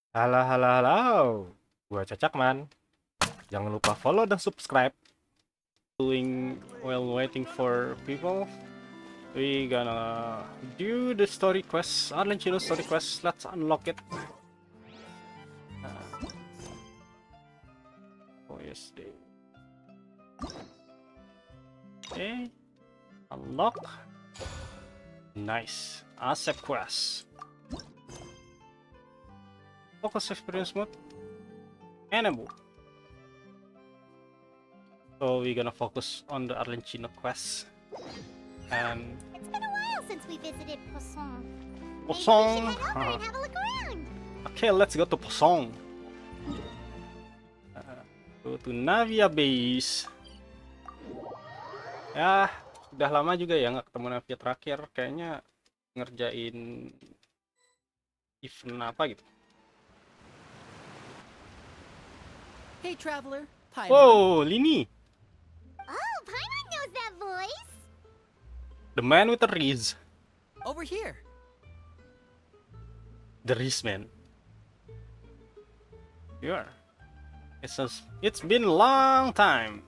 Halo, halo, halo. Gua Cacakman. Jangan lupa follow dan subscribe. Doing while waiting for people. We gonna do the story quest, Arlecchino story quest. Let's unlock it. Oh yes, they. Okay, unlock. Nice. Accept quest. Focus experience mode. Enable. So we're gonna focus on the Arlecchino quest. And It's been a while since we visited Poisson. Maybe we should Posong. head over and have a look around. Okay, let's go to Posong. Go to Navia base. Ya, udah lama juga ya nggak ketemu Navia terakhir. Kayaknya ngerjain event apa gitu. Hey, traveler. Paimon. Wow, Lini, Oh, Paimon knows that voice. the man with the Riz. Over here. The Riz man. Sure. It's been a long time,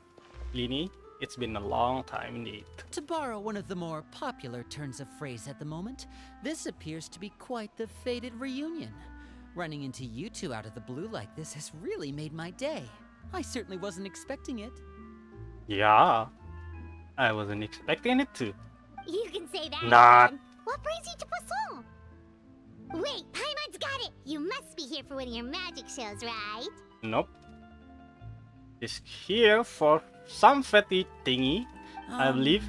Lini. It's been a long time indeed. To borrow one of the more popular turns of phrase at the moment, this appears to be quite the fated reunion. Running into you two out of the blue like this has really made my day. I certainly wasn't expecting it. Yeah, I wasn't expecting it to. You can say that. Not. Again. What brings you to Poisson? Wait, Paimon's got it. You must be here for one of your magic shows, right? Nope. It's here for some fatty thingy, I believe.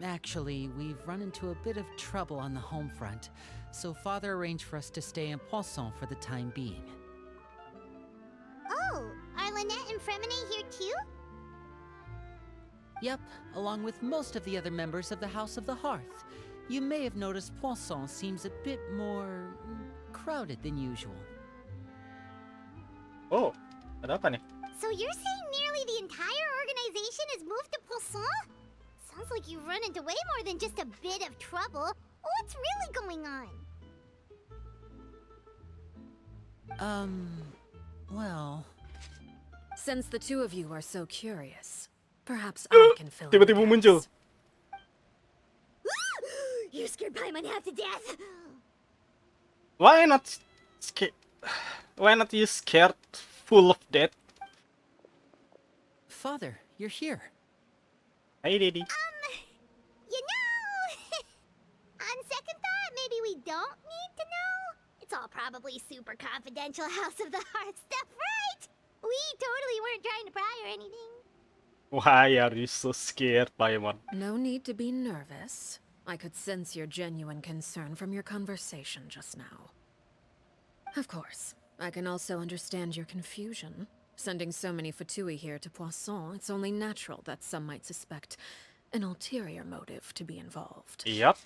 Actually, we've run into a bit of trouble on the home front, so Father arranged for us to stay in Poisson for the time being. Oh, are Lynette and Fremine here too? Yep, along with most of the other members of the House of the Hearth. You may have noticed Poisson seems a bit more crowded than usual. Oh, ada apa nih? So you're saying nearly the entire organization has moved to Poisson? Sounds like you've run into way more than just a bit of trouble. What's really going on? Well... Since the two of you are so curious, perhaps I can fill in the Tiba-tiba muncul. gaps. You scared Paimon half to death. Why not scared? Why not you scared, full of death? Father, you're here. Hey, Daddy. You know, on second thought, maybe we don't need to know. It's all probably super confidential House of the Heart stuff, right? We totally weren't trying to pry or anything. Why are you so scared, Paimon? No need to be nervous. I could sense your genuine concern from your conversation just now. Of course, I can also understand your confusion. Sending so many Fatui here to Poisson, it's only natural that some might suspect an ulterior motive to be involved. Yep.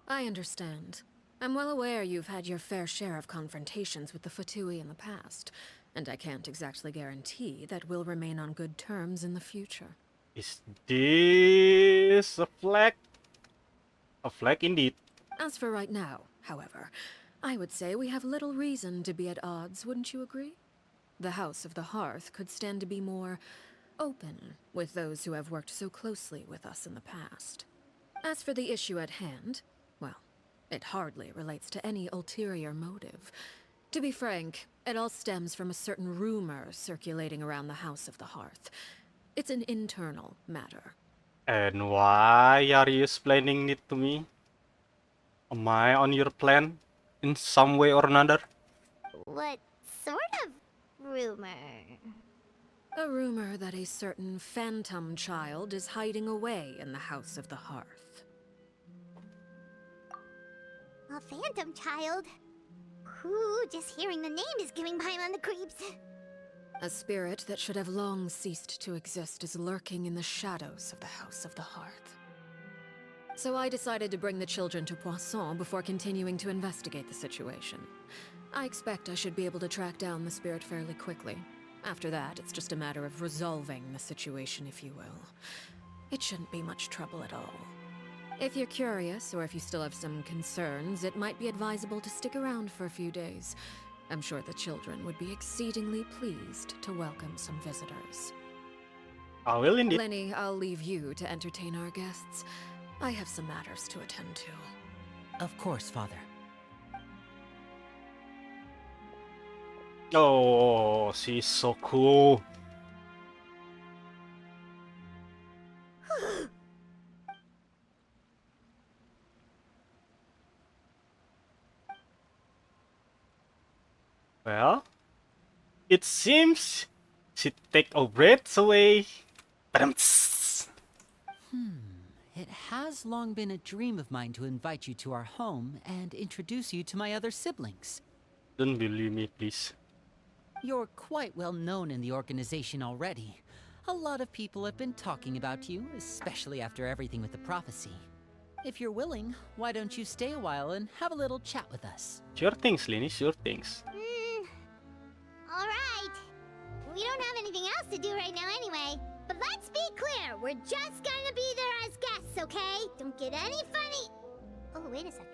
I understand. I'm well aware you've had your fair share of confrontations with the Fatui in the past, and I can't exactly guarantee that we'll remain on good terms in the future. Is this a flag? A flag indeed. As for right now, however, I would say we have little reason to be at odds, wouldn't you agree? The House of the Hearth could stand to be more open with those who have worked so closely with us in the past. As for the issue at hand, well, it hardly relates to any ulterior motive. To be frank, it all stems from a certain rumor circulating around the House of the Hearth. It's an internal matter. And why are you explaining it to me? Am I on your plan in some way or another? What sort of rumor? A rumor that a certain phantom child is hiding away in the House of the Hearth. A phantom child? Ooh, just hearing the name is giving Paimon the creeps. A spirit that should have long ceased to exist is lurking in the shadows of the House of the Hearth. So I decided to bring the children to Poisson before continuing to investigate the situation. I expect I should be able to track down the spirit fairly quickly. After that, it's just a matter of resolving the situation, if you will. It shouldn't be much trouble at all. If you're curious, or if you still have some concerns, it might be advisable to stick around for a few days. I'm sure the children would be exceedingly pleased to welcome some visitors. I will indeed. Lenny, I'll leave you to entertain our guests. I have some matters to attend to. Of course, Father. Oh, she's so cool. Well, it seems she take our breaths away. Ba-dum-ts. It has long been a dream of mine to invite you to our home and introduce you to my other siblings. Don't believe me, please. You're quite well known in the organization already. A lot of people have been talking about you, especially after everything with the prophecy. If you're willing, why don't you stay a while and have a little chat with us? Sure things, Lenny, sure things. Alright. We don't have anything else to do right now anyway. But let's be clear, we're just gonna be there as guests, okay? Don't get any funny. Oh, wait a second.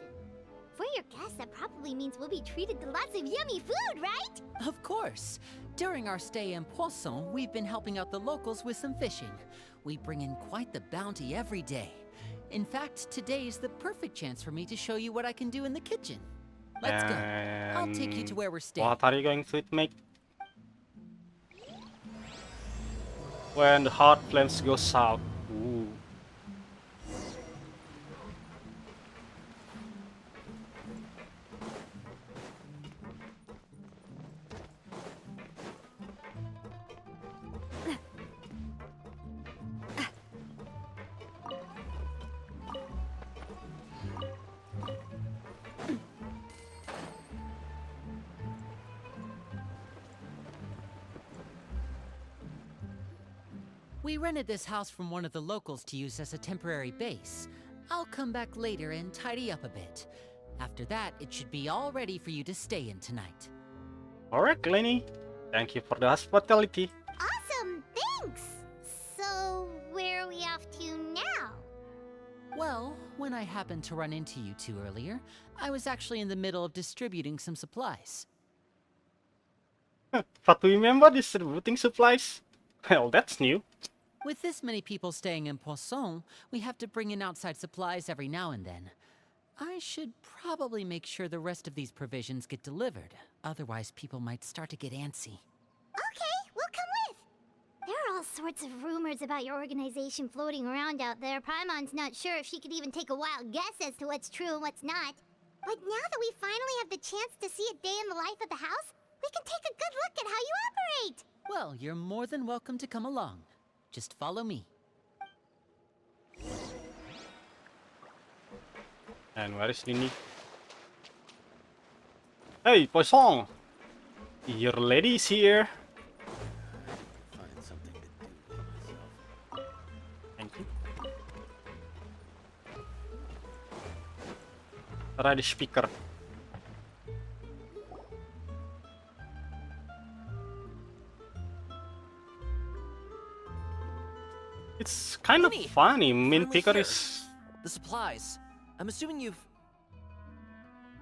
For your guests, that probably means we'll be treated to lots of yummy food, right? Of course. During our stay in Poisson, we've been helping out the locals with some fishing. We bring in quite the bounty every day. In fact, today's the perfect chance for me to show you what I can do in the kitchen. Let's go. I'll take you to where we're staying. What are you going to make? When the hot flames go south. Ooh. We rented this house from one of the locals to use as a temporary base. I'll come back later and tidy up a bit. After that, it should be all ready for you to stay in tonight. Alright, Lenny. Thank you for the hospitality. Awesome, thanks! So, where are we off to now? Well, when I happened to run into you two earlier, I was actually in the middle of distributing some supplies. But remember distributing supplies? Well, that's new. With this many people staying in Poisson, we have to bring in outside supplies every now and then. I should probably make sure the rest of these provisions get delivered. Otherwise, people might start to get antsy. Okay, we'll come with. There are all sorts of rumors about your organization floating around out there. Paimon's not sure if she could even take a wild guess as to what's true and what's not. But now that we finally have the chance to see a day in the life of the house, we can take a good look at how you operate. Well, you're more than welcome to come along. Just follow me. And where is Lenny? Hey, Poisson! Your lady is here. Find something to do with myself. Thank you. Ready speaker. It's kind of Lenny, funny. Min finally Picker here. is The supplies. I'm assuming you've...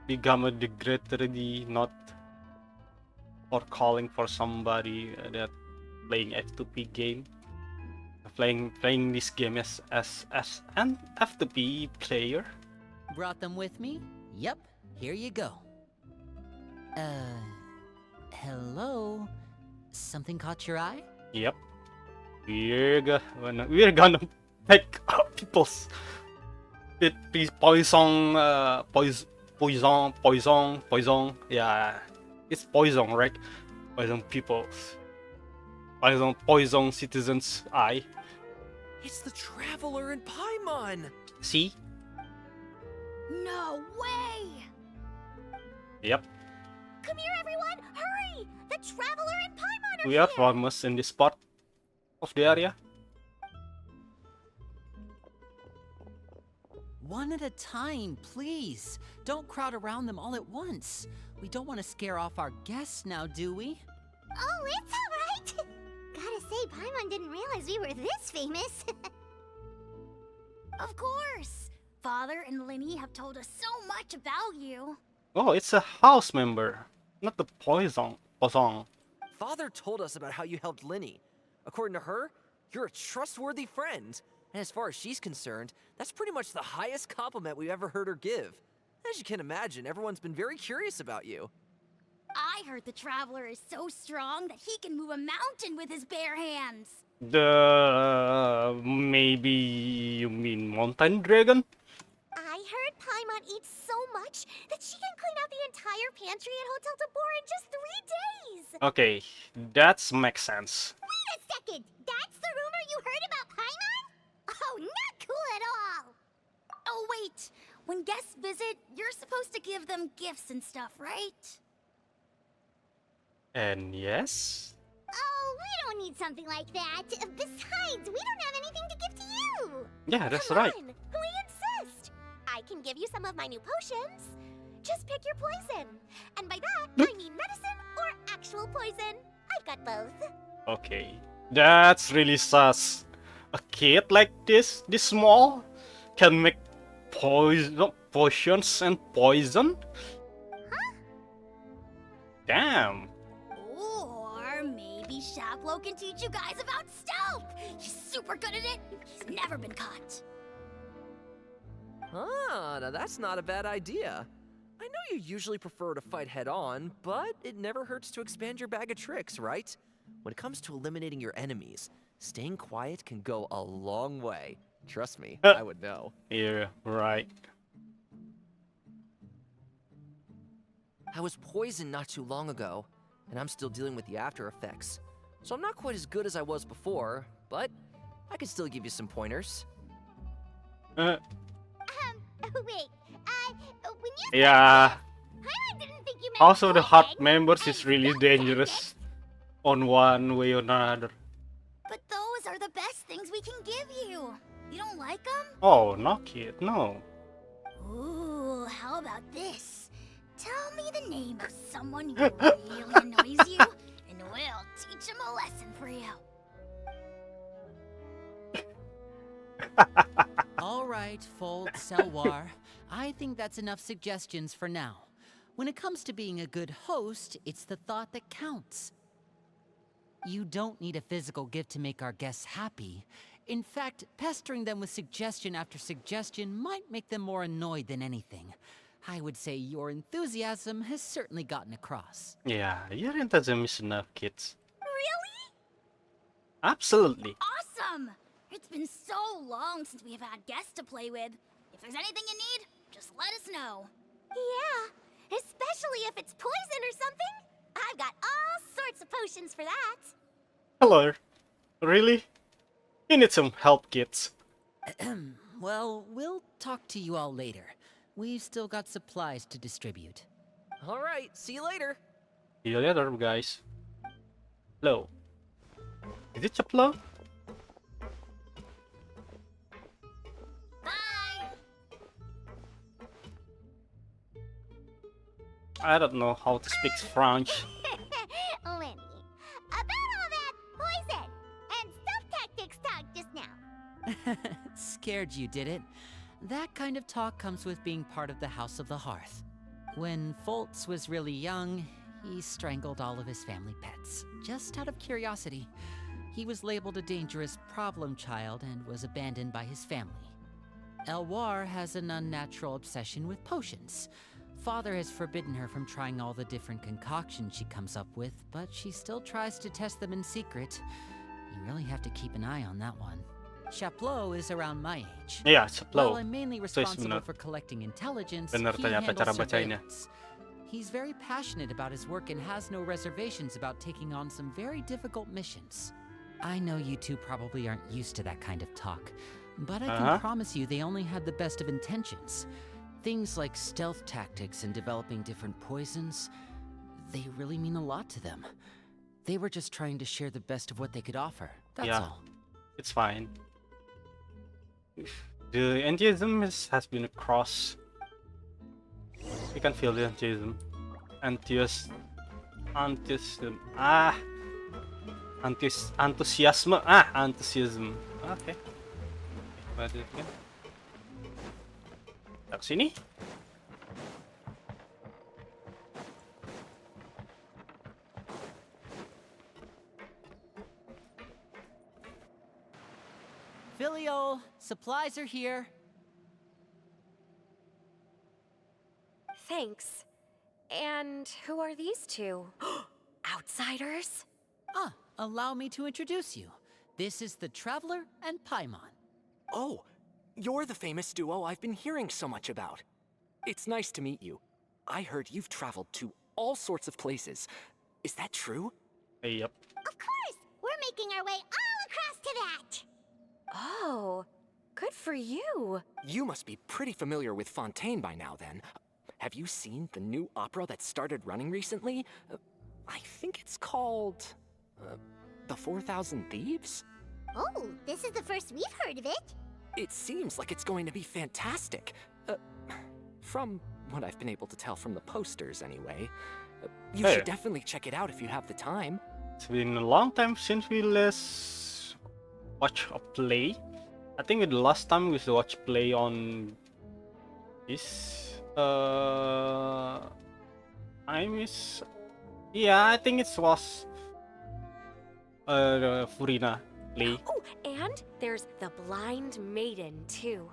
become a degraded not or calling for somebody that playing F2P game. Playing this game as an F2P player. Brought them with me? Yep, here you go. Hello? Something caught your eye? Yep. We're gonna take people's poison. Yeah, it's poison, right? Poison people. Poison citizens' eye. It's the Traveler in Paimon! See? No way! Yep. Come here, everyone! Hurry! The Traveler and Paimon are We are here! famous in this part of the area. One at a time, please. Don't crowd around them all at once. We don't want to scare off our guests now, do we? Oh, it's alright! Gotta say, Paimon didn't realize we were this famous. Of course! Father and Linny have told us so much about you. Oh, it's a house member, not the poison. Father told us about how you helped Linny. According to her, you're a trustworthy friend. And as far as she's concerned, that's pretty much the highest compliment we've ever heard her give. As you can imagine, everyone's been very curious about you. I heard the Traveler is so strong that he can move a mountain with his bare hands. Maybe you mean mountain dragon? I heard Paimon eats so much that she can clean out the entire pantry at Hotel Tabor in just 3 days. Okay, that makes sense. Wait a second! That's the rumor you heard about Paimon? Oh, not cool at all! Oh, wait. When guests visit, you're supposed to give them gifts and stuff, right? And yes? Oh, we don't need something like that. Besides, we don't have anything to give to you. Yeah, that's Come right. on, we insist. I can give you some of my new potions. Just pick your poison. And by that, I mean medicine or actual poison. I've got both. Okay, that's really sus. A kid like this small, can make potions and poison? Huh? Damn. Or maybe Shaplo can teach you guys about stealth. He's super good at it. He's never been caught. Ah, now that's not a bad idea. I know you usually prefer to fight head-on, but it never hurts to expand your bag of tricks, right? When it comes to eliminating your enemies, staying quiet can go a long way. Trust me, I would know. Yeah, right. I was poisoned not too long ago, and I'm still dealing with the after effects. So I'm not quite as good as I was before, but I can still give you some pointers. Wait, when you Yeah. Paimon didn't think you meant Also, the heart poison. members And is really don't get dangerous on one way or another. But those are the best things we can give you. You don't like them? Oh, no, kid, no. Ooh, how about this? Tell me the name of someone who really annoys you, and we'll teach him a lesson for you. All right, Fold, Selwar. I think that's enough suggestions for now. When it comes to being a good host, it's the thought that counts. You don't need a physical gift to make our guests happy. In fact, pestering them with suggestion after suggestion might make them more annoyed than anything. I would say your enthusiasm has certainly gotten across. Yeah, your enthusiasm is enough, kids. Really? Absolutely. Awesome! It's been so long since we have had guests to play with. If there's anything you need, just let us know. Yeah, especially if it's poison or something. I've got all sorts of potions for that. Hello. Really? You need some help, kids. Well, we'll talk to you all later. We've still got supplies to distribute. All right, see you later. See you later, guys. Hello. Is it Chaplo? Bye! I don't know how to speak French. Lenny, about all that poison and stealth tactics talk just now. Scared you, did it? That kind of talk comes with being part of the House of the Hearth. When Foltz was really young, he strangled all of his family pets, just out of curiosity. He was labeled a dangerous problem child and was abandoned by his family. Elwar has an unnatural obsession with potions. Father has forbidden her from trying all the different concoctions she comes up with, but she still tries to test them in secret. You really have to keep an eye on that one. Chaplo is around my age. Iya, While Chaplo. I'm mainly is responsible benar. for collecting intelligence, Benar he ternyata handles cara bacanya. surveillance. He's very passionate about his work and has no reservations about taking on some very difficult missions. I know you two probably aren't used to that kind of talk, but I can promise you they only had the best of intentions. Things like stealth tactics and developing different poisons, they really mean a lot to them. They were just trying to share the best of what they could offer, that's Yeah. all. It's fine. The enthusiasm has been across. You can feel the enthusiasm. Enthusiasm. Enthusiasm. Okay. What is it again? Ke sini. Filial, supplies are here. Thanks. And who are these two? Outsiders? Ah, allow me to introduce you. This is the Traveler and Paimon. Oh, you're the famous duo I've been hearing so much about. It's nice to meet you. I heard you've traveled to all sorts of places. Is that true? Yep. Of course! We're making our way all across to that! Oh, good for you. You must be pretty familiar with Fontaine by now, then. Have you seen the new opera that started running recently? I think it's called... The 4,000 Thieves? Oh, this is the first we've heard of it. It seems like it's going to be fantastic. From what I've been able to tell from the posters, anyway. You Hey. should definitely check it out if you have the time. It's been a long time since we last watch a play. I think the last time we watched play on this time is, yeah, I think it was Furina play. Oh, and there's the Blind Maiden, too.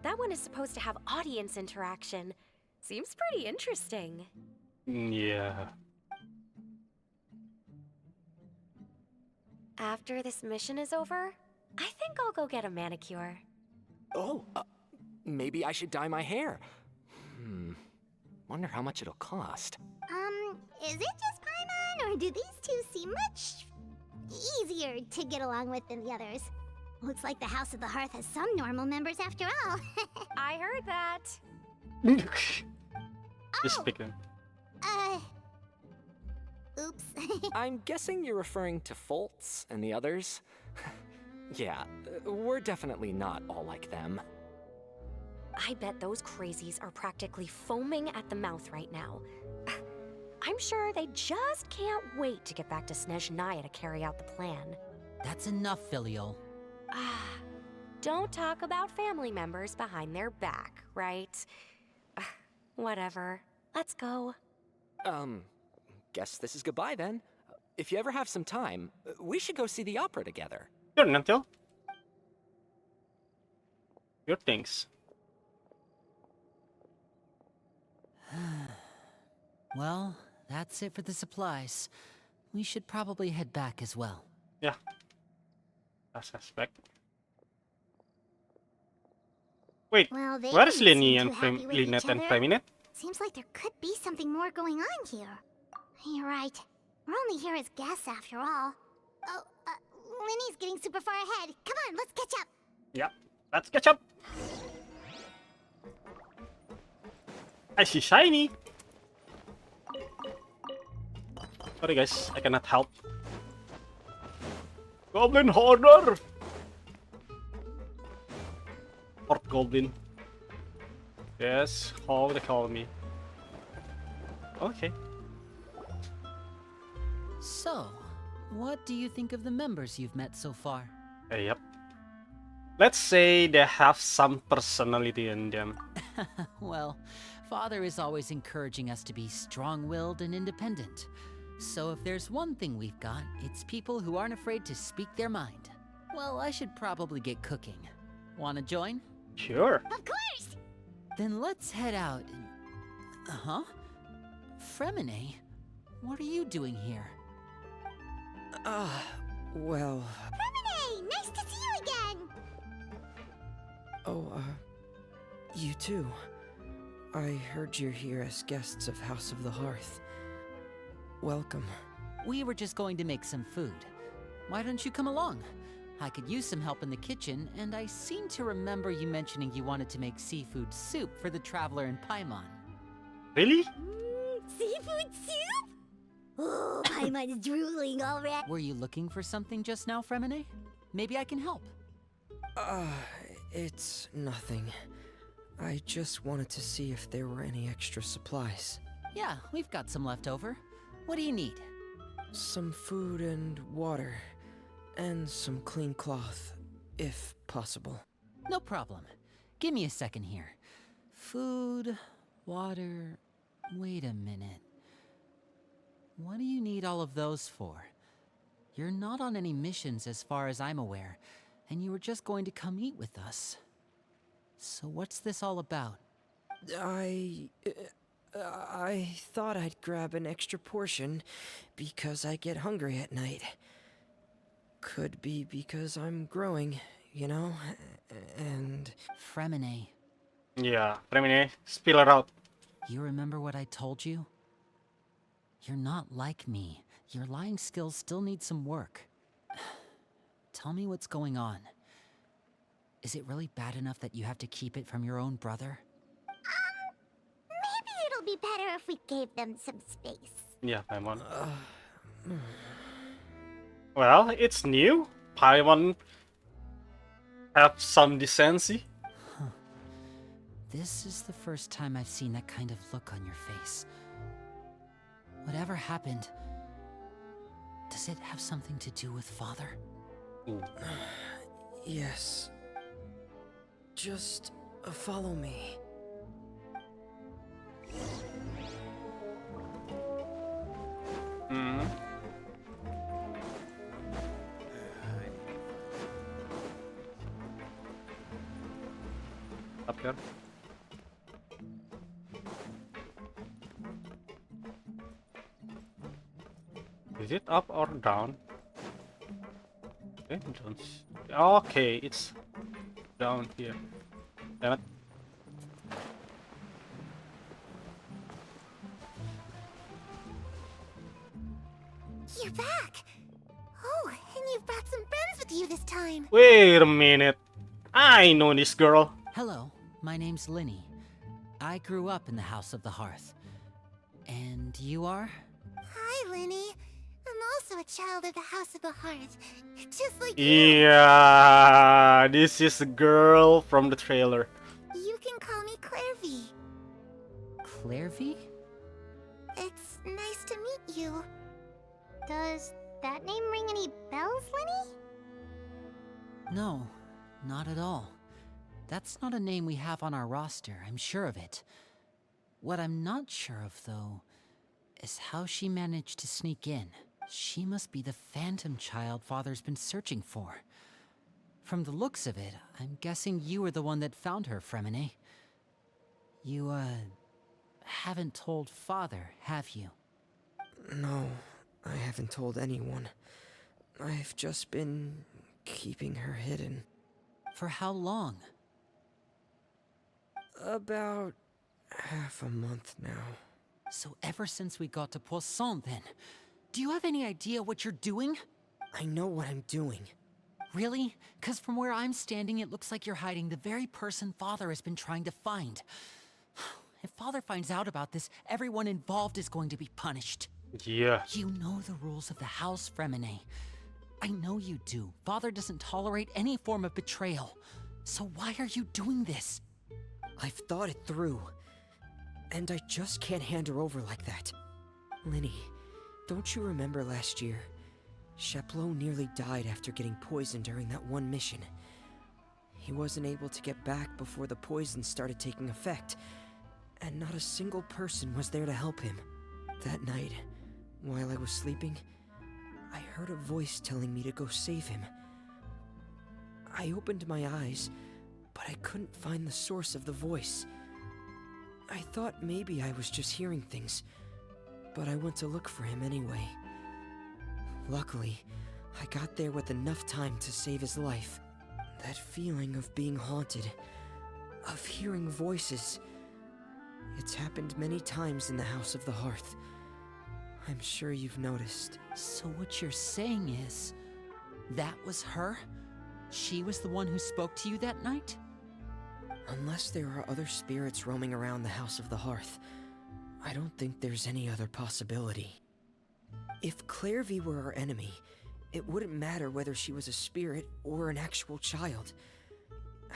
That one is supposed to have audience interaction. Seems pretty interesting. Yeah. After this mission is over, I think I'll go get a manicure. Oh, maybe I should dye my hair. Wonder how much it'll cost. Is it just Paimon, or do these two seem much easier to get along with than the others? Looks like the House of the Hearth has some normal members after all. I heard that. Just pick them. Oops. I'm guessing you're referring to Foltz and the others? Yeah, we're definitely not all like them. I bet those crazies are practically foaming at the mouth right now. I'm sure they just can't wait to get back to Snezhnaya to carry out the plan. That's enough, Filial. Don't talk about family members behind their back, right? Whatever. Let's go. Guess this is goodbye then. If you ever have some time, we should go see the opera together. Sure, Nantil. Your things. Well, that's it for the supplies. We should probably head back as well. Yeah. I suspect. Wait, Well, they where is didn't Lenny seem and too happy with Lynette each and other. Freminette? Seems like there could be something more going on here. You're right. We're only here as guests after all. Oh, Lenny's getting super far ahead. Come on, let's catch up. Yeah, let's catch up. I see shiny. Sorry guys, I cannot help. Goblin Hoarder! Fort Goblin. Yes, how they call me. Okay. So, what do you think of the members you've met so far? Yep. Let's say they have some personality in them. Well, Father is always encouraging us to be strong-willed and independent. So if there's one thing we've got, it's people who aren't afraid to speak their mind. Well, I should probably get cooking. Wanna join? Sure. Of course! Then let's head out and... Uh-huh? Fremine, what are you doing here? Well... Hey, nice to see you again! Oh, you too. I heard you're here as guests of House of the Hearth. Welcome. We were just going to make some food. Why don't you come along? I could use some help in the kitchen, and I seem to remember you mentioning you wanted to make seafood soup for the Traveler and Paimon. Really? Seafood soup? Oh, Paimon's drooling already. Were you looking for something just now, Fremine? Maybe I can help. It's nothing. I just wanted to see if there were any extra supplies. Yeah, we've got some left over. What do you need? Some food and water. And some clean cloth, if possible. No problem. Give me a second here. Food, water. Wait a minute. What do you need all of those for? You're not on any missions as far as I'm aware, and you were just going to come eat with us. So what's this all about? I thought I'd grab an extra portion because I get hungry at night. Could be because I'm growing, you know, and... Fremine, Yeah, Fremine, spill her out. you remember what I told you? You're not like me. Your lying skills still need some work. Tell me what's going on. Is it really bad enough that you have to keep it from your own brother? Maybe it'll be better if we gave them some space. Yeah, Paimon. Well, it's new. Paimon have some decency. This is the first time I've seen that kind of look on your face. Whatever happened, does it have something to do with Father? Ooh. Yes. Just follow me. Hmm. Up there. Is it up or down? Okay, okay, it's down here. Damn it. You're back! Oh, and you've brought some friends with you this time. Wait a minute. I know this girl. Hello, my name's Linny. I grew up in the House of the Hearth. And you are? Hi, Linny. I'm also a child of the House of the Hearth, just like you. Yeah, this is the girl from the trailer. You can call me Clairvy. Clairvy? It's nice to meet you. Does that name ring any bells, Linny? No, not at all. That's not a name we have on our roster, I'm sure of it. What I'm not sure of, though, is how she managed to sneak in. She must be the phantom child Father's been searching for. From the looks of it, I'm guessing you were the one that found her, Fremine. You, haven't told Father, have you? No, I haven't told anyone. I've just been keeping her hidden. For how long? About half a month now. So ever since we got to Poisson, then. Do you have any idea what you're doing? I know what I'm doing. Really? 'Cause from where I'm standing, it looks like you're hiding the very person Father has been trying to find. If Father finds out about this, everyone involved is going to be punished. Yeah. You know the rules of the house, Fremine. I know you do. Father doesn't tolerate any form of betrayal. So why are you doing this? I've thought it through. And I just can't hand her over like that. Linny, don't you remember last year? Sheplo nearly died after getting poisoned during that one mission. He wasn't able to get back before the poison started taking effect, and not a single person was there to help him. That night, while I was sleeping, I heard a voice telling me to go save him. I opened my eyes, but I couldn't find the source of the voice. I thought maybe I was just hearing things, but I went to look for him anyway. Luckily, I got there with enough time to save his life. That feeling of being haunted, of hearing voices, it's happened many times in the House of the Hearth. I'm sure you've noticed. So what you're saying is, that was her? She was the one who spoke to you that night? Unless there are other spirits roaming around the House of the Hearth, I don't think there's any other possibility. If Clairvy were our enemy, it wouldn't matter whether she was a spirit or an actual child.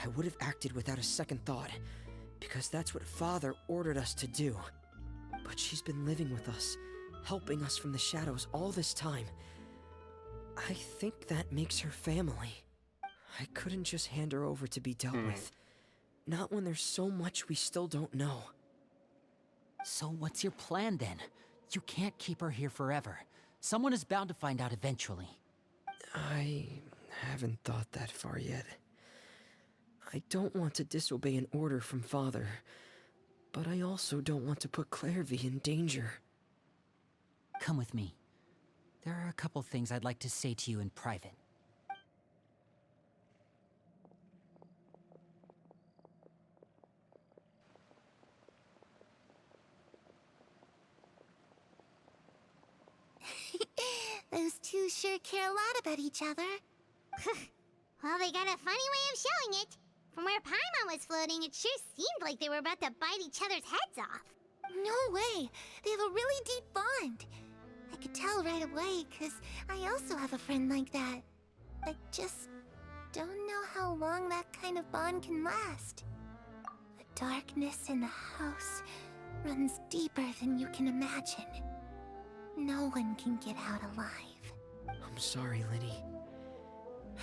I would have acted without a second thought, because that's what Father ordered us to do. But she's been living with us, helping us from the shadows all this time. I think that makes her family. I couldn't just hand her over to be dealt with. Not when there's so much we still don't know. So what's your plan then? You can't keep her here forever. Someone is bound to find out eventually. I haven't thought that far yet. I don't want to disobey an order from Father, but I also don't want to put Clairvy in danger. Come with me. There are a couple things I'd like to say to you in private. Those two sure care a lot about each other. Well, they got a funny way of showing it. From where Paimon was floating, it sure seemed like they were about to bite each other's heads off. No way! They have a really deep bond. I could tell right away, because I also have a friend like that. I just don't know how long that kind of bond can last. The darkness in the house runs deeper than you can imagine. No one can get out alive. I'm sorry, Linny.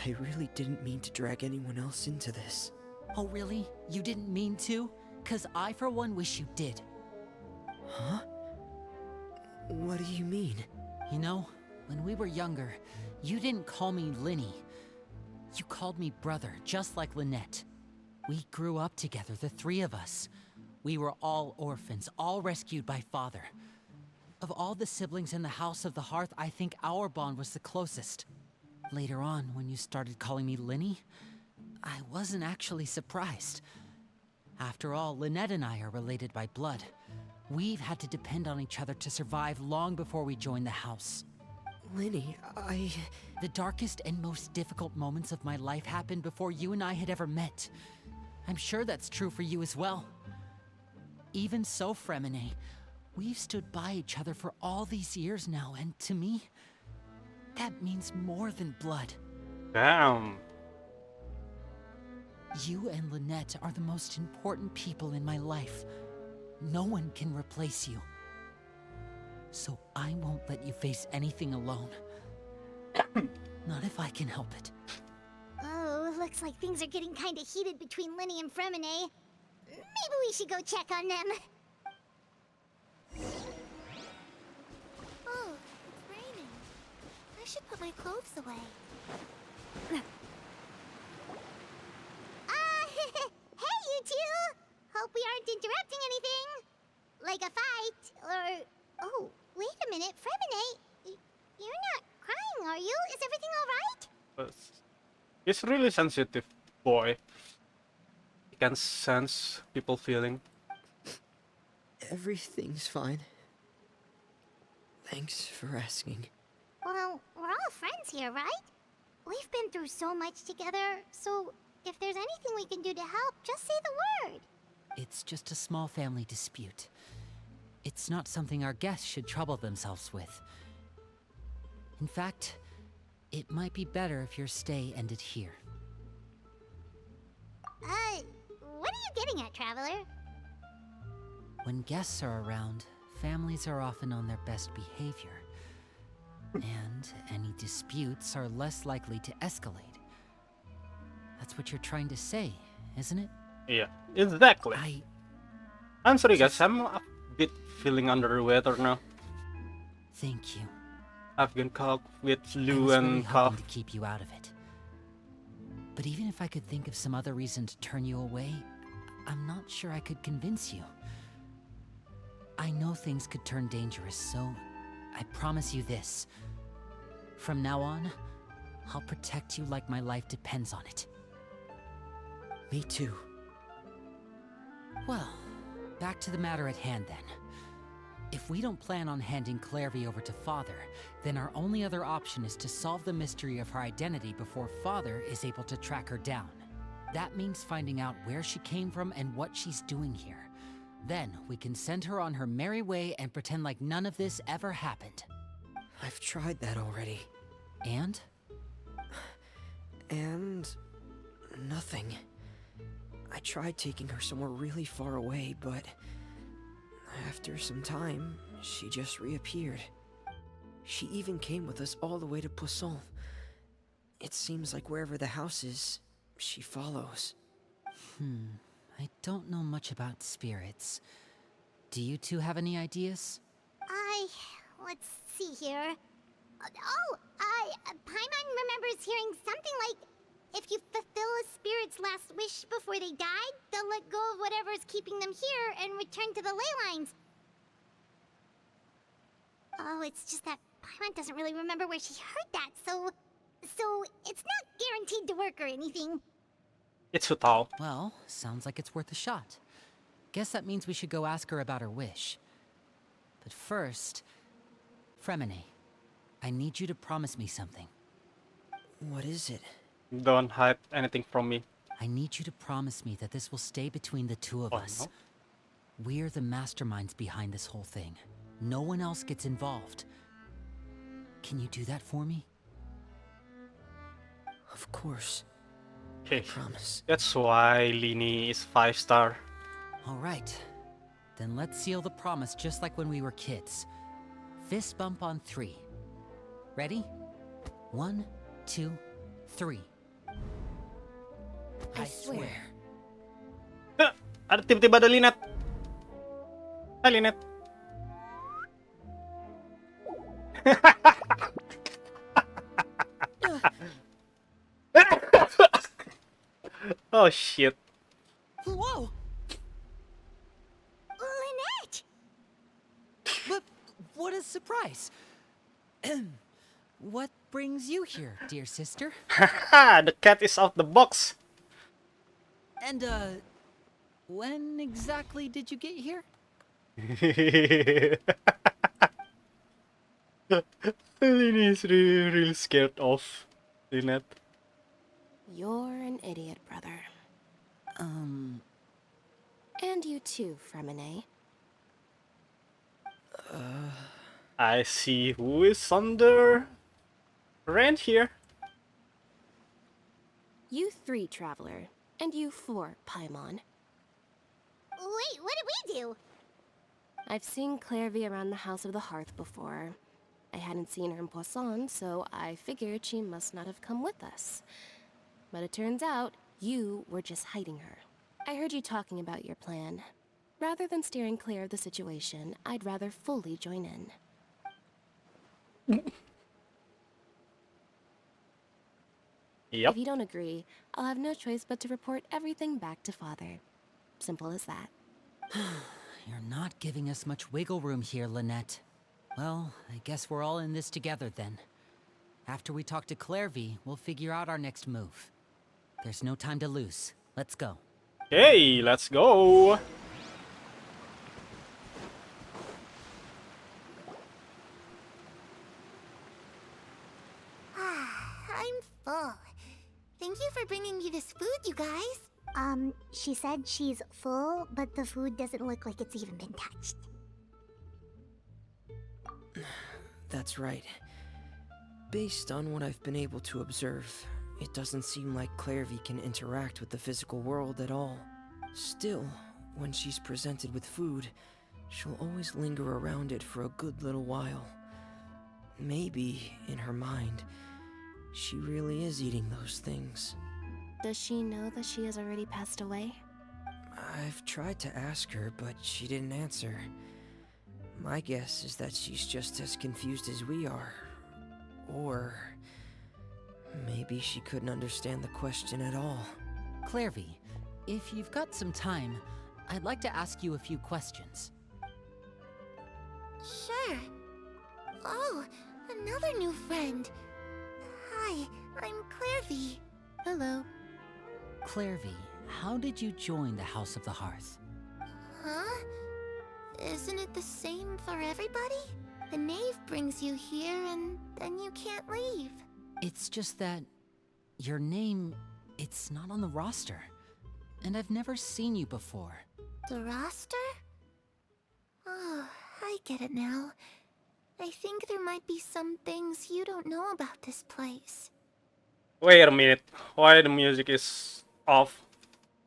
I really didn't mean to drag anyone else into this. Oh really? You didn't mean to? 'Cause I for one wish you did. Huh? What do you mean? You know, when we were younger, you didn't call me Linny. You called me brother, just like Lynette. We grew up together, the three of us. We were all orphans, all rescued by Father. Of all the siblings in the House of the Hearth, I think our bond was the closest. Later on, when you started calling me Linny, I wasn't actually surprised. After all, Lynette and I are related by blood. We've had to depend on each other to survive long before we joined the house. Linny, The darkest and most difficult moments of my life happened before you and I had ever met. I'm sure that's true for you as well. Even so, Fremine, we've stood by each other for all these years now, and to me, that means more than blood. Damn. You and Lynette are the most important people in my life. No one can replace you. So I won't let you face anything alone. Not if I can help it. Oh, looks like things are getting kinda heated between Linny and Fremine. Maybe we should go check on them. Oh, it's raining. I should put my clothes away. Hey, you two! Hope we aren't interrupting anything. Like a fight, or... Oh, wait a minute, Fremine. You're not crying, are you? Is everything alright? He's really sensitive boy. He can sense people feeling. everything's fine. Thanks for asking. Well, we're all friends here, right? We've been through so much together, so if there's anything we can do to help, just say the word. It's just a small family dispute. It's not something our guests should trouble themselves with. In fact, it might be better if your stay ended here. What are you getting at, Traveler? When guests are around, families are often on their best behavior. And any disputes are less likely to escalate. That's what you're trying to say, isn't it? Yeah, exactly. I'm sorry guys, I'm a bit feeling under the weather now. Thank you. I've been caught with I flu was and really cough. hoping to keep you out of it. But even if I could think of some other reason to turn you away, I'm not sure I could convince you. I know things could turn dangerous, so I promise you this. From now on, I'll protect you like my life depends on it. Me too. Well, back to the matter at hand then. If we don't plan on handing Clairvy over to Father, then our only other option is to solve the mystery of her identity before Father is able to track her down. That means finding out where she came from and what she's doing here. Then we can send her on her merry way and pretend like none of this ever happened. I've tried that already. And? And... nothing. I tried taking her somewhere really far away, but... after some time, she just reappeared. She even came with us all the way to Poisson. It seems like wherever the house is, she follows. I don't know much about spirits. Do you two have any ideas? Let's see here. Paimon remembers hearing something like, if you fulfill a spirit's last wish before they died, they'll let go of whatever's keeping them here and return to the ley lines. Oh, it's just that Paimon doesn't really remember where she heard that, so it's not guaranteed to work or anything. It's Hutao. Well, sounds like it's worth a shot. Guess that means we should go ask her about her wish. But first, Fremine, I need you to promise me something. What is it? Don't hide anything from me. I need you to promise me that this will stay between the two of Oh, us. no. We're the masterminds behind this whole thing. No one else gets involved. Can you do that for me? Of course. Okay. Promise. That's why Lini is 5-star. All right. Then let's seal the promise just like when we were kids. Fist bump on 3. Ready? 1, 2, 3. I swear. Ada tiba-tiba ada Linet. Hai Linet. Oh shit. Whoa! Lynette! But what a surprise! What brings you here, dear sister? Haha, the cat is out the box. And, when exactly did you get here? Lini is really scared of Linet. You're an idiot, brother. And you too, Fremine. I see who is under rent here. You 3, Traveler. And you 4, Paimon. Wait, what did we do? I've seen Clairvy around the House of the Hearth before. I hadn't seen her in Poisson, so I figured she must not have come with us. But it turns out, you were just hiding her. I heard you talking about your plan. Rather than steering clear of the situation, I'd rather fully join in. Yep. If you don't agree, I'll have no choice but to report everything back to Father. Simple as that. You're not giving us much wiggle room here, Lynette. Well, I guess we're all in this together then. After we talk to Clairvy, we'll figure out our next move. There's no time to lose. Let's go. Okay, let's go. I'm full. Thank you for bringing me this food, you guys. She said she's full, but the food doesn't look like it's even been touched. That's right. Based on what I've been able to observe, it doesn't seem like Clairvy can interact with the physical world at all. Still, when she's presented with food, she'll always linger around it for a good little while. Maybe, in her mind, she really is eating those things. Does she know that she has already passed away? I've tried to ask her, but she didn't answer. My guess is that she's just as confused as we are. Or maybe she couldn't understand the question at all. Clairvy, if you've got some time, I'd like to ask you a few questions. Sure. Oh, another new friend. Hi, I'm Clairvy. Hello. Clairvy, how did you join the House of the Hearth? Huh? Isn't it the same for everybody? The knave brings you here and then you can't leave. It's just that your name, it's not on the roster. And I've never seen you before. The roster? Oh, I get it now. I think there might be some things you don't know about this place. Wait a minute. Why the music is off?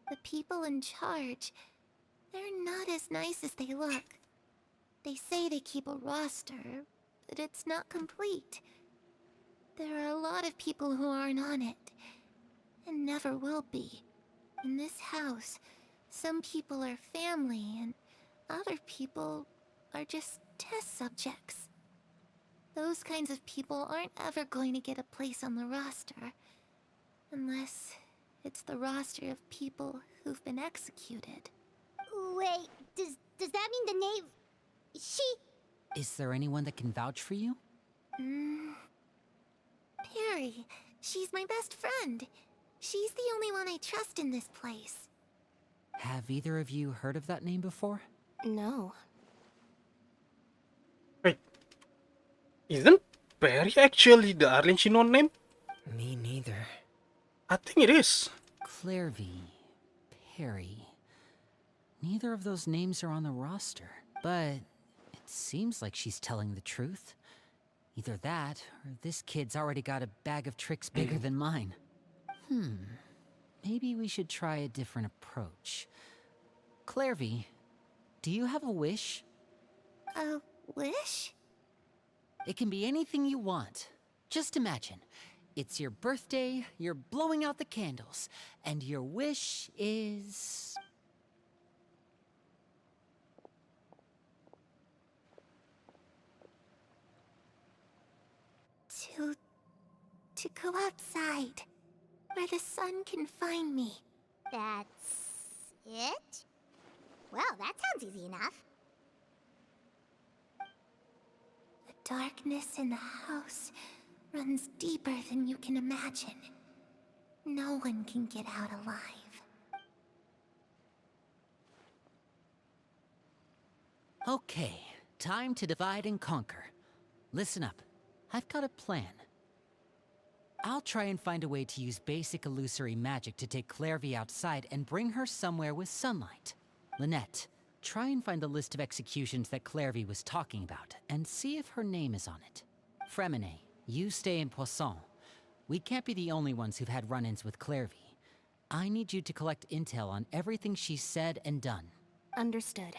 The people in charge, they're not as nice as they look. They say they keep a roster, but it's not complete. There are a lot of people who aren't on it, and never will be. In this house, Some people are family, and other people are just test subjects. Those kinds of people aren't ever going to get a place on the roster. Unless it's the roster of people who've been executed. Wait, does that mean the knave... she... Is there anyone that can vouch for you? Perry. She's my best friend. She's the only one I trust in this place. Have either of you heard of that name before? No. Wait, isn't Perry actually the Arlecchino name? Me neither. I think it is. Clairvy, Perry. Neither of those names are on the roster, but it seems like she's telling the truth. Either that, or this kid's already got a bag of tricks bigger than mine. Maybe we should try a different approach. Clairvy, do you have a wish? A wish? It can be anything you want. Just imagine. It's your birthday, you're blowing out the candles, and your wish is... To go outside, where the sun can find me. That's... it? Well, that sounds easy enough. The darkness in the house runs deeper than you can imagine. No one can get out alive. Okay, time to divide and conquer. Listen up, I've got a plan. I'll try and find a way to use basic illusory magic to take Clairvy outside and bring her somewhere with sunlight. Lynette, try and find the list of executions that Clairvy was talking about, and see if her name is on it. Fremine, you stay in Poisson. We can't be the only ones who've had run-ins with Clairvy. I need you to collect intel on everything she's said and done. Understood.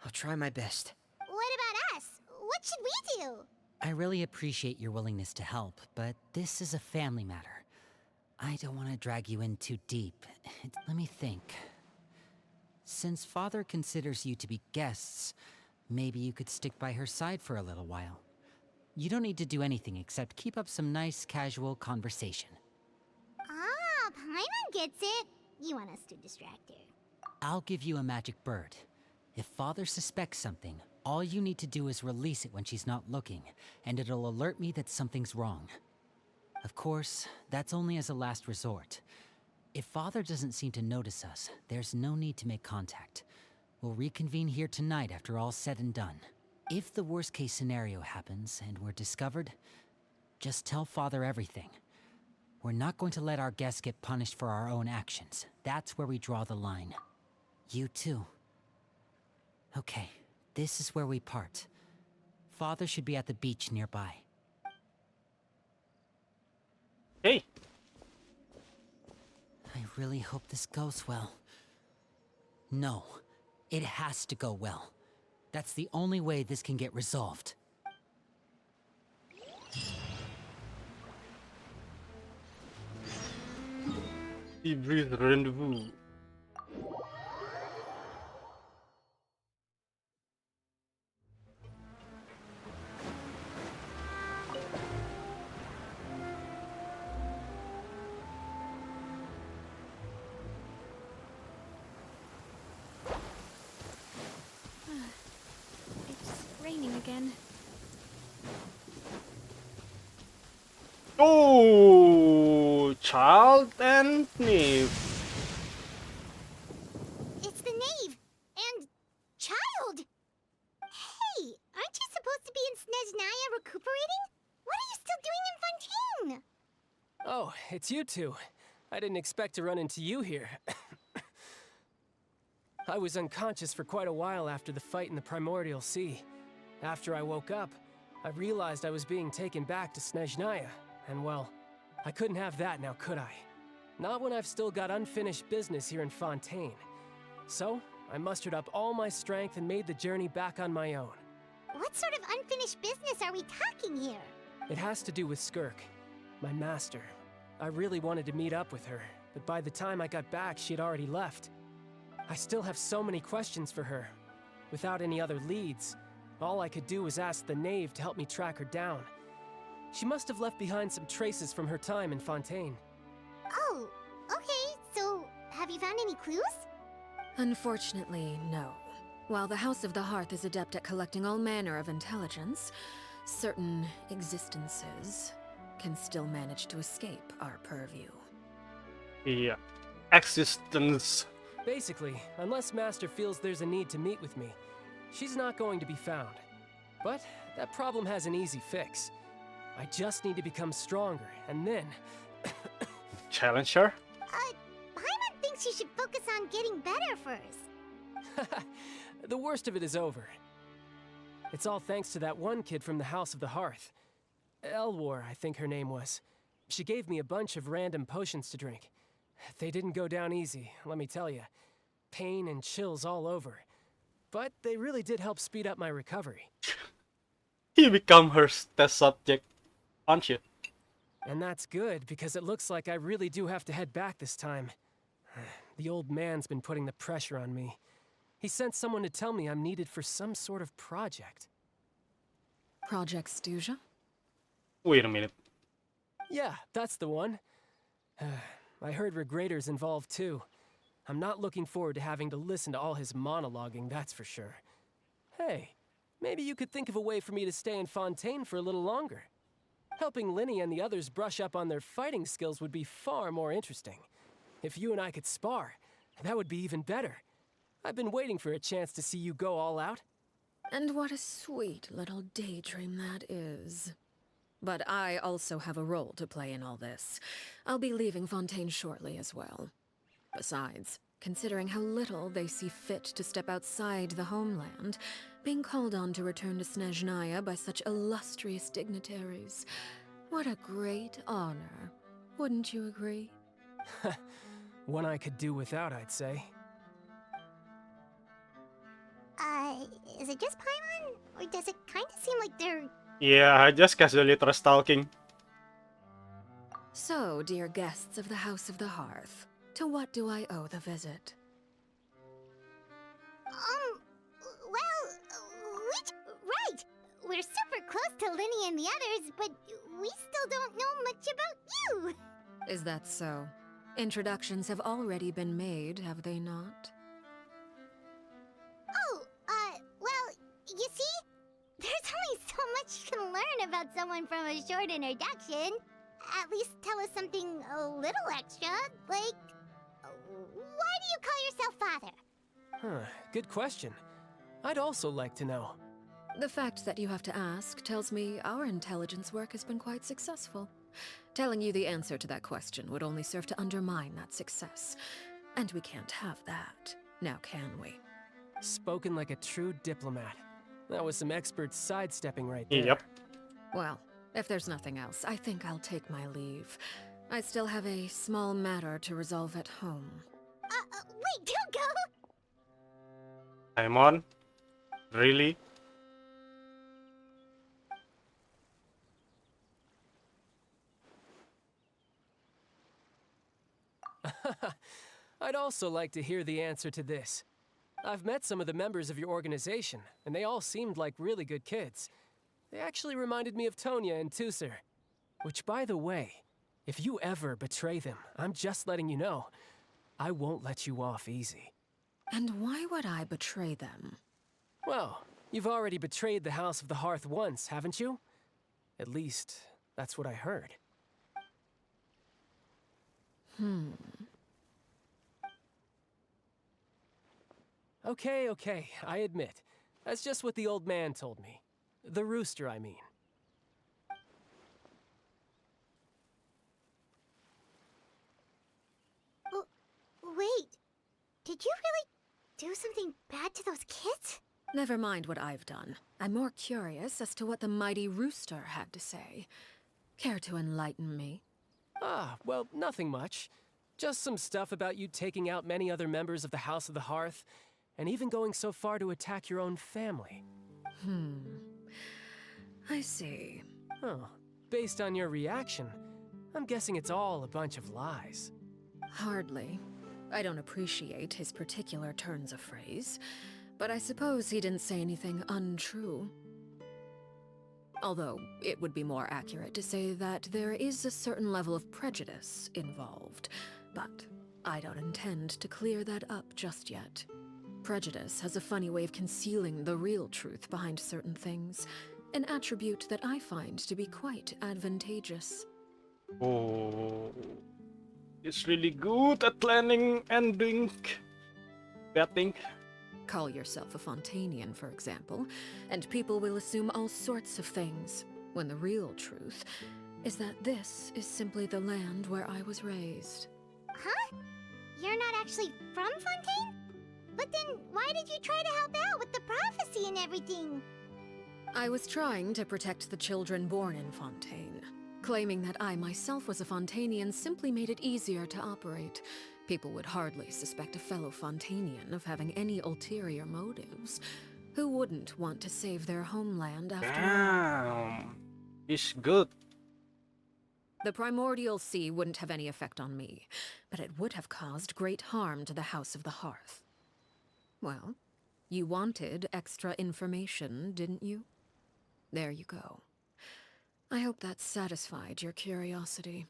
I'll try my best. What about us? What should we do? I really appreciate your willingness to help, but this is a family matter. I don't want to drag you in too deep. Let me think. Since Father considers you to be guests, maybe you could stick by her side for a little while. You don't need to do anything except keep up some nice, casual conversation. Ah, Paimon gets it. You want us to distract her. I'll give you a magic bird. If Father suspects something, all you need to do is release it when she's not looking, and it'll alert me that something's wrong. Of course, that's only as a last resort. If Father doesn't seem to notice us, there's no need to make contact. We'll reconvene here tonight after all's said and done. If the worst-case scenario happens and we're discovered, just tell Father everything. We're not going to let our guests get punished for our own actions. That's where we draw the line. You too. Okay, this is where we part. Father should be at the beach nearby. Hey, I really hope this goes well. No, it has to go well. That's the only way this can get resolved. Ibris Rendezvous. It's raining again. Oh, child and knave. It's the knave and child. Hey, aren't you supposed to be in Snezhnaya recuperating? What are you still doing in Fontaine? Oh, it's you two. I didn't expect to run into you here. I was unconscious for quite a while after the fight in the Primordial Sea. After I woke up, I realized I was being taken back to Snezhnaya, and well, I couldn't have that now, could I? Not when I've still got unfinished business here in Fontaine. So, I mustered up all my strength and made the journey back on my own. What sort of unfinished business are we talking here? It has to do with Skirk, my master. I really wanted to meet up with her, but by the time I got back, she had already left. I still have so many questions for her. Without any other leads, all I could do was ask the knave to help me track her down. She must have left behind some traces from her time in Fontaine. Oh, okay, so have you found any clues? Unfortunately, no. While the House of the Hearth is adept at collecting all manner of intelligence, certain existences can still manage to escape our purview. Yeah. Existence. Basically, unless Master feels there's a need to meet with me, she's not going to be found. But that problem has an easy fix. I just need to become stronger, and then... Challenge her? Paimon thinks you should focus on getting better first. The worst of it is over. It's all thanks to that one kid from the House of the Hearth. Elwar, I think her name was. She gave me a bunch of random potions to drink. They didn't go down easy, let me tell you. Pain and chills all over. But they really did help speed up my recovery. You become her test subject, aren't you? And that's good, because it looks like I really do have to head back this time. The old man's been putting the pressure on me. He sent someone to tell me I'm needed for some sort of project. Project Stuja? Wait a minute. Yeah, that's the one. I heard Regrator's involved too. I'm not looking forward to having to listen to all his monologuing, that's for sure. Hey, maybe you could think of a way for me to stay in Fontaine for a little longer. Helping Linny and the others brush up on their fighting skills would be far more interesting. If you and I could spar, that would be even better. I've been waiting for a chance to see you go all out. And what a sweet little daydream that is. But I also have a role to play in all this. I'll be leaving Fontaine shortly as well. Besides, considering how little they see fit to step outside the homeland, being called on to return to Snezhnaya by such illustrious dignitaries, what a great honor. Wouldn't you agree? One I could do without, I'd say. Is it just Paimon? Or does it kind of seem like they're... Yeah, I just casually trust talking. So, dear guests of the House of the Hearth, to what do I owe the visit? Right! We're super close to Linny and the others, but we still don't know much about you! Is that so? Introductions have already been made, have they not? Well, you see? There's only so much you can learn about someone from a short introduction. At least tell us something a little extra, like... Why do you call yourself father? Huh, good question. I'd also like to know. The fact that you have to ask tells me our intelligence work has been quite successful. Telling you the answer to that question would only serve to undermine that success. And we can't have that, now can we? Spoken like a true diplomat. That was some expert sidestepping right there. Yep. Well, if there's nothing else, I think I'll take my leave. I still have a small matter to resolve at home. Wait, don't go! Paimon? Really? I'd also like to hear the answer to this. I've met some of the members of your organization, and they all seemed like really good kids. They actually reminded me of Tonya and Tusser. Which, by the way, if you ever betray them, I'm just letting you know, I won't let you off easy. And why would I betray them? Well, you've already betrayed the House of the Hearth once, haven't you? At least, that's what I heard. Okay, I admit. That's just what the old man told me. The rooster, I mean. Wait, did you really do something bad to those kids? Never mind what I've done. I'm more curious as to what the mighty rooster had to say. Care to enlighten me? Well, nothing much. Just some stuff about you taking out many other members of the House of the Hearth, and even going so far to attack your own family. I see. Oh, based on your reaction, I'm guessing it's all a bunch of lies. Hardly. I don't appreciate his particular turns of phrase, but I suppose he didn't say anything untrue. Although, it would be more accurate to say that there is a certain level of prejudice involved, but I don't intend to clear that up just yet. Prejudice has a funny way of concealing the real truth behind certain things, an attribute that I find to be quite advantageous. Oh, it's really good at planning and doing betting. Call yourself a Fontanian, for example, and people will assume all sorts of things, when the real truth is that this is simply the land where I was raised. Huh? You're not actually from Fontaine? But then, why did you try to help out with the prophecy and everything? I was trying to protect the children born in Fontaine. Claiming that I myself was a Fontanian simply made it easier to operate. People would hardly suspect a fellow Fontanian of having any ulterior motives. Who wouldn't want to save their homeland after all? Damn, it's good. The primordial sea wouldn't have any effect on me, but it would have caused great harm to the House of the Hearth. Well, you wanted extra information, didn't you? There you go. I hope that satisfied your curiosity.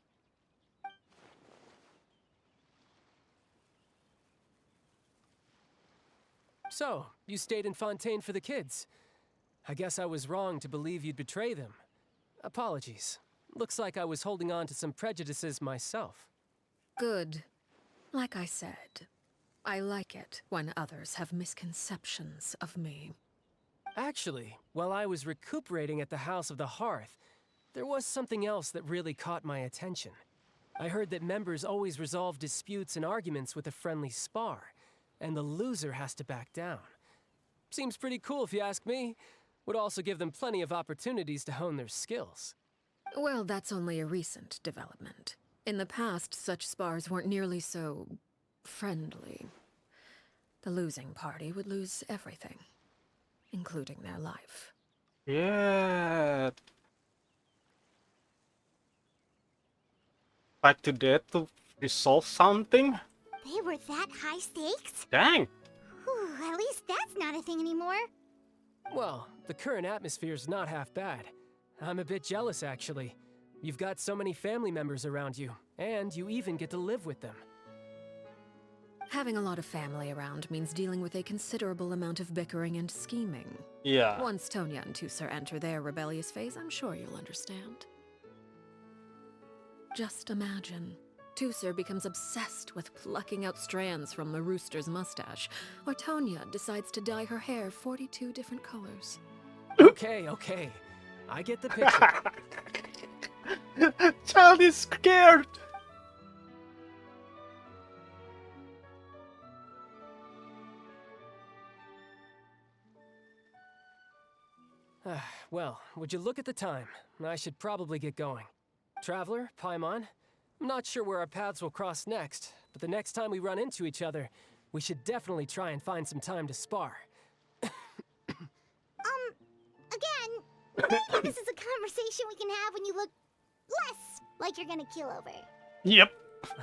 So, you stayed in Fontaine for the kids. I guess I was wrong to believe you'd betray them. Apologies. Looks like I was holding on to some prejudices myself. Good. Like I said, I like it when others have misconceptions of me. Actually, while I was recuperating at the House of the Hearth, there was something else that really caught my attention. I heard that members always resolve disputes and arguments with a friendly spar, and the loser has to back down. Seems pretty cool if you ask me. Would also give them plenty of opportunities to hone their skills. Well, that's only a recent development. In the past, such spars weren't nearly so friendly. The losing party would lose everything, including their life. Yeah. Fight to death to resolve something? They were that high stakes? Dang. Whew, at least that's not a thing anymore. Well, the current atmosphere's not half bad. I'm a bit jealous, actually. You've got so many family members around you, and you even get to live with them. Having a lot of family around means dealing with a considerable amount of bickering and scheming. Yeah. Once Tonya and Tusser enter their rebellious phase, I'm sure you'll understand. Just imagine. Tusser becomes obsessed with plucking out strands from the rooster's mustache, or Tonya decides to dye her hair 42 different colors. Okay, okay. I get the picture. Child is scared. Well, would you look at the time? I should probably get going. Traveler, Paimon, I'm not sure where our paths will cross next, but the next time we run into each other, we should definitely try and find some time to spar. Again, maybe this is a conversation we can have when you look less like you're gonna keel over. Yep.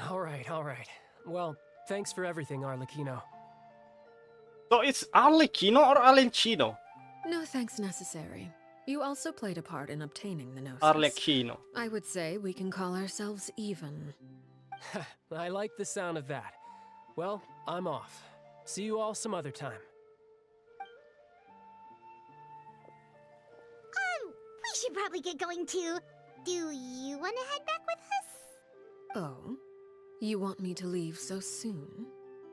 All right. Well, thanks for everything, Arlecchino. So it's Arlecchino or Arlecchino? No thanks necessary. You also played a part in obtaining the gnosis. Arlecchino. I would say we can call ourselves even. I like the sound of that. Well, I'm off. See you all some other time. We should probably get going too. Do you want to head back with us? Oh? You want me to leave so soon?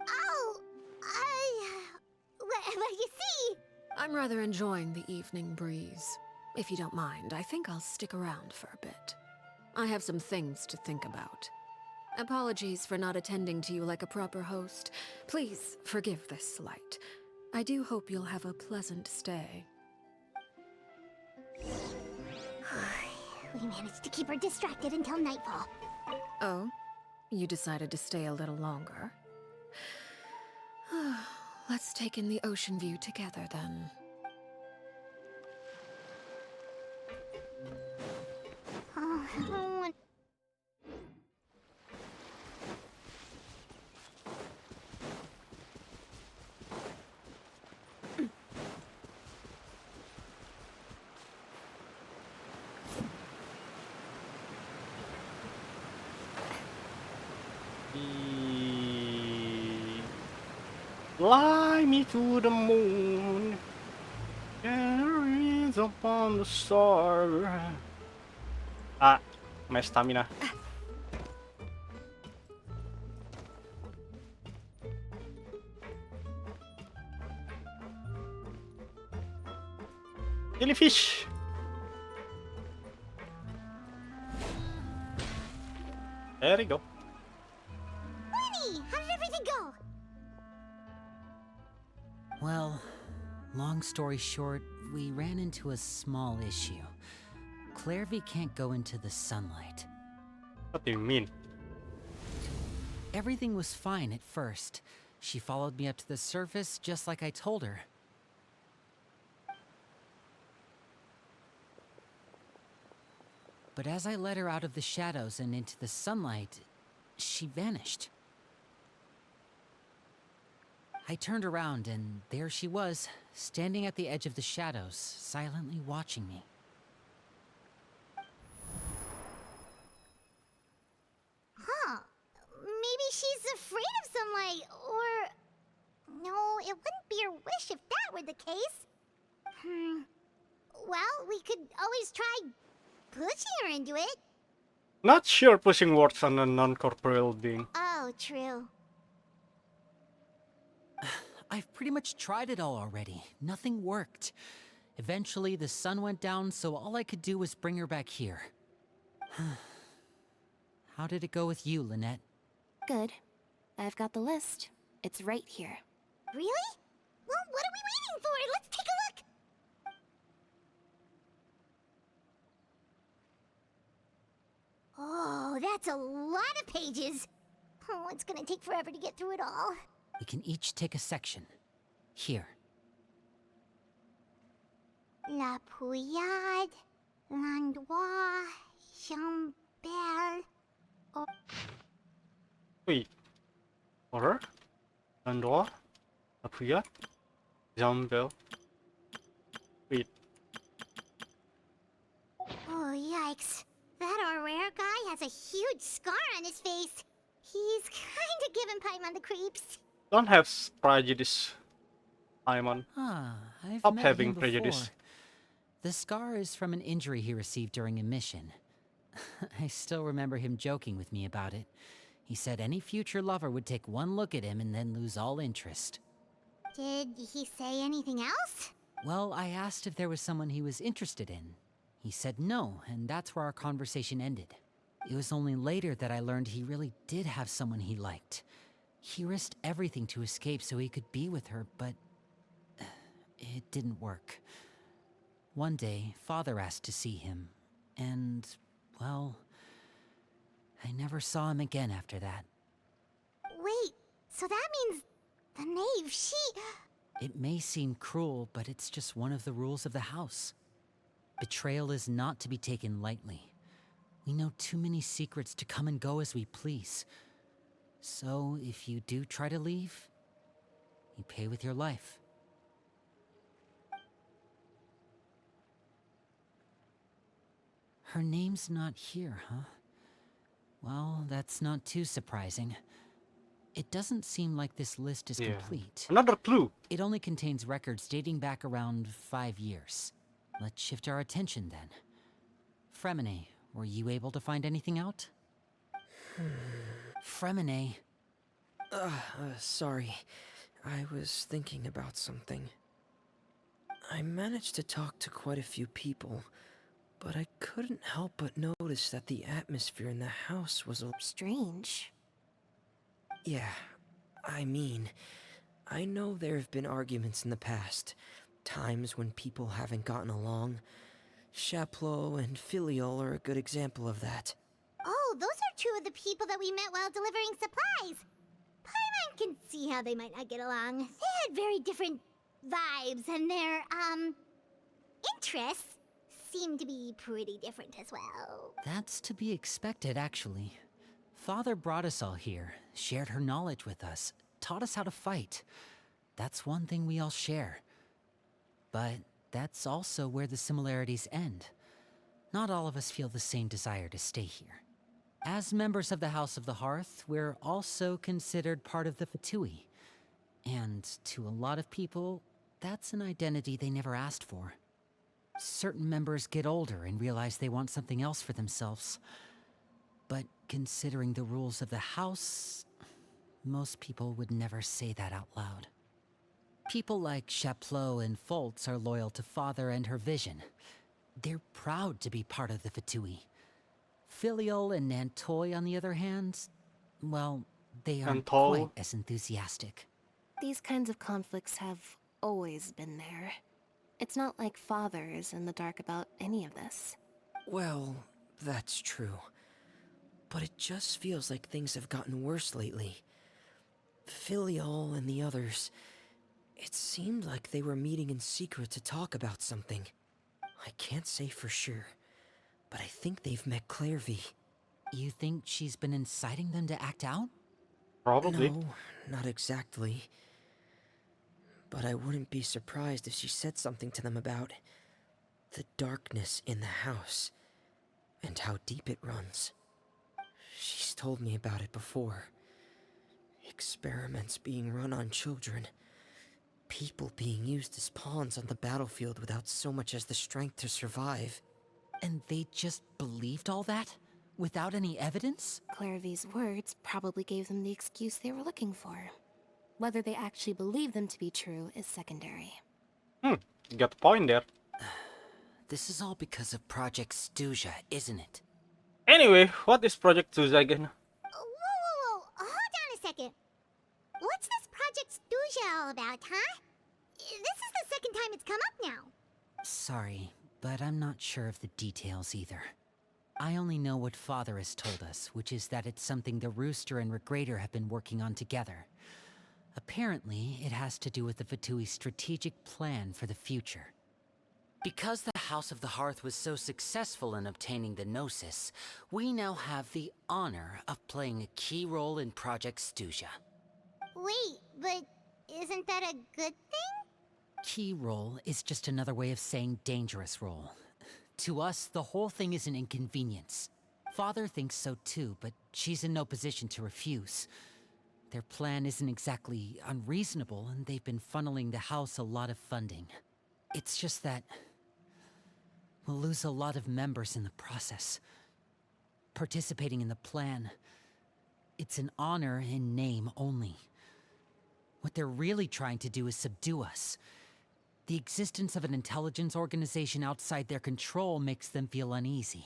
Oh, well, you see... I'm rather enjoying the evening breeze. If you don't mind, I think I'll stick around for a bit. I have some things to think about. Apologies for not attending to you like a proper host. Please forgive this slight. I do hope you'll have a pleasant stay. We managed to keep her distracted until nightfall. Oh? You decided to stay a little longer? Let's take in the ocean view together, then. Fly me to the moon. Carries upon the star. Ah, my stamina. Jellyfish. There we go. Lenny, how did everything go? Well, long story short, we ran into a small issue. Clairvy can't go into the sunlight. What do you mean? Everything was fine at first. She followed me up to the surface just like I told her. But as I led her out of the shadows and into the sunlight, she vanished. I turned around and there she was, standing at the edge of the shadows, silently watching me. Huh. Maybe she's afraid of sunlight, or... No, it wouldn't be her wish if that were the case. Well, we could always try pushing her into it. Not sure pushing works on a non-corporeal being. Oh, true. I've pretty much tried it all already. Nothing worked. Eventually, the sun went down, so all I could do was bring her back here. How did it go with you, Lynette? Good. I've got the list. It's right here. Really? Well, what are we waiting for? Let's take a look. Oh, that's a lot of pages. Oh, it's gonna take forever to get through it all. We can each take a section. Here. La Pouillade, l'endroit, Chambel. Wait. Horror? Landor? Apuyat? Jambel? Wait. Oh, yikes. That Aurora guy has a huge scar on his face. He's kinda giving Paimon the creeps. Don't have prejudice, Paimon. I've Stop met having him before. prejudice. The scar is from an injury he received during a mission. I still remember him joking with me about it. He said any future lover would take one look at him and then lose all interest. Did he say anything else? Well, I asked if there was someone he was interested in. He said no, and that's where our conversation ended. It was only later that I learned he really did have someone he liked. He risked everything to escape so he could be with her, but it didn't work. One day, Father asked to see him, and, well, I never saw him again after that. Wait, so that means the knave, she... It may seem cruel, but it's just one of the rules of the house. Betrayal is not to be taken lightly. We know too many secrets to come and go as we please. So, if you do try to leave, you pay with your life. Her name's not here, huh? Well, that's not too surprising. It doesn't seem like this list is complete. Another clue. It only contains records dating back around 5 years. Let's shift our attention then. Fremine, were you able to find anything out? Fremine. Sorry. I was thinking about something. I managed to talk to quite a few people, but I couldn't help but notice that the atmosphere in the house was a... Strange. Yeah, I mean, I know there have been arguments in the past. Times when people haven't gotten along. Chaplot and Filiol are a good example of that. Oh, those are two of the people that we met while delivering supplies. Paimon can see how they might not get along. They had very different vibes, and their, interests seem to be pretty different as well. That's to be expected, actually. Father brought us all here, shared her knowledge with us, taught us how to fight. That's one thing we all share. But that's also where the similarities end. Not all of us feel the same desire to stay here. As members of the House of the Hearth, we're also considered part of the Fatui. And to a lot of people, that's an identity they never asked for. Certain members get older and realize they want something else for themselves. But considering the rules of the house, most people would never say that out loud. People like Chaplot and Foltz are loyal to Father and her vision. They're proud to be part of the Fatui. Filial and Nantoy, on the other hand, well, they aren't Nantoy. quite as enthusiastic. These kinds of conflicts have always been there. It's not like Father is in the dark about any of this. Well, that's true. But it just feels like things have gotten worse lately. Filial and the others, it seemed like they were meeting in secret to talk about something. I can't say for sure, but I think they've met Clairvy. You think she's been inciting them to act out? Probably. No, not exactly. But I wouldn't be surprised if she said something to them about the darkness in the house and how deep it runs. She's told me about it before. Experiments being run on children. People being used as pawns on the battlefield without so much as the strength to survive. And they just believed all that? Without any evidence? Clairvy's words probably gave them the excuse they were looking for. Whether they actually believe them to be true is secondary. You got the point there. This is all because of Project Stuja, isn't it? Anyway, what is Project Tuesday again? Whoa. Hold on a second. What's this Project Stuja all about, huh? This is the second time it's come up now. Sorry, but I'm not sure of the details either. I only know what Father has told us, which is that it's something the Rooster and Regrader have been working on together. Apparently, it has to do with the Fatui's strategic plan for the future. Because the House of the Hearth was so successful in obtaining the Gnosis, we now have the honor of playing a key role in Project Stuja. Wait, but isn't that a good thing? Key role is just another way of saying dangerous role. To us, the whole thing is an inconvenience. Father thinks so too, but she's in no position to refuse. Their plan isn't exactly unreasonable, and they've been funneling the house a lot of funding. It's just that we'll lose a lot of members in the process. Participating in the plan, it's an honor in name only. What they're really trying to do is subdue us. The existence of an intelligence organization outside their control makes them feel uneasy.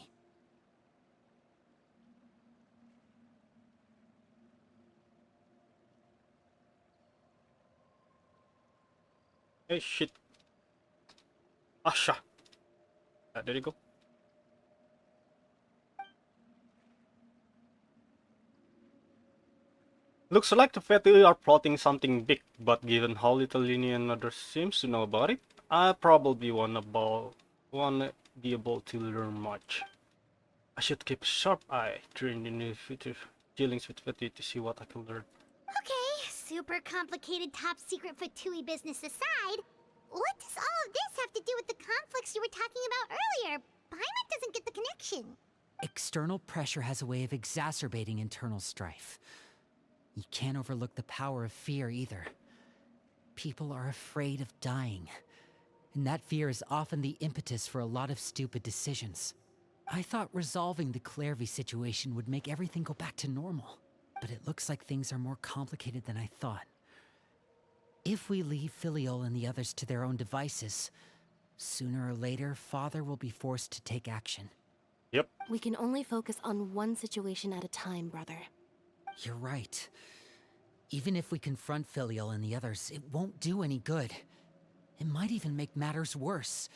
Hey, shit. Asha. There you go. Looks like the Fatui are plotting something big, but given how little Lini and others seems to know about it, I probably won't be able to learn much. I should keep a sharp eye during the new future dealings with Fatui to see what I can learn. Okay, super complicated top secret Fatui business aside, what does all of this have to do with the conflicts you were talking about earlier? Paimon doesn't get the connection. External pressure has a way of exacerbating internal strife. You can't overlook the power of fear either. People are afraid of dying, and that fear is often the impetus for a lot of stupid decisions. I thought resolving the Clairvy situation would make everything go back to normal, but it looks like things are more complicated than I thought. If we leave Filial and the others to their own devices, sooner or later, Father will be forced to take action. Yep. We can only focus on one situation at a time, brother. You're right. Even if we confront Filial and the others, it won't do any good. It might even make matters worse.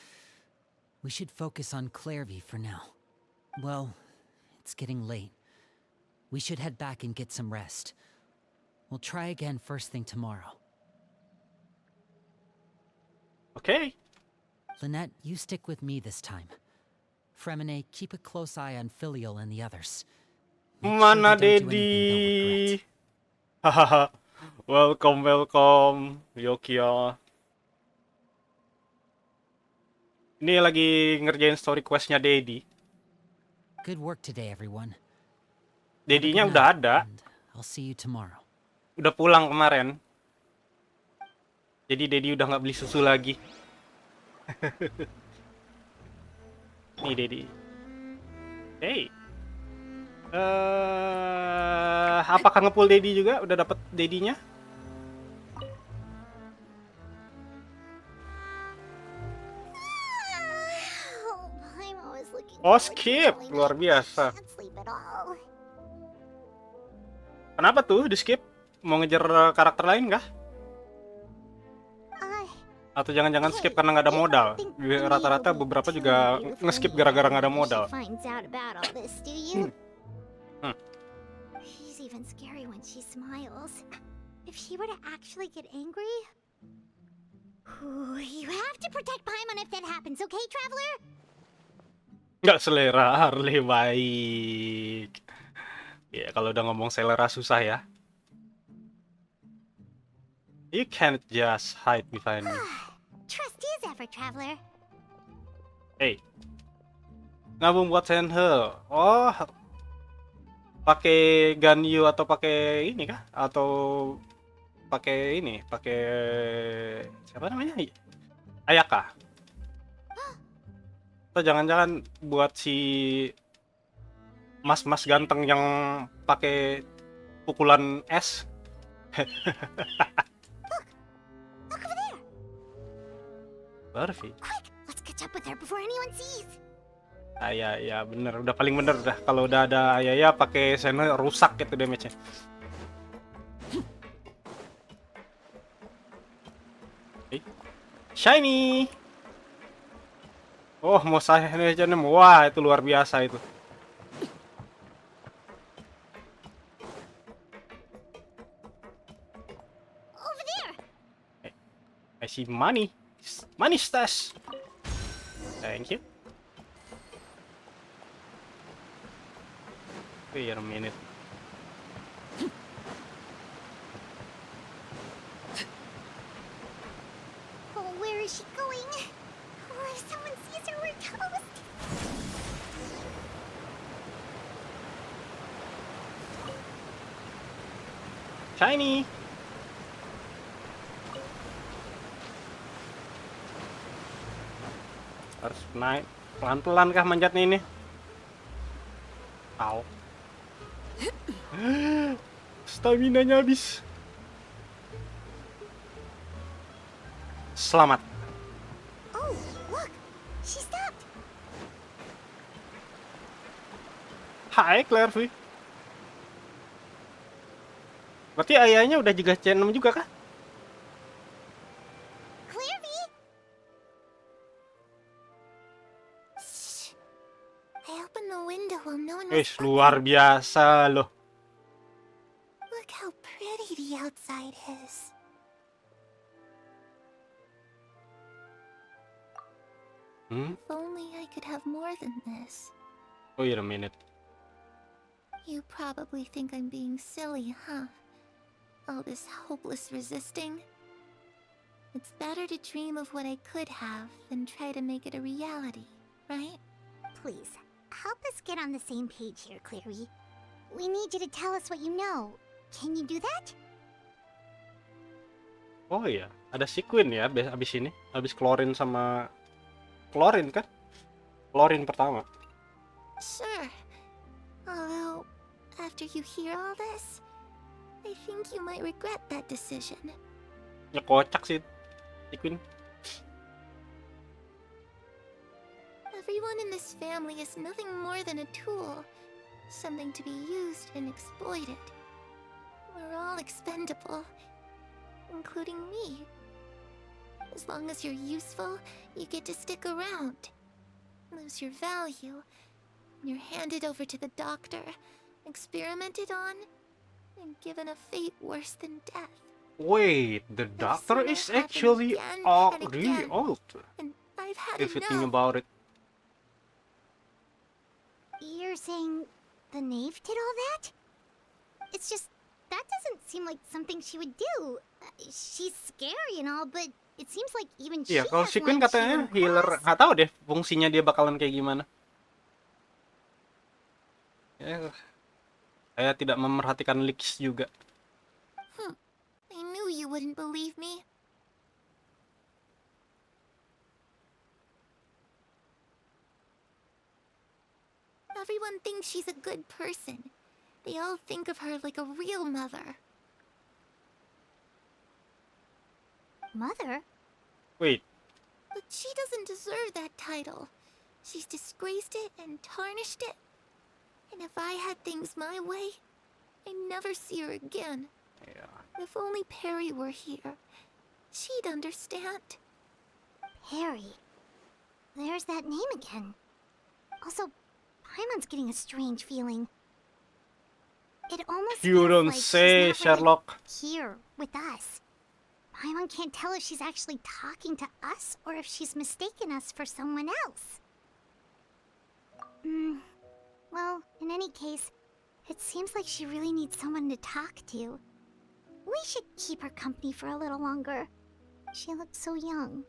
We should focus on Clairvy for now. Well, it's getting late. We should head back and get some rest. We'll try again first thing tomorrow. Okay. Lynette, you stick with me this time. Fremine, keep a close eye on Filial and the others. Make sure Mana they don't do anything they'll Dedi? regret. Hahaha. Welcome. Yokia. Ini lagi ngerjain story questnya Dedi. Good work today, everyone. Dedinya Have a good udah night, ada, and I'll see you tomorrow. udah pulang kemarin. Jadi Dedi udah nggak beli susu lagi. Nih Dedi. Hey. Apakah ngepull Dedi juga? Udah dapet Dedinya? Oh, Paimon was looking Oh, forward to skip. telling Luar that biasa. she can't sleep at all. Kenapa tuh di skip? Mau ngejar karakter lain kah? Uh, Atau jangan-jangan skip karena nggak ada modal? Rata-rata beberapa juga nge-skip gara-gara nggak ada modal. She finds out about all this, do you? Hmm. She's even scary when she smiles. If she were to actually get angry, you have to protect Paimon if that happens, okay, Traveler? Nggak selera Harley baik. Ya, kalau udah ngomong selera susah ya. You can't just hide behind me. Trust is ever, Traveler. Hey. Ngabung buat Senhe. Oh. Pakai Ganyu atau pakai ini kah? Atau pakai ini, pakai siapa namanya? Ayaka. Atau jangan-jangan buat si mas-mas ganteng yang pakai pukulan es. Look over there. Barfi. Quick, let's catch up with her before anyone sees. Ya bener, udah paling bener dah. Kalau udah ada Ayaya pakai Senhe rusak gitu damage-nya. Shiny. Oh, mau saya wah itu luar biasa itu. Over there. I see money. Money stash. Thank you. Wait a minute. Oh, where is she going? Oh, if someone sees her, we're toast. Shiny. Harus naik pelan-pelan kah manjatnya ini? Au. Stamina-nya habis. Selamat. Oh, look, she stopped. Hai Claire. Berarti ayahnya udah juga C6 juga kah? Clearvy. Shh. I opened the window while no one was Luar biasa loh. Look how pretty the outside is. Hmm? If only I could have more than this. Wait a minute. You probably think I'm being silly, huh? All this hopeless resisting. It's better to dream of what I could have than try to make it a reality, right? Please, help us get on the same page here, Clary. We need you to tell us what you know. Can you do that? Oh iya, ada sequin ya abis ini. Abis klorin sama klorin kan? Klorin pertama. Sure. Although, after you hear all this, I think you might regret that decision. Ya kocak sih sequin. Everyone in this family is nothing more than a tool. Something to be used and exploited. We're all expendable. Including me. As long as you're useful, you get to stick around. Lose your value. You're handed over to the doctor, experimented on, and given a fate worse than death. Wait, the doctor seen it is happen actually again and really again. old. And I've had If you think enough. about it. You're saying the knave did all that? It's just, that doesn't seem like something she would do. She's scary and all, but it seems like even she Iya, kalau has sequin lines she katanya wouldn't healer. cross. Nggak tahu deh fungsinya dia bakalan kayak gimana. Ya, Saya tidak memerhatikan leaks juga. I knew you wouldn't believe me. Everyone thinks she's a good person. They all think of her like a real mother. Mother? Wait, But she doesn't deserve that title. She's disgraced it and tarnished it. And if I had things my way, I'd never see her again. ya. If only Perry were here, she'd understand. Perry? There's that name again. Also, Paimon's getting a strange feeling. It almost You feels don't like she's say, not really Sherlock. here with us. Paimon can't tell if she's actually talking to us or if she's mistaken us for someone else. Well, in any case, it seems like she really needs someone to talk to. We should keep her company for a little longer. She looks so young.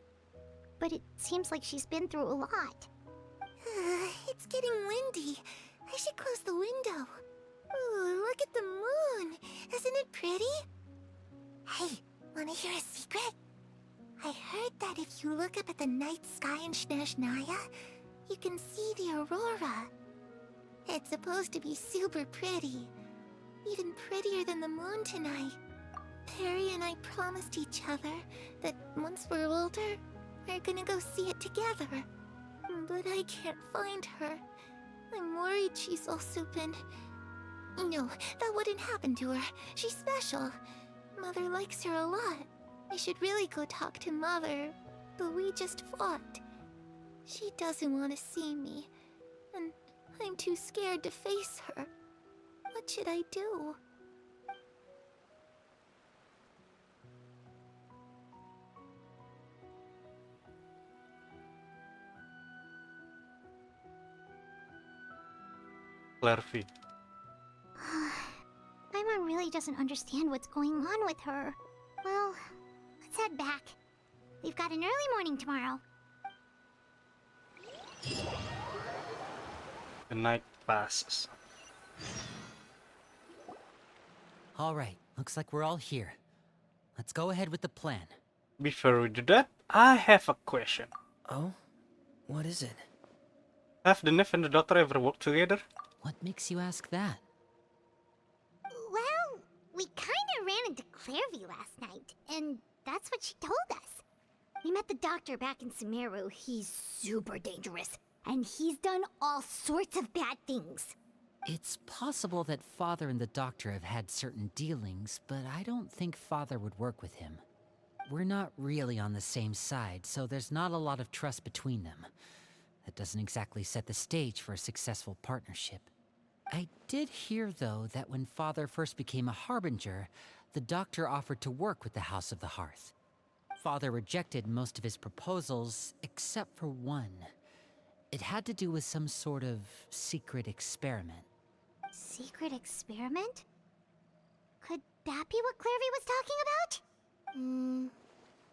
But it seems like she's been through a lot. It's getting windy. I should close the window. Ooh, look at the moon. Isn't it pretty? Hey, wanna hear a secret? I heard that if you look up at the night sky in Snezhnaya, you can see the aurora. It's supposed to be super pretty. Even prettier than the moon tonight. Perry and I promised each other that once we're older, we're gonna go see it together. But I can't find her. I'm worried she's also been... No, that wouldn't happen to her. She's special. Mother likes her a lot. I should really go talk to Mother, but we just fought. She doesn't want to see me, and I'm too scared to face her. What should I do? Clarvy. Paimon really doesn't understand what's going on with her. Well, let's head back. We've got an early morning tomorrow. The night passes. All right, looks like we're all here. Let's go ahead with the plan. Before we do that, I have a question. Oh? What is it? Have the nymph and the doctor ever worked together? What makes you ask that? Well, we kinda ran into Clarvy last night, and that's what she told us. We met the doctor back in Sumeru. He's super dangerous, and he's done all sorts of bad things. It's possible that Father and the Doctor have had certain dealings, but I don't think Father would work with him. We're not really on the same side, so there's not a lot of trust between them. That doesn't exactly set the stage for a successful partnership. I did hear, though, that when Father first became a Harbinger, the Doctor offered to work with the House of the Hearth. Father rejected most of his proposals, except for one. It had to do with some sort of secret experiment. Secret experiment? Could that be what Clarvy was talking about?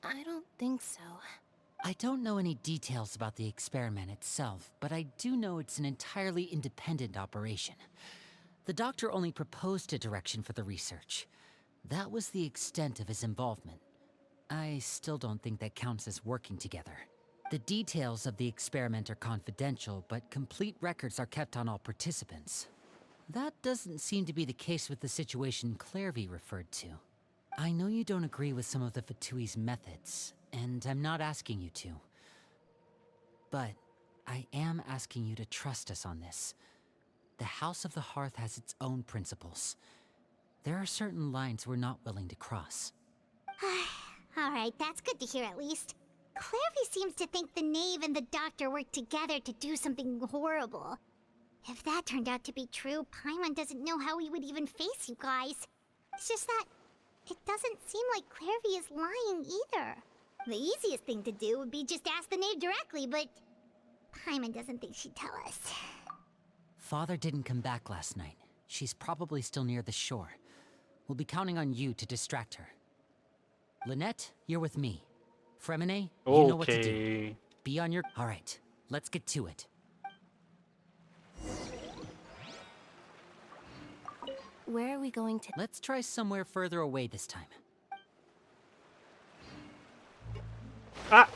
I don't think so. I don't know any details about the experiment itself, but I do know it's an entirely independent operation. The Doctor only proposed a direction for the research. That was the extent of his involvement. I still don't think that counts as working together. The details of the experiment are confidential, but complete records are kept on all participants. That doesn't seem to be the case with the situation Clarvy referred to. I know you don't agree with some of the Fatui's methods, and I'm not asking you to. But I am asking you to trust us on this. The House of the Hearth has its own principles. There are certain lines we're not willing to cross. Alright, that's good to hear at least. Clarvy seems to think the Knave and the Doctor worked together to do something horrible. If that turned out to be true, Paimon doesn't know how he would even face you guys. It's just that it doesn't seem like Clarvy is lying either. The easiest thing to do would be just ask the Knave directly, but Paimon doesn't think she'd tell us. Father didn't come back last night. She's probably still near the shore. We'll be counting on you to distract her. Lynette, you're with me. Fremine, you know what to do. Okay. Be on your... All right, let's get to it. Where are we going to? Let's try somewhere further away this time. Ah!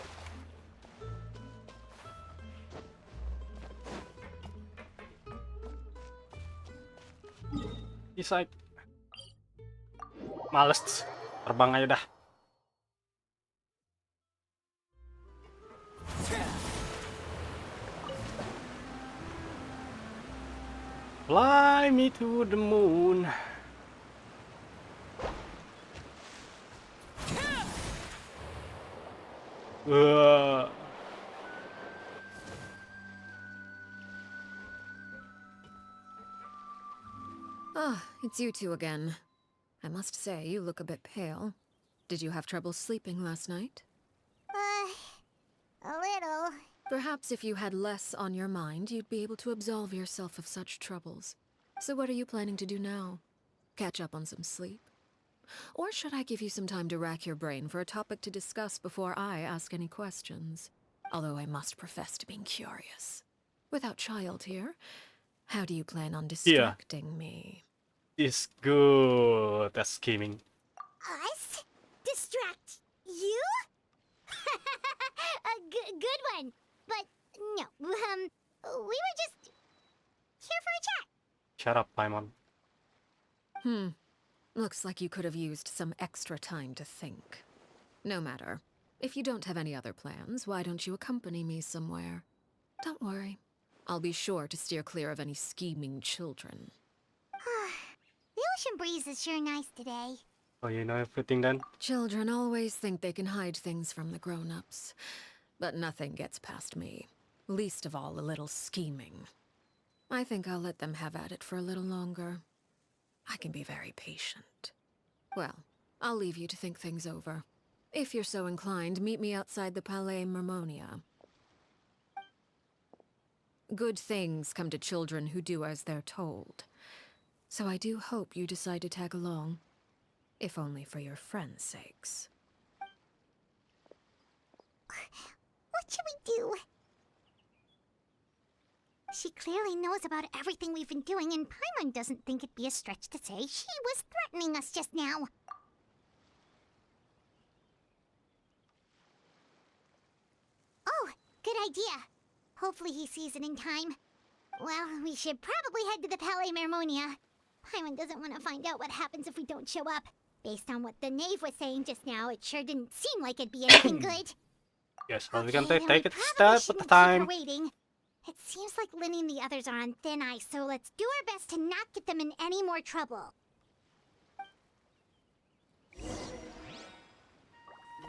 Decide. Males. Terbang aja dah. Fly me to the moon. Ah, it's you two again. I must say, you look a bit pale. Did you have trouble sleeping last night? A little. Perhaps if you had less on your mind, you'd be able to absolve yourself of such troubles. So what are you planning to do now? Catch up on some sleep? Or should I give you some time to rack your brain for a topic to discuss before I ask any questions? Although I must profess to being curious. Without child here, how do you plan on distracting me? Is good at scheming. Us? Distract you? A good one. But no, we were just here for a chat. Shut up, Paimon. Looks like you could have used some extra time to think. No matter. If you don't have any other plans, why don't you accompany me somewhere? Don't worry. I'll be sure to steer clear of any scheming children. The ocean breeze is sure nice today. Oh, you know everything then? Children always think they can hide things from the grown-ups. But nothing gets past me. Least of all a little scheming. I think I'll let them have at it for a little longer. I can be very patient. Well, I'll leave you to think things over. If you're so inclined, meet me outside the Palais Mermonia. Good things come to children who do as they're told. So I do hope you decide to tag along. If only for your friends' sakes. What should we do? She clearly knows about everything we've been doing, and Paimon doesn't think it'd be a stretch to say she was threatening us just now. Oh, good idea. Hopefully he sees it in time. Well, we should probably head to the Palais Mermonia. Paimon doesn't want to find out what happens if we don't show up. Based on what the knave was saying just now, it sure didn't seem like it'd be anything good. Yes, well, we can Okay, take then it we step probably at a shouldn't keep her time. waiting. It seems like Linny and the others are on thin ice, so let's do our best to not get them in any more trouble.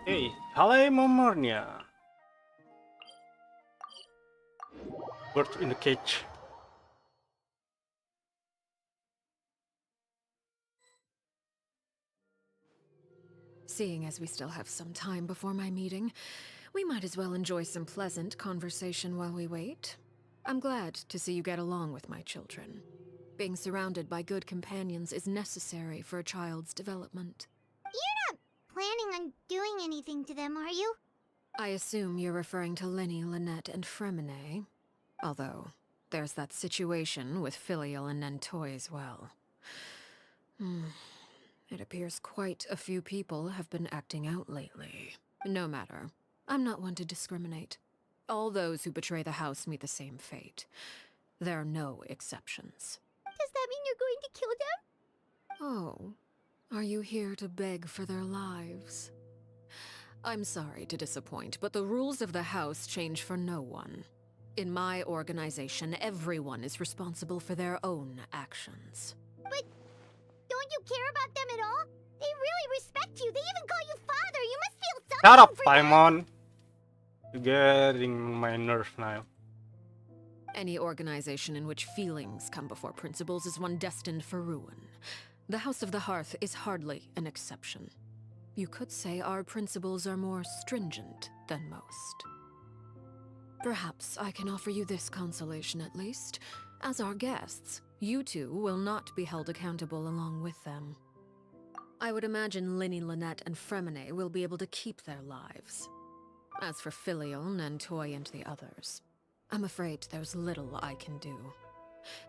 Hey, Palais Mermonia. Bird in the cage. Seeing as we still have some time before my meeting, we might as well enjoy some pleasant conversation while we wait. I'm glad to see you get along with my children. Being surrounded by good companions is necessary for a child's development. You're not planning on doing anything to them, are you? I assume you're referring to Linny, Lynette, and Fremine. Although, there's that situation with Filial and Nentoy as well. It appears quite a few people have been acting out lately. No matter. I'm not one to discriminate. All those who betray the house meet the same fate. There are no exceptions. Does that mean you're going to kill them? Oh, are you here to beg for their lives? I'm sorry to disappoint, but the rules of the house change for no one. In my organization, everyone is responsible for their own actions. But don't you care about them at all? They really respect you. They even call you father. You must feel something Shut up, for them. Paimon. You're getting my nerve now. Any organization in which feelings come before principles is one destined for ruin. The House of the Hearth is hardly an exception. You could say our principles are more stringent than most. Perhaps I can offer you this consolation at least. As our guests, you two will not be held accountable along with them. I would imagine Linny, Lynette, and Fremine will be able to keep their lives. As for Filial, Nentoy, and the others, I'm afraid there's little I can do.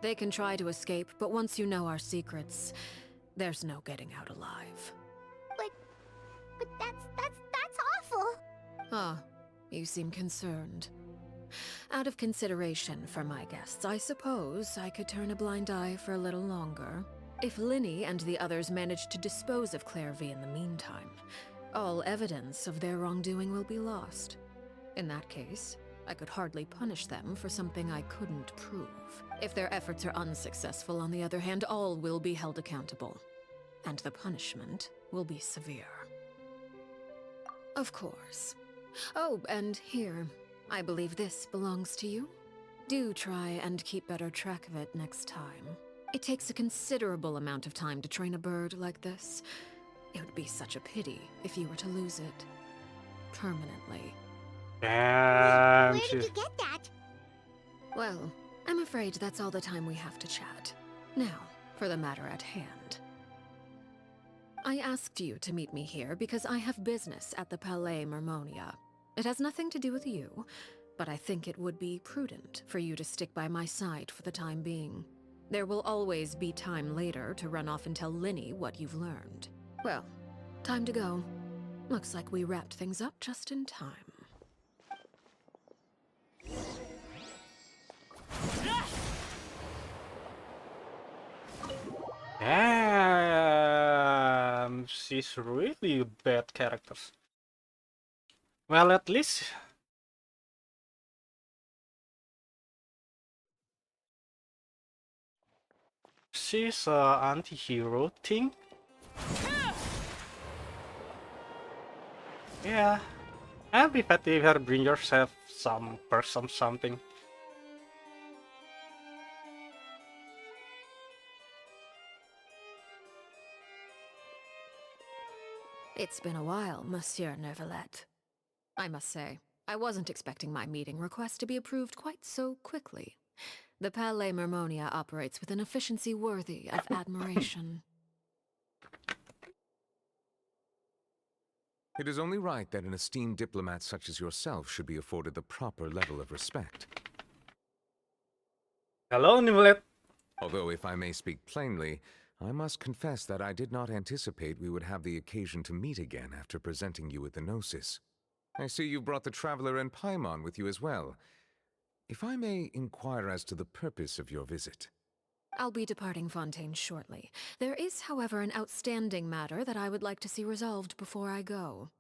They can try to escape, but once you know our secrets, there's no getting out alive. But that's awful. Ah, you seem concerned. Out of consideration for my guests, I suppose I could turn a blind eye for a little longer. If Linny and the others manage to dispose of Clairvy in the meantime, all evidence of their wrongdoing will be lost. In that case, I could hardly punish them for something I couldn't prove. If their efforts are unsuccessful, on the other hand, all will be held accountable. And the punishment will be severe. Of course. Oh, and here, I believe this belongs to you. Do try and keep better track of it next time. It takes a considerable amount of time to train a bird like this. It would be such a pity if you were to lose it. Permanently. Damn, Where did you get that? Well, I'm afraid that's all the time we have to chat. Now, for the matter at hand. I asked you to meet me here because I have business at the Palais Mermonia. It has nothing to do with you, but I think it would be prudent for you to stick by my side for the time being. There will always be time later to run off and tell Linny what you've learned. Well, time to go. Looks like we wrapped things up just in time. Damn, she's really bad characters. Well, at least she's a anti-hero thing. Yeah, I'll be happy if you bring yourself some person something. It's been a while, Monsieur Neuvillette. I must say, I wasn't expecting my meeting request to be approved quite so quickly. The Palais Mermonia operates with an efficiency worthy of admiration. It is only right that an esteemed diplomat such as yourself should be afforded the proper level of respect. Hello, Nivelet. Although, if I may speak plainly, I must confess that I did not anticipate we would have the occasion to meet again after presenting you with the Gnosis. I see you brought the Traveler and Paimon with you as well. If I may inquire as to the purpose of your visit. I'll be departing Fontaine shortly. There is, however, an outstanding matter that I would like to see resolved before I go.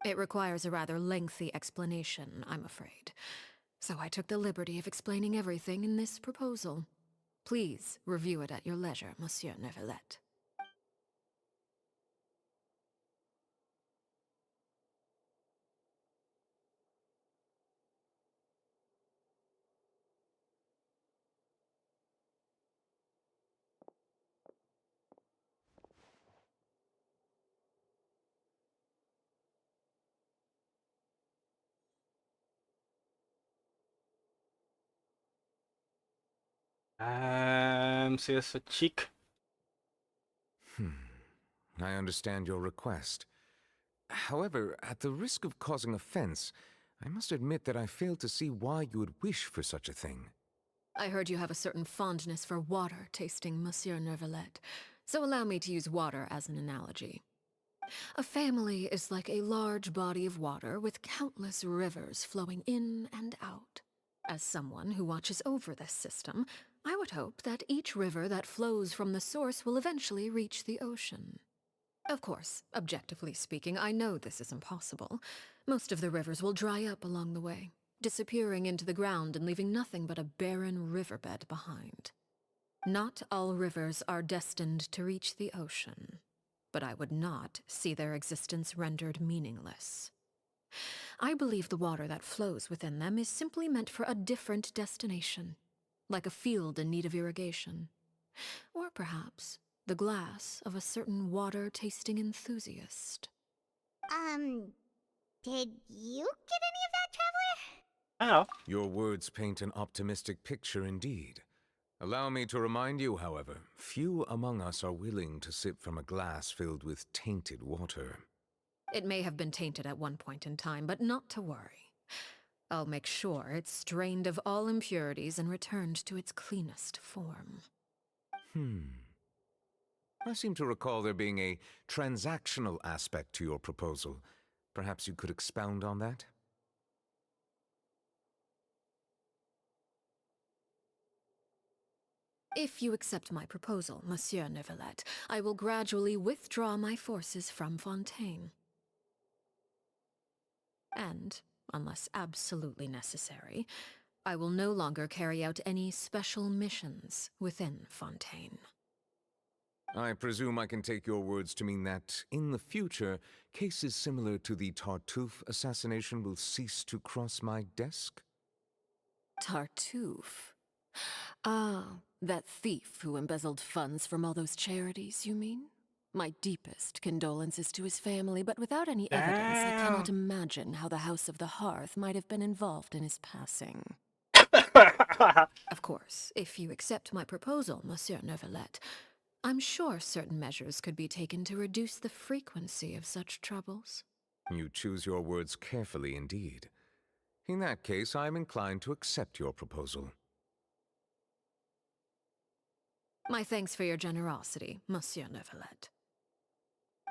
It requires a rather lengthy explanation, I'm afraid. So I took the liberty of explaining everything in this proposal. Please review it at your leisure, Monsieur Neuvillette. She's a chick. I understand your request. However, at the risk of causing offense, I must admit that I fail to see why you would wish for such a thing. I heard you have a certain fondness for water tasting, Monsieur Neuvillette, so allow me to use water as an analogy. A family is like a large body of water with countless rivers flowing in and out. As someone who watches over this system, I would hope that each river that flows from the source will eventually reach the ocean. Of course, objectively speaking, I know this is impossible. Most of the rivers will dry up along the way, disappearing into the ground and leaving nothing but a barren riverbed behind. Not all rivers are destined to reach the ocean, but I would not see their existence rendered meaningless. I believe the water that flows within them is simply meant for a different destination, like a field in need of irrigation. Or perhaps the glass of a certain water-tasting enthusiast. Did you get any of that, Traveler? Oh. Your words paint an optimistic picture indeed. Allow me to remind you, however, few among us are willing to sip from a glass filled with tainted water. It may have been tainted at one point in time, but not to worry. I'll make sure it's drained of all impurities and returned to its cleanest form. I seem to recall there being a transactional aspect to your proposal. Perhaps you could expound on that? If you accept my proposal, Monsieur Neuvillette, I will gradually withdraw my forces from Fontaine. And, unless absolutely necessary, I will no longer carry out any special missions within Fontaine. I presume I can take your words to mean that, in the future, cases similar to the Tartuffe assassination will cease to cross my desk? Tartuffe? Ah, that thief who embezzled funds from all those charities, you mean? My deepest condolences to his family, but without any evidence, I cannot imagine how the House of the Hearth might have been involved in his passing. Of course, if you accept my proposal, Monsieur Neuvillette, I'm sure certain measures could be taken to reduce the frequency of such troubles. You choose your words carefully indeed. In that case, I am inclined to accept your proposal. My thanks for your generosity, Monsieur Neuvillette.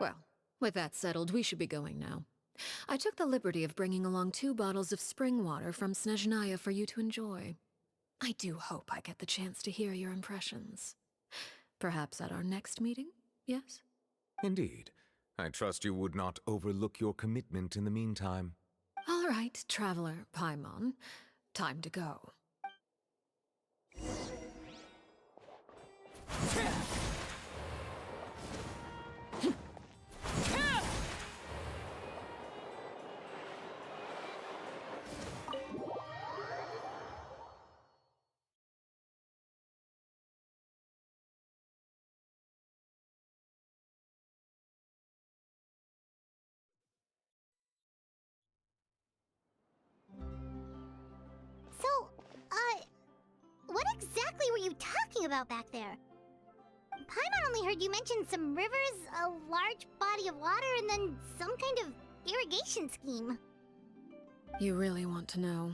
Well, with that settled, we should be going now. I took the liberty of bringing along 2 bottles of spring water from Snezhnaya for you to enjoy. I do hope I get the chance to hear your impressions. Perhaps at our next meeting, yes? Indeed. I trust you would not overlook your commitment in the meantime. All right, Traveler Paimon. Time to go. So, what exactly were you talking about back there? Paimon only heard you mention some rivers, a large body of water, and then some kind of irrigation scheme. You really want to know?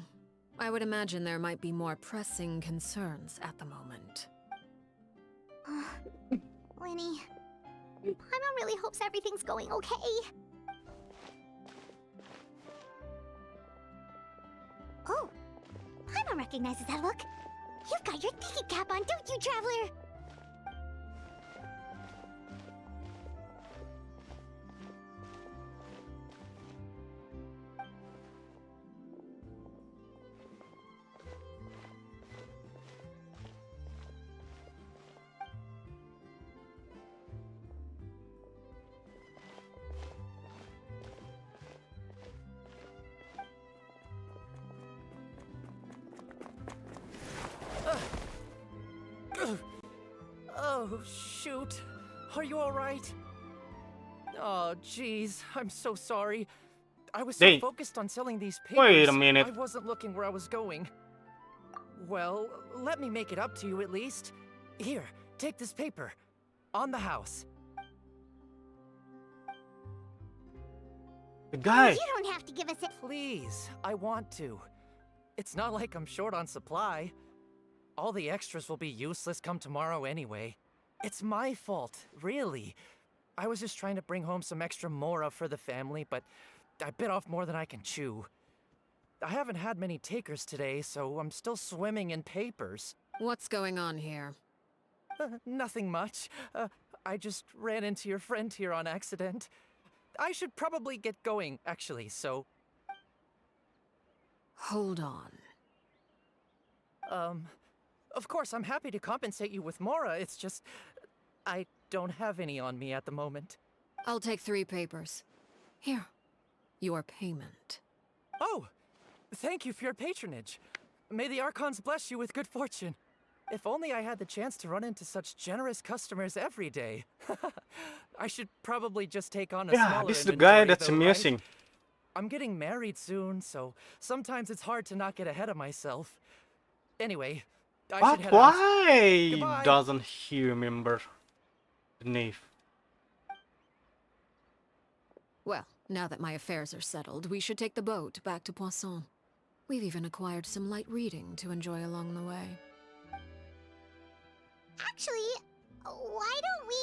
I would imagine there might be more pressing concerns at the moment. Winnie, Paimon really hopes everything's going okay. Oh, Paimon recognizes that look. You've got your ticket cap on, don't you, Traveler? Oh, shoot. Are you alright? Oh, jeez. I'm so sorry. I was so Hey. focused on selling these papers. Wait a minute. I wasn't looking where I was going. Well, let me make it up to you at least. Here, take this paper. On the house. The guy. You don't have to give us it. Please, I want to. It's not like I'm short on supply. All the extras will be useless come tomorrow anyway. It's my fault, really. I was just trying to bring home some extra mora for the family, but I bit off more than I can chew. I haven't had many takers today, so I'm still swimming in papers. What's going on here? Nothing much. I just ran into your friend here on accident. I should probably get going, actually, so... Hold on. Of course, I'm happy to compensate you with mora, it's just... I don't have any on me at the moment. I'll take 3 papers. Here. Your payment. Oh! Thank you for your patronage. May the Archons bless you with good fortune. If only I had the chance to run into such generous customers every day. I should probably just take on a Yeah, smaller this is the guy inventory, that's though, right? amusing. I'm getting married soon, so sometimes it's hard to not get ahead of myself. Anyway, I But should head out. why Goodbye. doesn't he remember the name? Well, now that my affairs are settled, we should take the boat back to Poisson. We've even acquired some light reading to enjoy along the way. Actually, why don't we...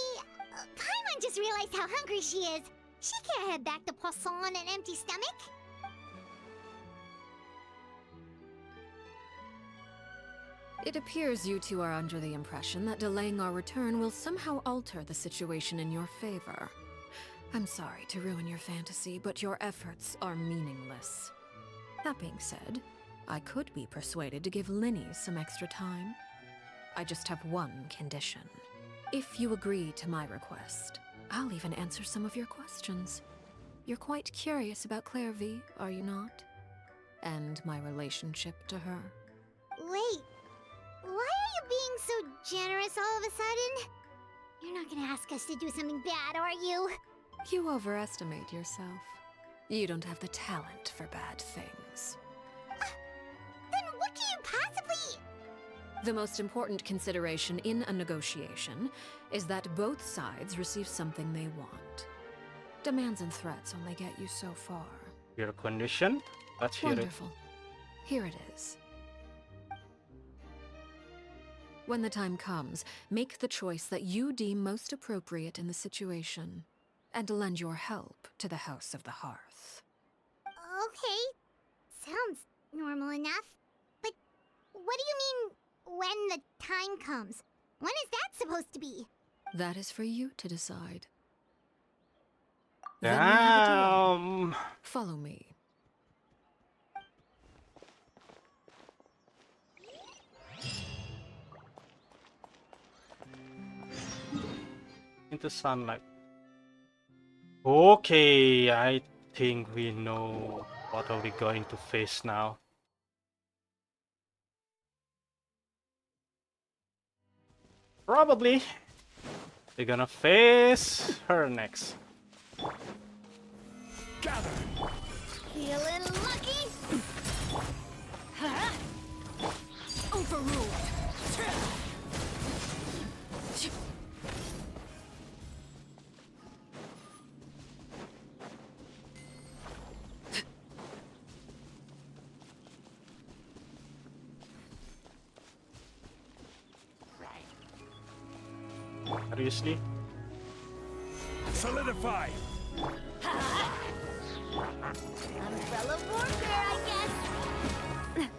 Paimon just realized how hungry she is. She can't head back to Poisson on an empty stomach. It appears you two are under the impression that delaying our return will somehow alter the situation in your favor. I'm sorry to ruin your fantasy, but your efforts are meaningless. That being said, I could be persuaded to give Linny some extra time. I just have one condition. If you agree to my request, I'll even answer some of your questions. You're quite curious about Claire V, are you not? And my relationship to her. Wait, why are you being so generous all of a sudden? You're not gonna ask us to do something bad, are you? You overestimate yourself. You don't have the talent for bad things. Then what can you possibly... The most important consideration in a negotiation is that both sides receive something they want. Demands and threats only get you so far. Your condition? Let's hear it. Wonderful. Here it is. When the time comes, make the choice that you deem most appropriate in the situation, and lend your help to the House of the Hearth. Okay, sounds normal enough. But what do you mean, when the time comes? When is that supposed to be? That is for you to decide. Then we have a duel. Damn. Follow me. Into sunlight. Okay, I think we know what are we going to face now. Probably we're gonna face her next. Feeling lucky? Overruled. Seriously? Solidify! Umbrella warfare, I guess.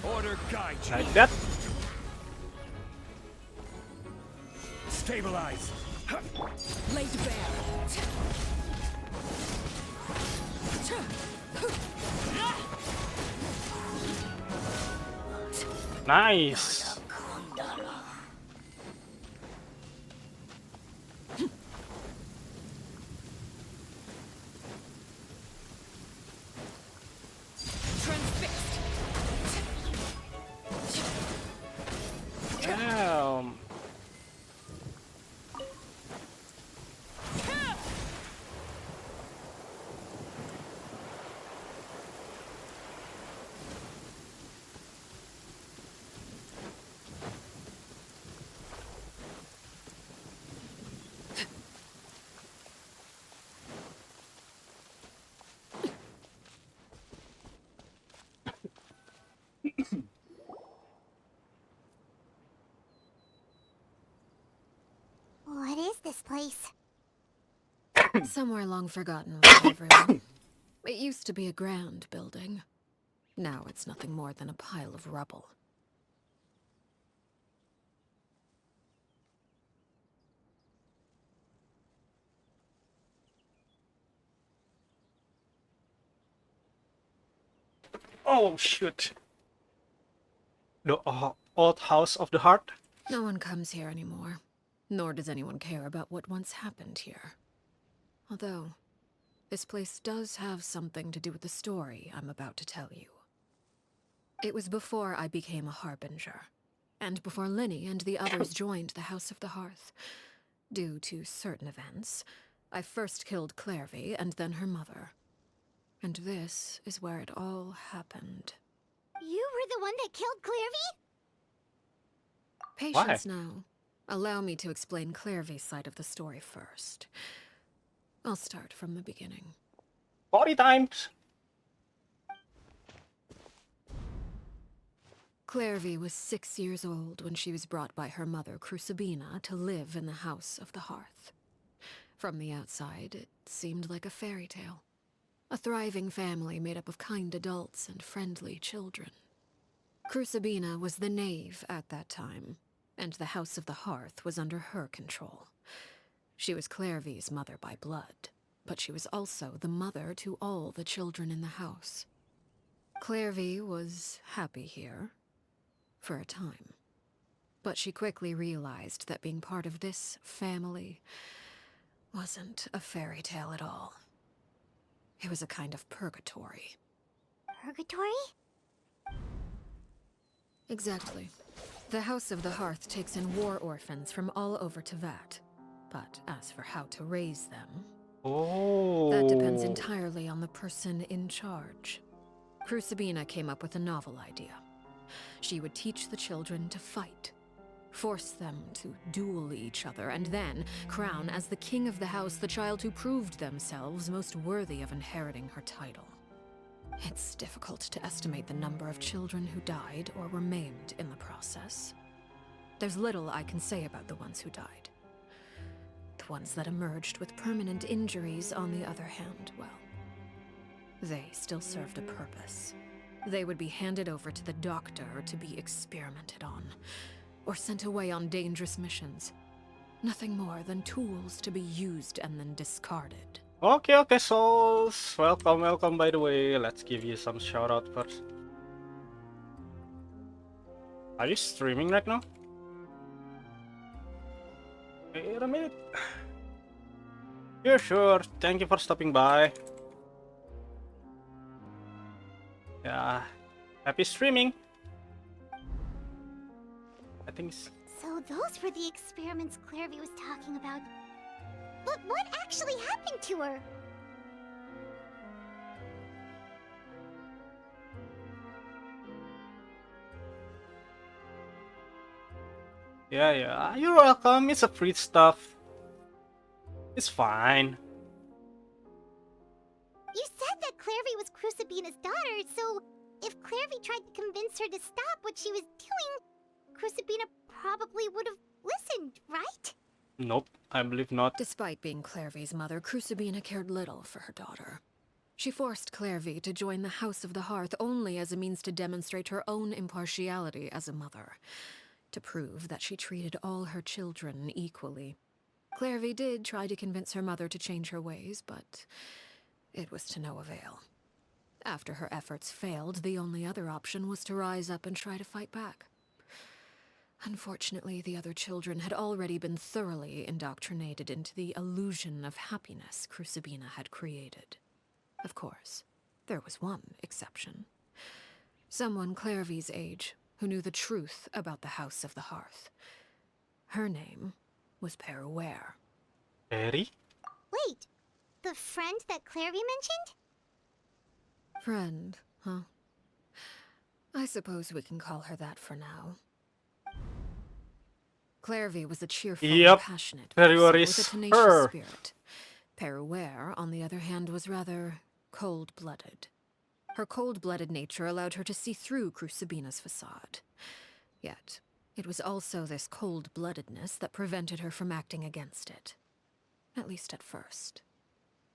Order guide you. Like that? Stabilize! Laid bare. Nice. Damn. What is this place? Somewhere long forgotten with everyone. It used to be a grand building. Now it's nothing more than a pile of rubble. Oh shoot. The old house of the heart? No one comes here anymore, nor does anyone care about what once happened here. Although, this place does have something to do with the story I'm about to tell you. It was before I became a harbinger, and before Linny and the others joined the House of the Hearth. Due to certain events, I first killed Clairvy and then her mother. And this is where it all happened. You were the one that killed Clairvy? Patience now. Allow me to explain Clairvy's side of the story first. I'll start from the beginning. 40 times. Clairvy was 6 years old when she was brought by her mother, Crucibina, to live in the House of the Hearth. From the outside, it seemed like a fairy tale. A thriving family made up of kind adults and friendly children. Crucibina was the knave at that time, and the House of the Hearth was under her control. She was Clairvy's mother by blood, but she was also the mother to all the children in the house. Clairvy was happy here, for a time. But she quickly realized that being part of this family wasn't a fairy tale at all. It was a kind of purgatory. Purgatory? Exactly. The House of the Hearth takes in war orphans from all over Tevat. But as for how to raise them, that depends entirely on the person in charge. Crucibina came up with a novel idea. She would teach the children to fight, force them to duel each other, and then crown as the king of the house the child who proved themselves most worthy of inheriting her title. It's difficult to estimate the number of children who died or were maimed in the process. There's little I can say about the ones who died. The ones that emerged with permanent injuries, on the other hand, well, they still served a purpose. They would be handed over to the doctor to be experimented on, or sent away on dangerous missions. Nothing more than tools to be used and then discarded. Okay, souls. Welcome, by the way. Let's give you some shout out first. Are you streaming right now? Wait a minute. Yeah, sure. Thank you for stopping by. Yeah. Happy streaming. I think So those were the experiments Clairvy was talking about. But what actually happened to her? Yeah. You're welcome. It's a free stuff. It's fine. You said that Clairvy was Crucibina's daughter, so if Clairvy tried to convince her to stop what she was doing, Crucibina probably would have listened, right? Nope, I believe not. Despite being Clairvy's mother, Crucibina cared little for her daughter. She forced Clairvy to join the House of the Hearth only as a means to demonstrate her own impartiality as a mother, to prove that she treated all her children equally. Clairvy did try to convince her mother to change her ways, but it was to no avail. After her efforts failed, the only other option was to rise up and try to fight back. Unfortunately, the other children had already been thoroughly indoctrinated into the illusion of happiness Crucibina had created. Of course, there was one exception. Someone Clairvy's age who knew the truth about the House of the Hearth. Her name was Peruere. Perry? Wait, the friend that Clairvy mentioned? Friend, huh? I suppose we can call her that for now. Clairvy was a cheerful, passionate Peruere person is with a tenacious her. spirit. Peruere, on the other hand, was rather cold-blooded. Her cold-blooded nature allowed her to see through Crucibina's facade. Yet, it was also this cold-bloodedness that prevented her from acting against it. At least at first.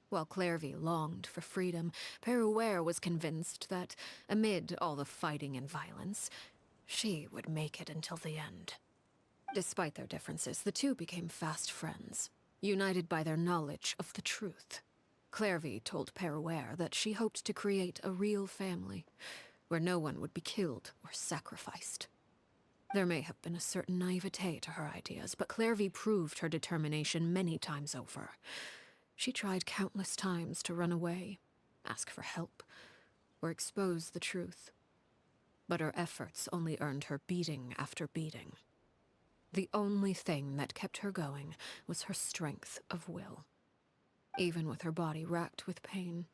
While Clairvy longed for freedom, Peruere was convinced that, amid all the fighting and violence, she would make it until the end. Despite their differences, the two became fast friends, united by their knowledge of the truth. Clairvy told Peruere that she hoped to create a real family, where no one would be killed or sacrificed. There may have been a certain naivete to her ideas, but Clairvy proved her determination many times over. She tried countless times to run away, ask for help, or expose the truth. But her efforts only earned her beating after beating. The only thing that kept her going was her strength of will. Even with her body racked with pain,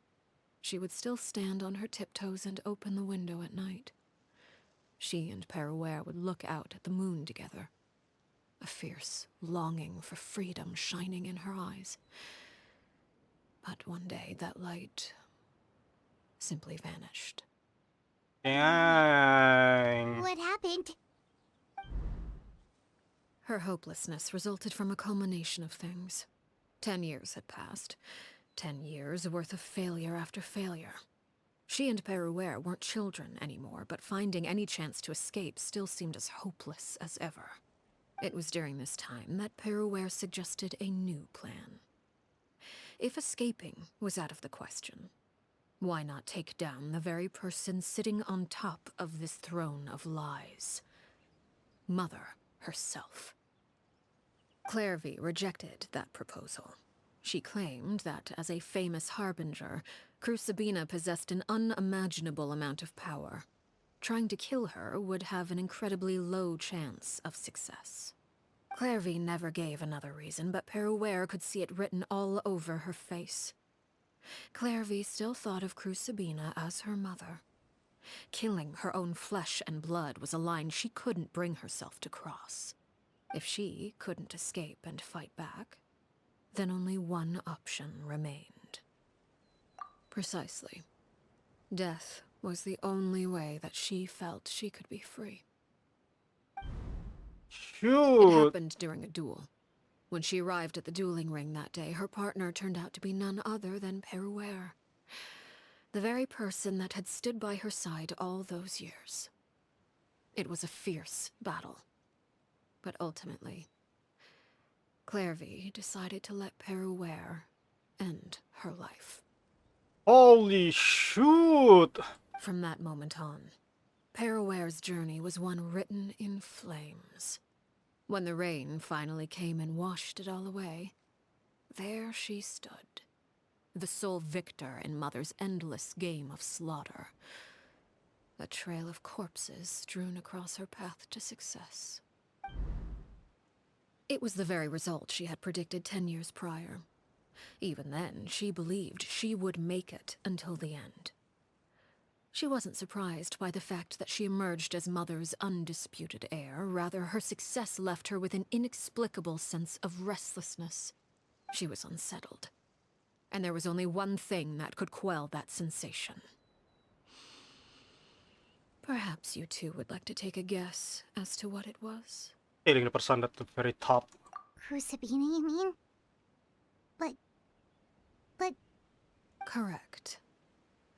she would still stand on her tiptoes and open the window at night. She and Peruere would look out at the moon together, a fierce longing for freedom shining in her eyes. But one day that light simply vanished. Dang. What happened? Her hopelessness resulted from a culmination of things. 10 years had passed. 10 years worth of failure after failure. She and Peruere weren't children anymore, but finding any chance to escape still seemed as hopeless as ever. It was during this time that Peruere suggested a new plan. If escaping was out of the question, why not take down the very person sitting on top of this throne of lies? Mother herself. Clairvy rejected that proposal. She claimed that, as a famous harbinger, Crucibina possessed an unimaginable amount of power. Trying to kill her would have an incredibly low chance of success. Clairvy never gave another reason, but Peruere could see it written all over her face. Clairvy still thought of Crucibina as her mother. Killing her own flesh and blood was a line she couldn't bring herself to cross. If she couldn't escape and fight back, then only one option remained. Precisely. Death was the only way that she felt she could be free. It Shoot. happened during a duel. When she arrived at the dueling ring that day, her partner turned out to be none other than Peruere. The very person that had stood by her side all those years. It was a fierce battle. But ultimately, Clairvy decided to let Peruere end her life. Holy shoot. From that moment on, Peruere's journey was one written in flames. When the rain finally came and washed it all away, there she stood, the sole victor in Mother's endless game of slaughter. A trail of corpses strewn across her path to success. It was the very result she had predicted 10 years prior. Even then, she believed she would make it until the end. She wasn't surprised by the fact that she emerged as Mother's undisputed heir. Rather, her success left her with an inexplicable sense of restlessness. She was unsettled. And there was only one thing that could quell that sensation. Perhaps you two would like to take a guess as to what it was? Killing the person at the very top. Crucibina, you mean? But... Correct.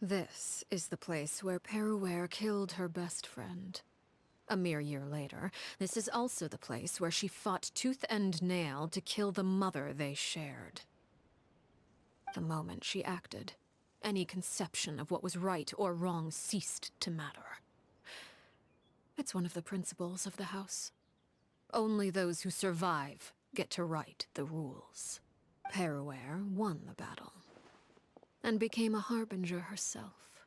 This is the place where Peruere killed her best friend. A mere year later, this is also the place where she fought tooth and nail to kill the mother they shared. The moment she acted, any conception of what was right or wrong ceased to matter. It's one of the principles of the house. Only those who survive get to write the rules. Peruere won the battle, and became a harbinger herself.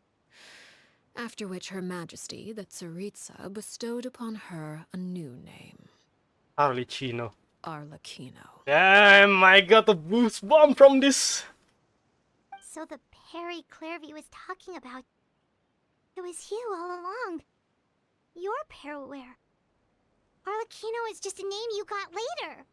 After which Her Majesty, the Tsaritsa, bestowed upon her a new name. Arlecchino. Arlecchino. Damn, I got a boost bomb from this. So the Perry Clairvy was talking about... It was you all along. You're Peruere. Arlecchino is just a name you got later.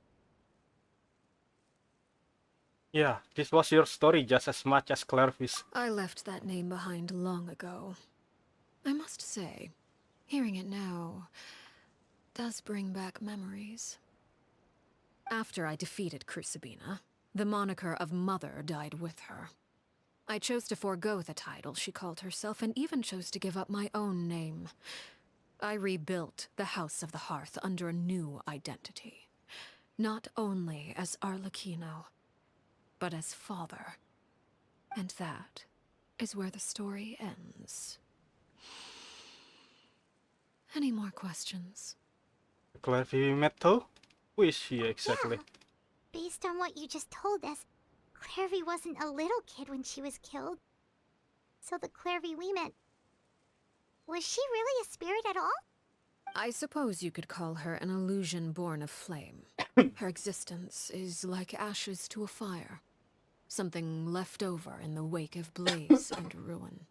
Yeah, this was your story just as much as Clairvy's. I left that name behind long ago. I must say, hearing it now does bring back memories. After I defeated Crucibina, the moniker of Mother died with her. I chose to forego the title she called herself, and even chose to give up my own name. I rebuilt the House of the Hearth under a new identity. Not only as Arlecchino, but as father. And that is where the story ends. Any more questions? Clairvy we met though? Who is she exactly? Yeah. Based on what you just told us, Clairvy wasn't a little kid when she was killed. So the Clairvy we met... Was she really a spirit at all? I suppose you could call her an illusion born of flame. Her existence is like ashes to a fire. Something left over in the wake of blaze and ruin.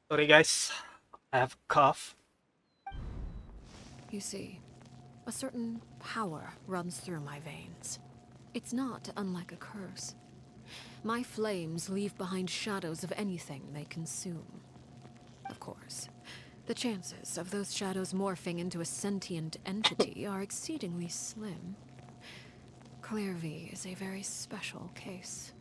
Sorry guys, I have a cough. You see, a certain power runs through my veins. It's not unlike a curse. My flames leave behind shadows of anything they consume. Of course, the chances of those shadows morphing into a sentient entity are exceedingly slim. Clairvy is a very special case.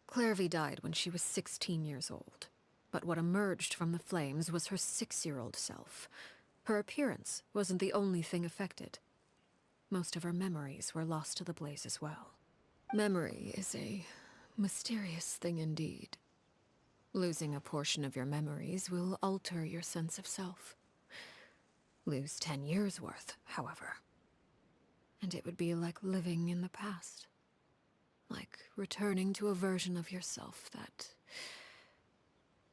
Clairvy died when she was 16 years old. But what emerged from the flames was her 6-year-old self. Her appearance wasn't the only thing affected. Most of her memories were lost to the blaze as well. Memory is a mysterious thing indeed. Losing a portion of your memories will alter your sense of self. Lose 10 years' worth, however, and it would be like living in the past. Like returning to a version of yourself that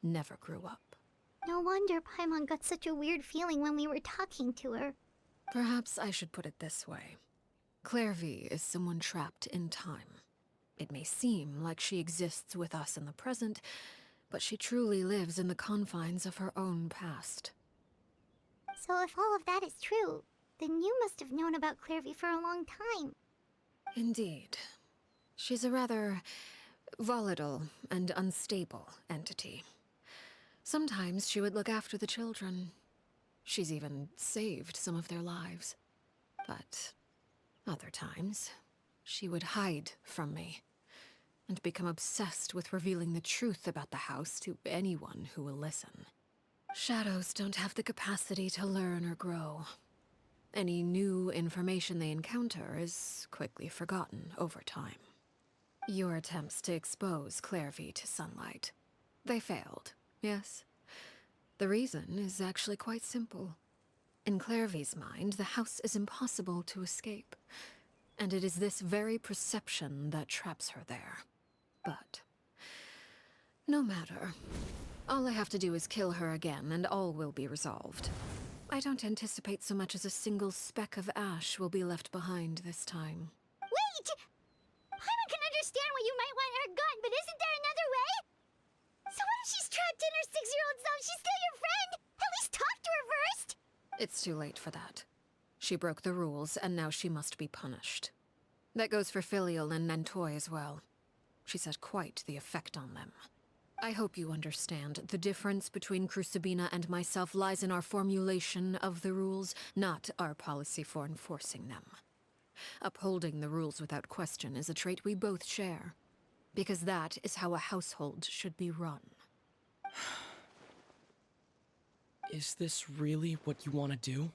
never grew up. No wonder Paimon got such a weird feeling when we were talking to her. Perhaps I should put it this way. Clairvy is someone trapped in time. It may seem like she exists with us in the present, but she truly lives in the confines of her own past. So if all of that is true, then you must have known about Clairvy for a long time. Indeed. She's a rather volatile and unstable entity. Sometimes she would look after the children. She's even saved some of their lives. But other times, she would hide from me and become obsessed with revealing the truth about the house to anyone who will listen. Shadows don't have the capacity to learn or grow. Any new information they encounter is quickly forgotten over time. Your attempts to expose Clairvy to sunlight. They failed, yes? The reason is actually quite simple. In Clairvy's mind, the house is impossible to escape, and it is this very perception that traps her there. But no matter. All I have to do is kill her again, and all will be resolved. I don't anticipate so much as a single speck of ash will be left behind this time. Wait! Paimon can understand why you might want her gone, but isn't there another way? So what if she's trapped in her 6-year-old self? She's still your friend! At least talk to her first! It's too late for that. She broke the rules, and now she must be punished. That goes for Filial and Nantoy as well. She's had quite the effect on them. I hope you understand. The difference between Crucibina and myself lies in our formulation of the rules, not our policy for enforcing them. Upholding the rules without question is a trait we both share, because that is how a household should be run. Is this really what you want to do?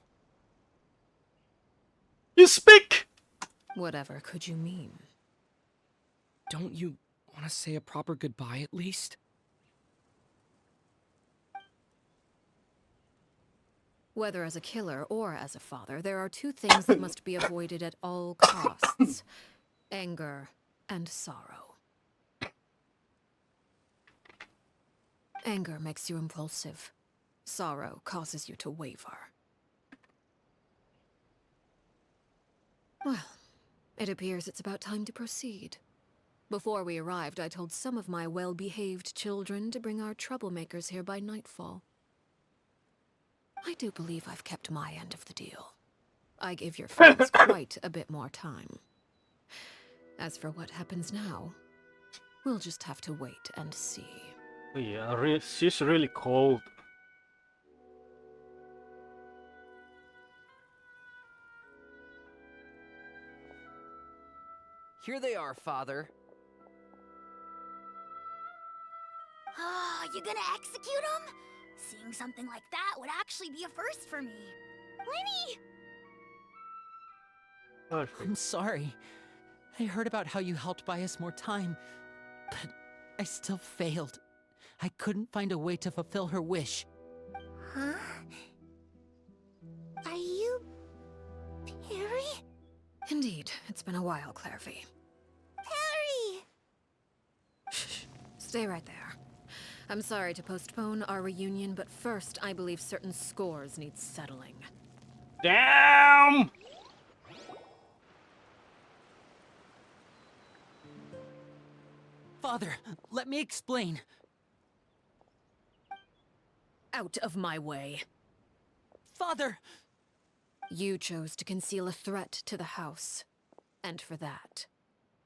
You speak! Whatever could you mean? Don't you want to say a proper goodbye at least? Whether as a killer or as a father, there are two things that must be avoided at all costs. Anger and sorrow. Anger makes you impulsive. Sorrow causes you to waver. Well, it appears it's about time to proceed. Before we arrived, I told some of my well-behaved children to bring our troublemakers here by nightfall. I do believe I've kept my end of the deal. I give your friends quite a bit more time. As for what happens now, we'll just have to wait and see. Oh yeah, she's really cold. Here they are, Father. Oh, you gonna execute him? Seeing something like that would actually be a first for me. Lenny! Perfect. I'm sorry. I heard about how you helped buy us more time, but I still failed. I couldn't find a way to fulfill her wish. Huh? Are you... Perry? Indeed, it's been a while, Clairvy. Perry! Shh, stay right there. I'm sorry to postpone our reunion, but first I believe certain scores need settling. Damn! Father, let me explain. out of my way. Father! You chose to conceal a threat to the house. And for that,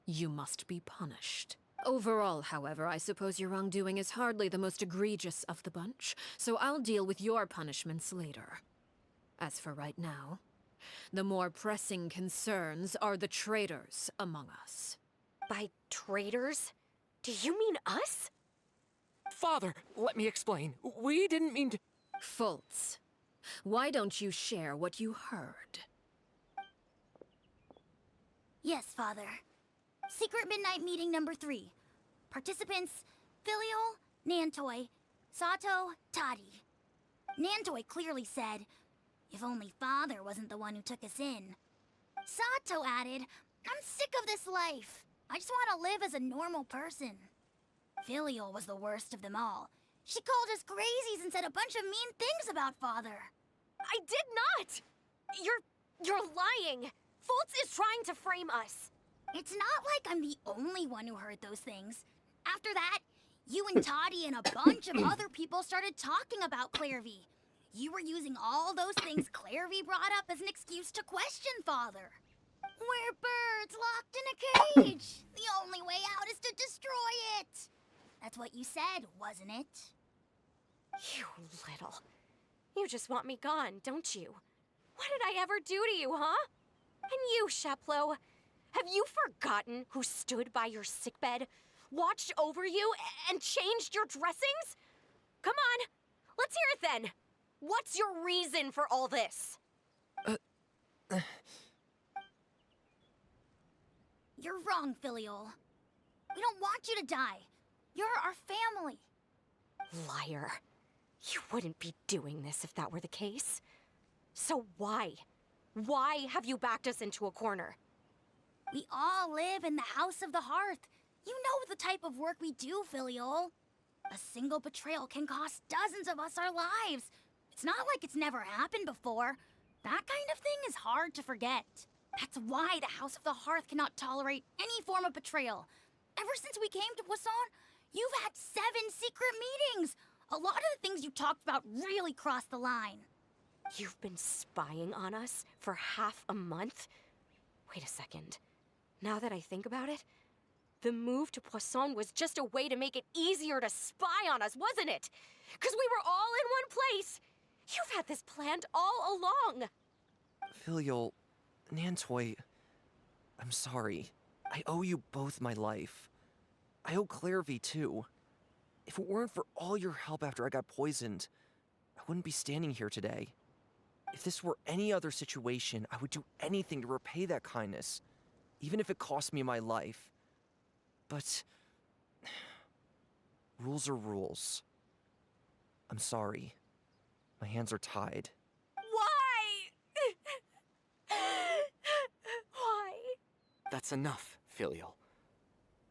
you must be punished. Overall, however, I suppose your wrongdoing is hardly the most egregious of the bunch, so I'll deal with your punishments later. As for right now, the more pressing concerns are the traitors among us. By traitors? Do you mean us? Father, let me explain. We didn't mean to. Fultz, why don't you share what you heard? Yes, Father. Secret Midnight Meeting number 3. Participants, Filial, Nantoi, Sato, Toddy. Nantoi clearly said, if only Father wasn't the one who took us in. Sato added, I'm sick of this life. I just want to live as a normal person. Filial was the worst of them all. She called us crazies and said a bunch of mean things about Father. I did not! You're lying! Fultz is trying to frame us. It's not like I'm the only one who heard those things. After that, you and Toddy and a bunch of other people started talking about Clairvy. You were using all those things Clairvy brought up as an excuse to question Father. We're birds locked in a cage. The only way out is to destroy it. That's what you said, wasn't it? You little. You just want me gone, don't you? What did I ever do to you, huh? And you, Sheplo, have you forgotten who stood by your sickbed, watched over you, and changed your dressings? Come on, let's hear it then. What's your reason for all this? You're wrong, Filial. We don't want you to die. You're our family. Liar. You wouldn't be doing this if that were the case. So why? Why have you backed us into a corner? We all live in the House of the Hearth. You know the type of work we do, Filial. A single betrayal can cost dozens of us our lives. It's not like it's never happened before. That kind of thing is hard to forget. That's why the House of the Hearth cannot tolerate any form of betrayal. Ever since we came to Poisson, you've had 7 secret meetings. A lot of the things you talked about really crossed the line. You've been spying on us for half a month? Wait a second. Now that I think about it, the move to Poisson was just a way to make it easier to spy on us, wasn't it? Because we were all in one place. You've had this planned all along. Filial, Nantoi, I'm sorry. I owe you both my life. I owe Clairvy too. If it weren't for all your help after I got poisoned, I wouldn't be standing here today. If this were any other situation, I would do anything to repay that kindness, even if it cost me my life. But rules are rules. I'm sorry. My hands are tied. Why? Why? That's enough, Filial.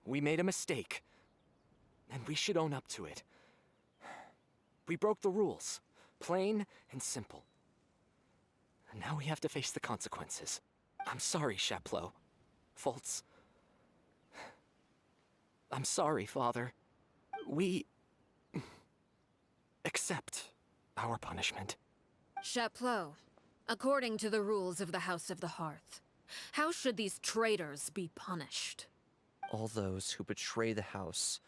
We made a mistake, and we should own up to it. We broke the rules, plain and simple. And now we have to face the consequences. I'm sorry, Sheplo. Fultz. I'm sorry, Father. We accept our punishment. Chapleau, according to the rules of the House of the Hearth, how should these traitors be punished? All those who betray the house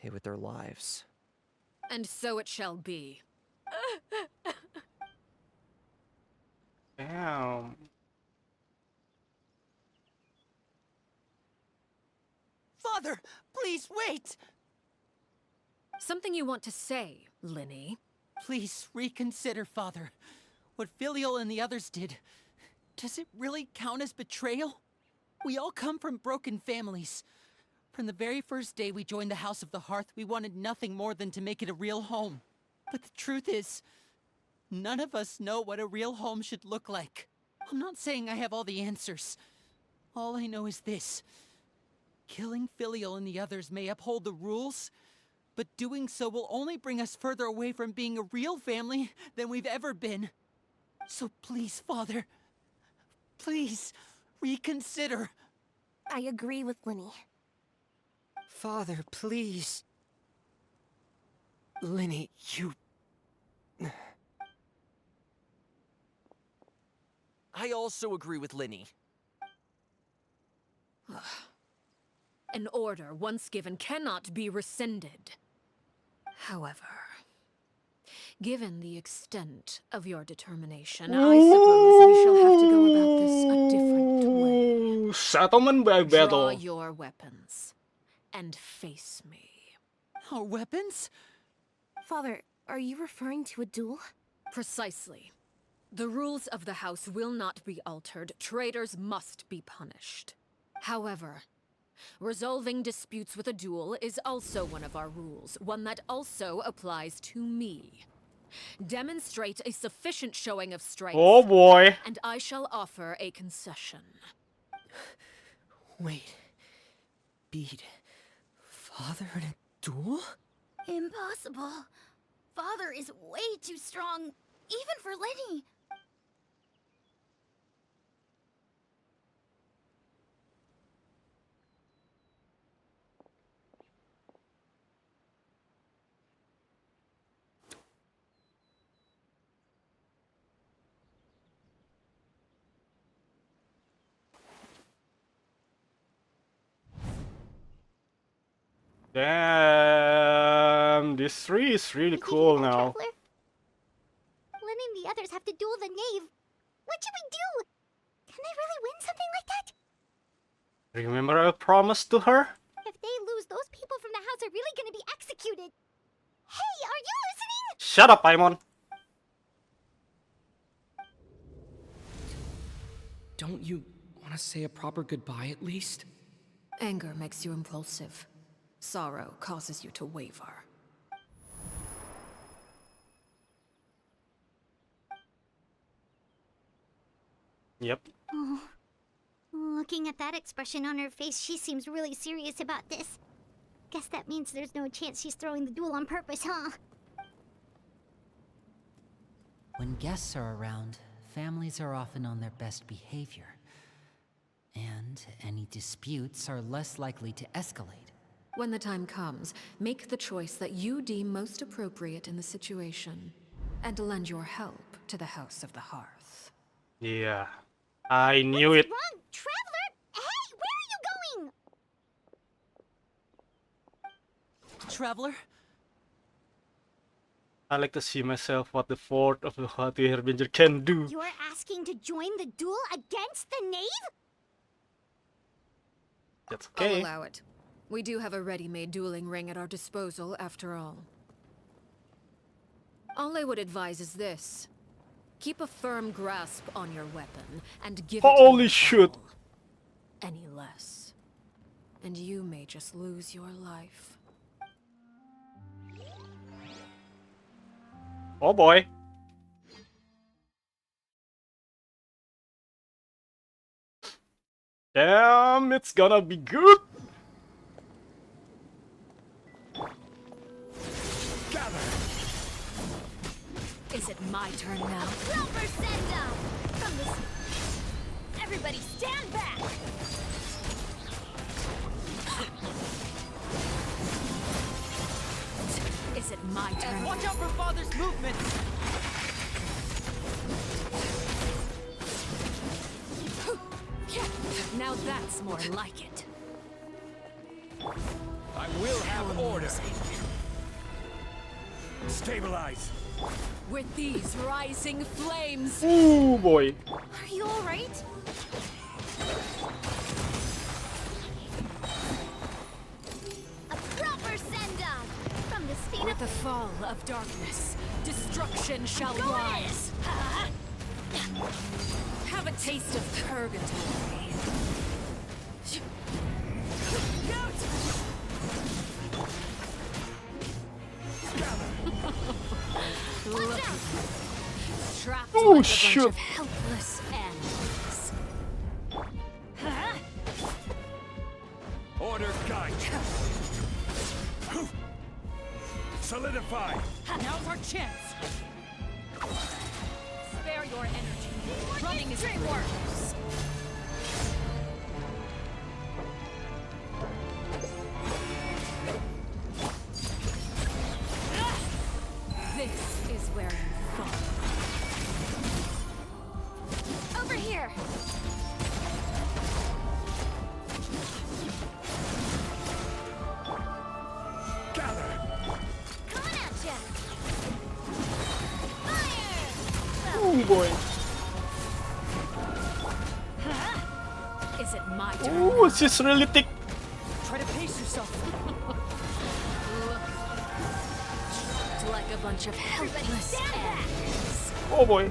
pay with their lives. And so it shall be. Damn. Father, please wait! Something you want to say, Linny? Please reconsider, Father. What Filial and the others did, does it really count as betrayal? We all come from broken families. From the very first day we joined the House of the Hearth, we wanted nothing more than to make it a real home. But the truth is, none of us know what a real home should look like. I'm not saying I have all the answers. All I know is this. Killing Filial and the others may uphold the rules, but doing so will only bring us further away from being a real family than we've ever been. So please, Father, please, reconsider. I agree with Linny. Father, please. Linny, you I also agree with Linny. An order once given cannot be rescinded. However, given the extent of your determination, I suppose we shall have to go about this a different way. Settlement by Draw battle. your weapons and face me. Our weapons? Father, are you referring to a duel? Precisely. The rules of the house will not be altered. Traitors must be punished. However, resolving disputes with a duel is also one of our rules, one that also applies to me. Demonstrate a sufficient showing of strength, Oh boy. and I shall offer a concession. Wait. Beat Father in a duel? Impossible. Father is way too strong, even for Lenny. Damn, this tree is really cool now. Traveler? Lenny and the others have to duel the knave. What should we do? Can they really win something like that? Remember I promised to her? If they lose, those people from the house are really gonna be executed. Hey, are you listening? Shut up, Paimon. Don't you want to say a proper goodbye at least? Anger makes you impulsive. Sorrow causes you to waver. Yep. Oh. Looking at that expression on her face, she seems really serious about this. Guess that means there's no chance she's throwing the duel on purpose, huh? When guests are around, families are often on their best behavior. And any disputes are less likely to escalate. When the time comes, make the choice that you deem most appropriate in the situation, and lend your help to the House of the Hearth. Yeah. I knew it. Wrong, Traveler! Hey, where are you going? Traveler? I like to see myself what the fort of the Haughty Harbinger can do. You're asking to join the duel against the knave? That's I'll okay. allow it. We do have a ready-made dueling ring at our disposal, after all. All I would advise is this. Keep a firm grasp on your weapon, and give it Holy no shit. trouble. Any less, and you may just lose your life. Oh boy. Damn, it's gonna be good. Is it my turn now? Silver send up! From the... Everybody stand back! Is it my turn? Watch out for Father's movements! Now that's more like it. I will have order. Stabilize. With these rising flames. Ooh boy. Are you alright? A proper send-up! From the speed With of... the fall of darkness, destruction shall rise. Have a taste of purgatory. Look at you, trapped like a bunch of helpless animals. Order guide. Solidify. Now's our chance. Spare your energy. Running is worse. This is where you boy. Is it my turn? Ooh, she's really thick. Try to pace yourself. Looked like a bunch of helpless ants. Oh boy.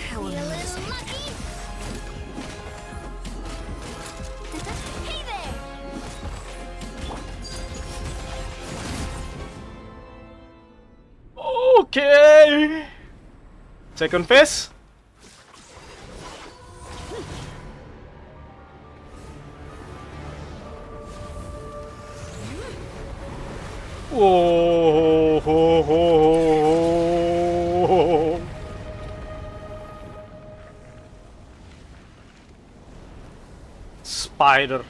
How amusing. Hey there! Okay. Second phase. Whoa. Ho, ho, ho. Spider.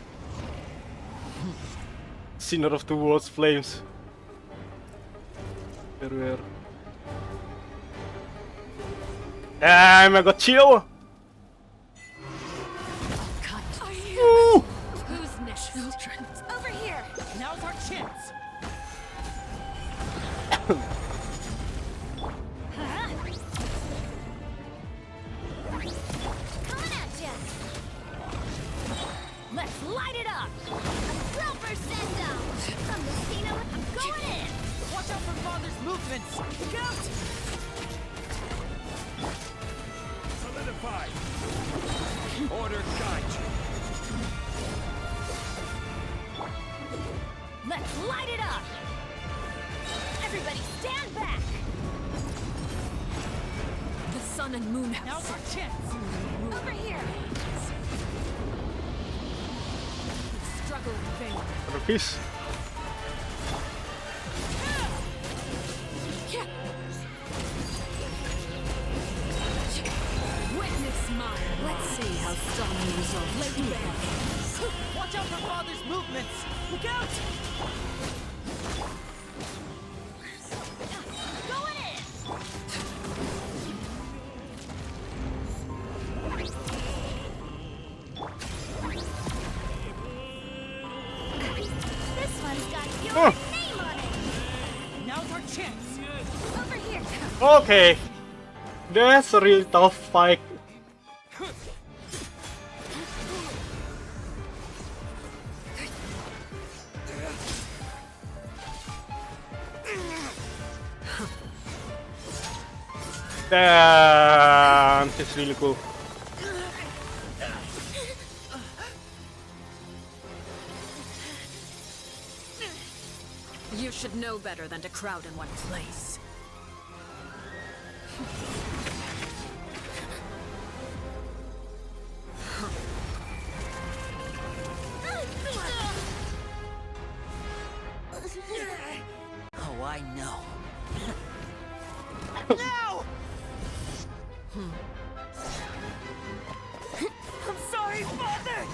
Sinner of the world's flames. Where? I got chill. Ooh. Who's next? Children. Over here! Now's our chance. Coming at ya! Let's light it up! Silver send out! From the scene I'm going in! Watch out for Father's movements. Look out! Solidify. Order guide you. Let's light it up! Everybody stand back! The sun and moon have Now's our chance. Over here! struggle in vain. Another piece. Witness mine. Let's see how strong you resolve. Lay bare. Watch out for Father's movements. Look out! Going in! This one's got your Oh. name on it! Now's our chance. Over here! Okay. That's a real tough fight. Damn, it's really cool. You should know better than to crowd in one place. Oh, I know. I'm sorry, Father!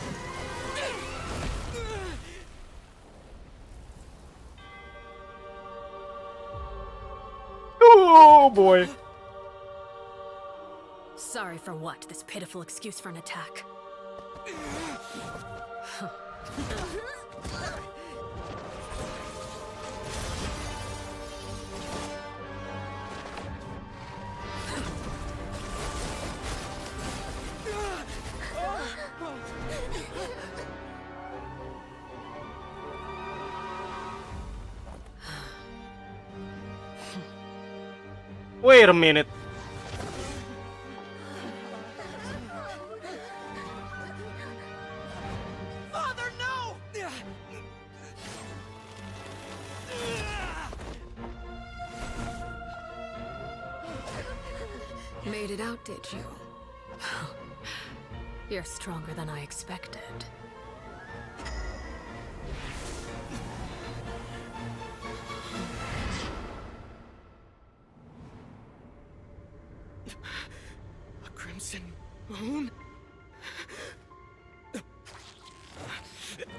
Oh boy. Sorry for what? This pitiful excuse for an attack. Wait a minute. Father, no! Made it out, did you? You're stronger than I expected. A crimson moon?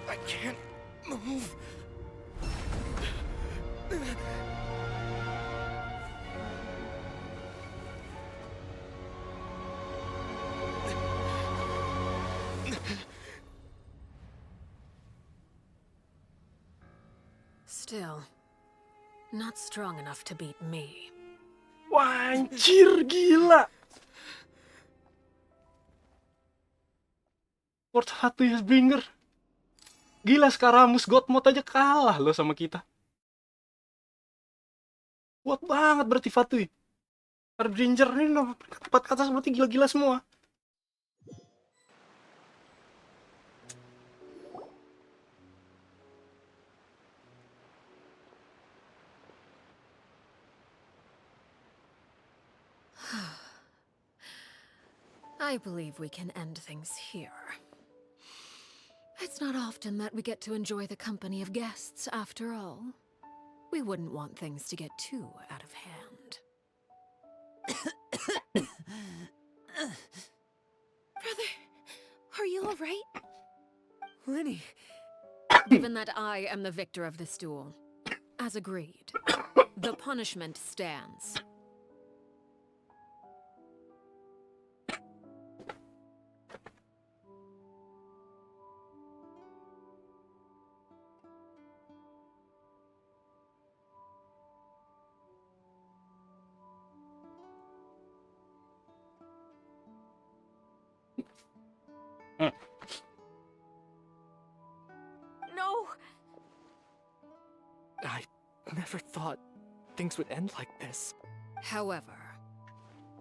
I can't move. Still, not strong enough to beat me. Wah, anjir, gila. World Fatu Bringer. Gila, Skaramus God Mode aja kalah loh sama kita. Kuat banget berarti Fatui. Harbinger ini loh, tempat atas berarti gila-gila semua. I believe we can end things here. It's not often that we get to enjoy the company of guests, after all. We wouldn't want things to get too out of hand. Brother, are you all right? Lenny. Given that I am the victor of this duel, as agreed, the punishment stands. No! I never thought things would end like this. However,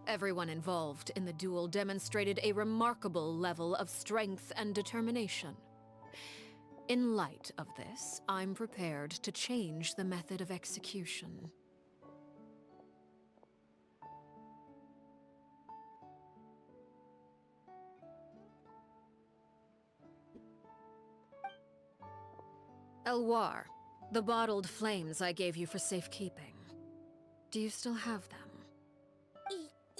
everyone involved in the duel demonstrated a remarkable level of strength and determination. In light of this, I'm prepared to change the method of execution. Elwar, the bottled flames I gave you for safekeeping. Do you still have them?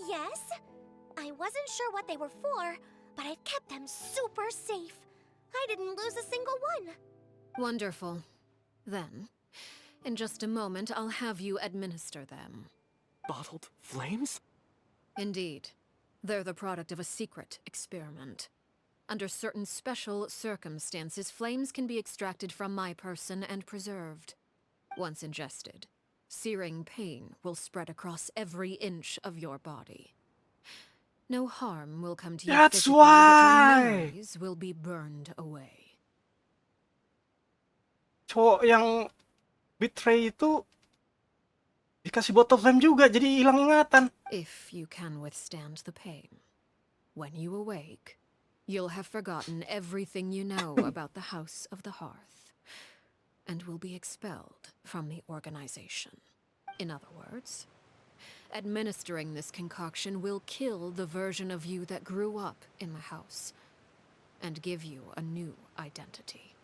Yes? I wasn't sure what they were for, but I've kept them super safe. I didn't lose a single one. Wonderful. Then, in just a moment, I'll have you administer them. Bottled flames? Indeed. They're the product of a secret experiment. Under certain special circumstances, flames can be extracted from my person and preserved. Once ingested, searing pain will spread across every inch of your body. No harm will come to you That's physically, why! but your memories will be burned away. Cowok yang betray itu dikasih botol flame juga, jadi hilang ingatan. If you can withstand the pain, when you awake, you'll have forgotten everything you know about the House of the Hearth, and will be expelled from the organization. In other words, administering this concoction will kill the version of you that grew up in the house, and give you a new identity.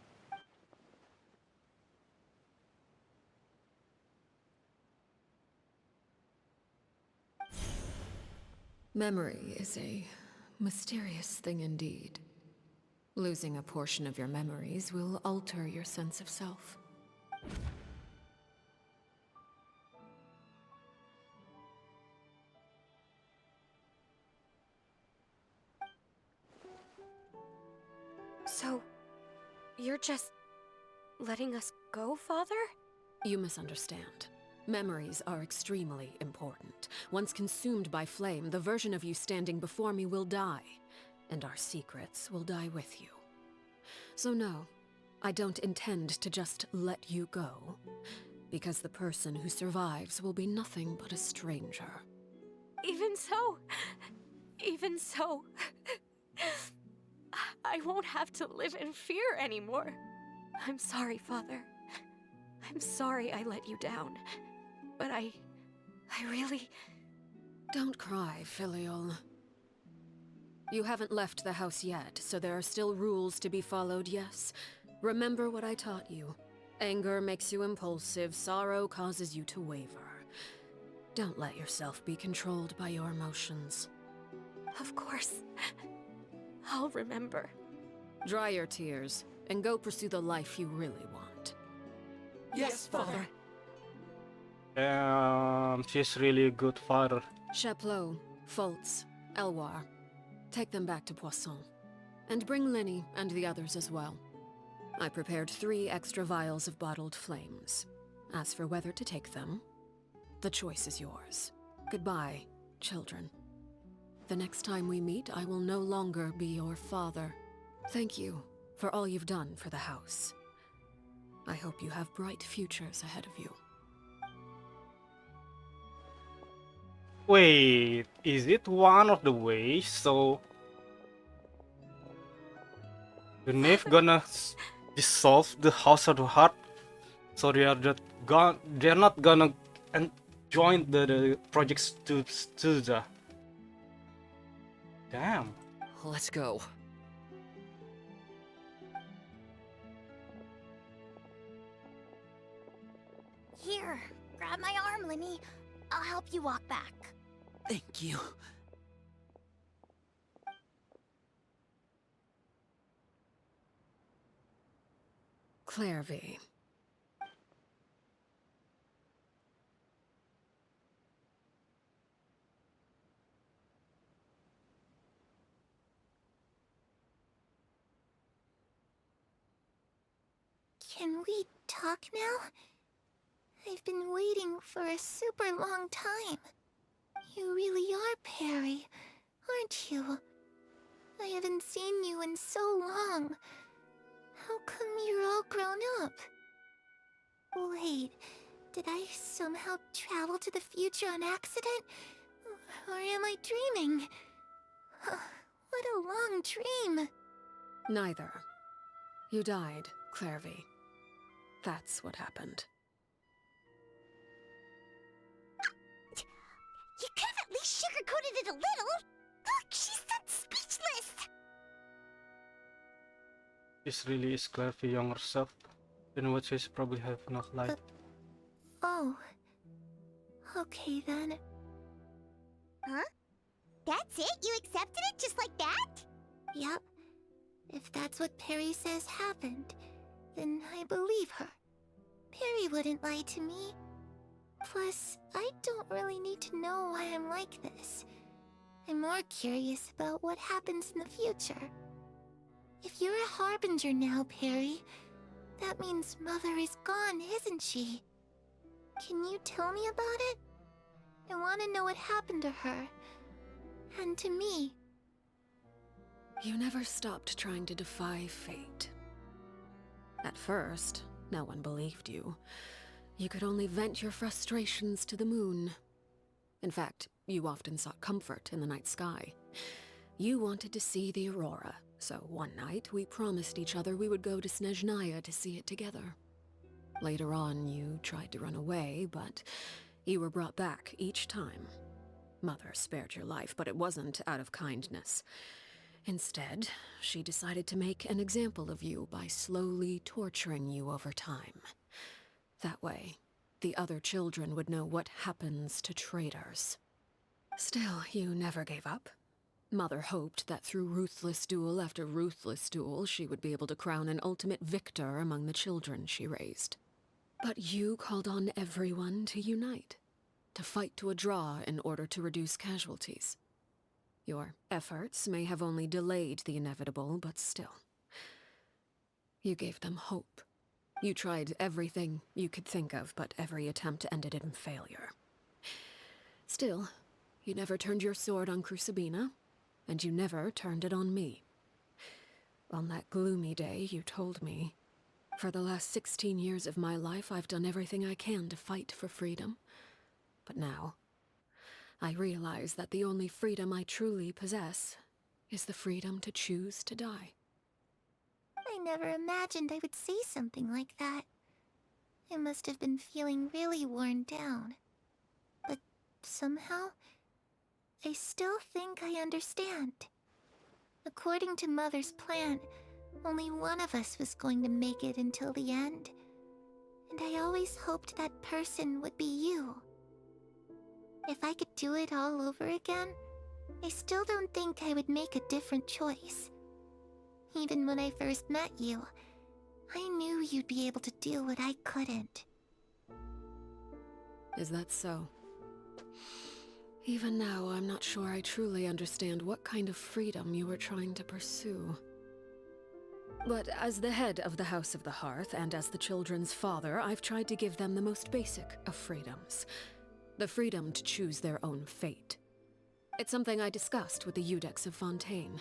Memory is a mysterious thing indeed. Losing a portion of your memories will alter your sense of self. So, you're just letting us go, Father? You misunderstand. Memories are extremely important. Once consumed by flame, the version of you standing before me will die, and our secrets will die with you. So no, I don't intend to just let you go, because the person who survives will be nothing but a stranger. Even so, I won't have to live in fear anymore. I'm sorry, Father. I'm sorry I let you down. But I really... Don't cry, Filial. You haven't left the house yet, so there are still rules to be followed, yes? Remember what I taught you. Anger makes you impulsive, sorrow causes you to waver. Don't let yourself be controlled by your emotions. Of course. I'll remember. Dry your tears, and go pursue the life you really want. Yes, Father. She's really a good father. Chaplot, Foltz, Elwar. Take them back to Poisson. And bring Linny and the others as well. I prepared 3 extra vials of bottled flames. As for whether to take them, the choice is yours. Goodbye, children. The next time we meet, I will no longer be your father. Thank you for all you've done for the house. I hope you have bright futures ahead of you. Wait, is it one of the ways? So the knave gonna dissolve the House of the Heart? So they're not gonna join the projects to Suda. Damn. Let's go. Here, grab my arm, Lemmy. I'll help you walk back. Thank you. Claire V. Can we talk now? I've been waiting for a super long time. You really are Perry, aren't you? I haven't seen you in so long. How come you're all grown up? Wait, did I somehow travel to the future on accident? Or am I dreaming? What a long dream. Neither. You died, Claire V. That's what happened. You could have at least sugarcoated it a little. Look, she's speechless. This really is Claire V younger self. In which case probably have enough light. Oh. Okay then. Huh? That's it? You accepted it just like that? Yep. If that's what Perry says happened, then I believe her. Perry wouldn't lie to me. Plus, I don't really need to know why I'm like this. I'm more curious about what happens in the future. If you're a harbinger now, Perry, that means Mother is gone, isn't she? Can you tell me about it? I want to know what happened to her. And to me. You never stopped trying to defy fate. At first, no one believed you. You could only vent your frustrations to the moon. In fact, you often sought comfort in the night sky. You wanted to see the aurora, so one night we promised each other we would go to Snezhnaya to see it together. Later on, you tried to run away, but you were brought back each time. Mother spared your life, but it wasn't out of kindness. Instead, she decided to make an example of you by slowly torturing you over time. That way, the other children would know what happens to traitors. Still, you never gave up. Mother hoped that through ruthless duel after ruthless duel, she would be able to crown an ultimate victor among the children she raised. But you called on everyone to unite, to fight to a draw in order to reduce casualties. Your efforts may have only delayed the inevitable, but still. You gave them hope. You tried everything you could think of, but every attempt ended in failure. Still, you never turned your sword on Crucibina, and you never turned it on me. On that gloomy day, you told me, "For the last 16 years of my life, I've done everything I can to fight for freedom. But now, I realize that the only freedom I truly possess is the freedom to choose to die." I never imagined I would say something like that. I must have been feeling really worn down. But somehow, I still think I understand. According to Mother's plan, only one of us was going to make it until the end. And I always hoped that person would be you. If I could do it all over again, I still don't think I would make a different choice. Even when I first met you, I knew you'd be able to do what I couldn't. Is that so? Even now, I'm not sure I truly understand what kind of freedom you were trying to pursue. But as the head of the House of the Hearth, and as the children's father, I've tried to give them the most basic of freedoms. the freedom to choose their own fate. It's something I discussed with the Eudex of Fontaine.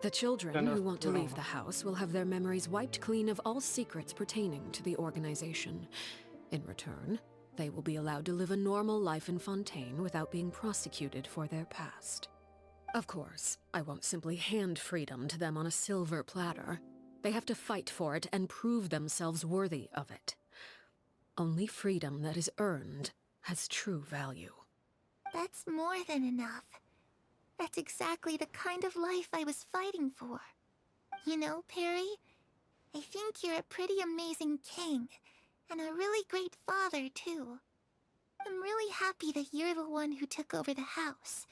The children who want to leave the house will have their memories wiped clean of all secrets pertaining to the organization. In return, they will be allowed to live a normal life in Fontaine without being prosecuted for their past. Of course, I won't simply hand freedom to them on a silver platter. They have to fight for it and prove themselves worthy of it. Only freedom that is earned has true value. That's more than enough. That's exactly the kind of life I was fighting for. You know, Perry, I think you're a pretty amazing king, and a really great father, too. I'm really happy that you're the one who took over the house.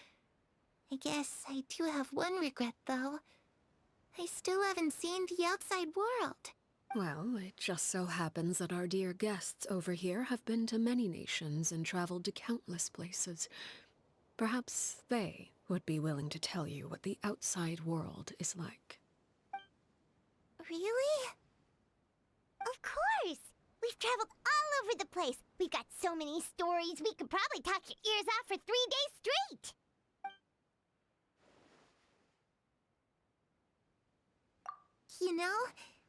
I guess I do have one regret, though. I still haven't seen the outside world. Well, it just so happens that our dear guests over here have been to many nations and traveled to countless places. Perhaps they would be willing to tell you what the outside world is like. Really? Of course! We've traveled all over the place. We've got so many stories, we could probably talk your ears off for 3 days straight! You know,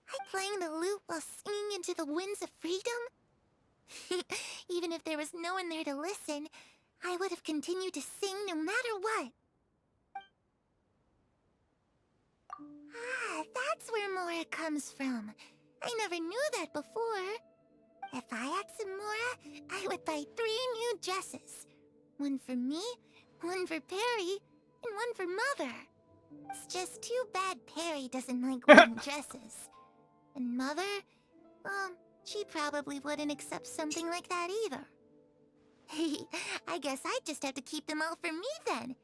I playing the lute while singing into the winds of freedom. Even if there was no one there to listen, I would have continued to sing no matter what. Ah, that's where Mora comes from. I never knew that before. If I had some Mora, I would buy 3 new dresses. One for me, one for Perry, and one for Mother. It's just too bad Perry doesn't like wearing dresses. And Mother, well, she probably wouldn't accept something like that either. I guess I'd just have to keep them all for me then.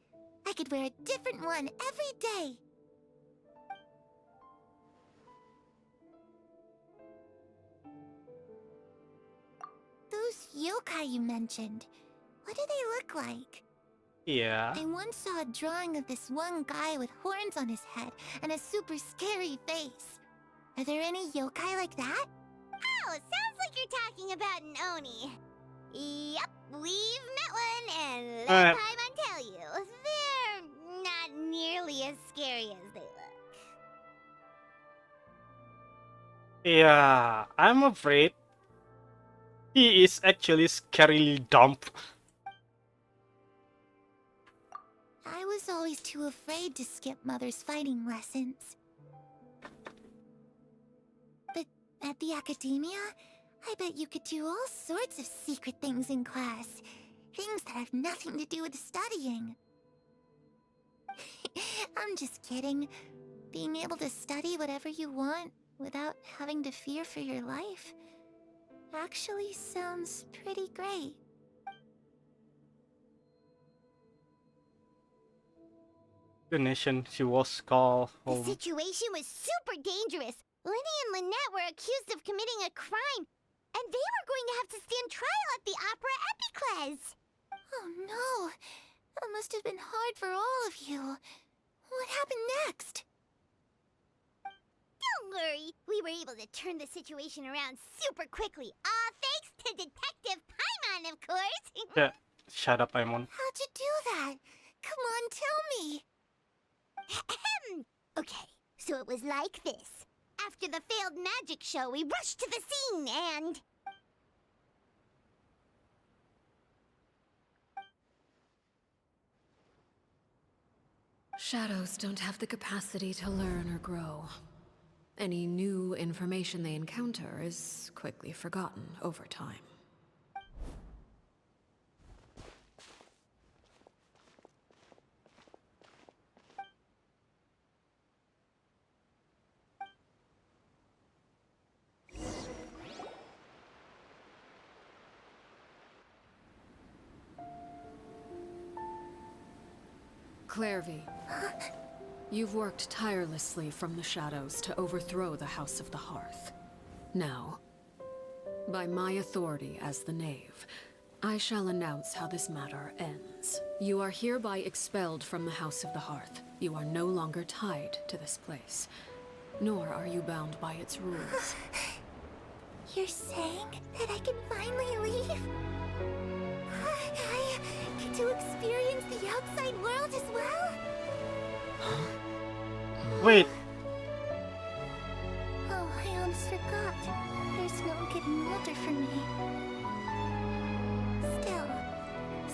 I could wear a different one every day. Those yokai you mentioned, what do they look like? Yeah. I once saw a drawing of this one guy with horns on his head and a super scary face. Are there any yokai like that? Oh, sounds like you're talking about an Oni. Yep, we've met one, and let Paimon tell you, they're not nearly as scary as they look. Yeah, I'm afraid he is actually scarily dumb. I was always too afraid to skip Mother's fighting lessons. But at the academia, I bet you could do all sorts of secret things in class. Things that have nothing to do with studying. I'm just kidding. Being able to study whatever you want without having to fear for your life actually sounds pretty great. The nation she was called The home. situation was super dangerous. Lenny and Lynette were accused of committing a crime, and they were going to have to stand trial at the Opera Epicles. Oh no, that must have been hard for all of you. What happened next? Don't worry, we were able to turn the situation around super quickly. All thanks to Detective Paimon, of course. Yeah, shut up, Paimon. How'd you do that? Come on, tell me. Okay, so it was like this. After the failed magic show, we rushed to the scene and... Shadows don't have the capacity to learn or grow. Any new information they encounter is quickly forgotten over time. Clairvy, you've worked tirelessly from the shadows to overthrow the House of the Hearth. Now, by my authority as the Knave, I shall announce how this matter ends. You are hereby expelled from the House of the Hearth. You are no longer tied to this place, nor are you bound by its rules. You're saying that I can finally leave? to experience the outside world as well? Wait, Oh, I almost forgot. There's no getting older for me. Still,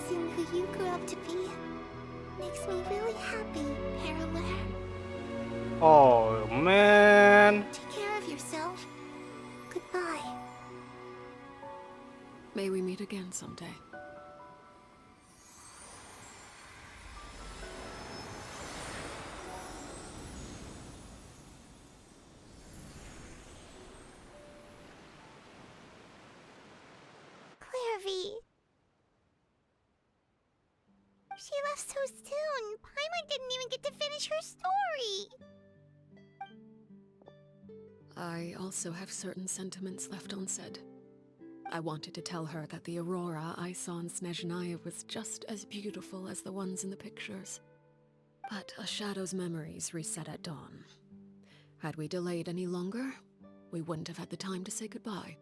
seeing who you grew up to be makes me really happy, Parallel. oh man. Take care of yourself. Goodbye. May we meet again someday. Clairvy. She left so soon. Paimon didn't even get to finish her story. I also have certain sentiments left unsaid. I wanted to tell her that the aurora I saw in Snezhnaya was just as beautiful as the ones in the pictures. But a shadow's memories reset at dawn. Had we delayed any longer, we wouldn't have had the time to say goodbye.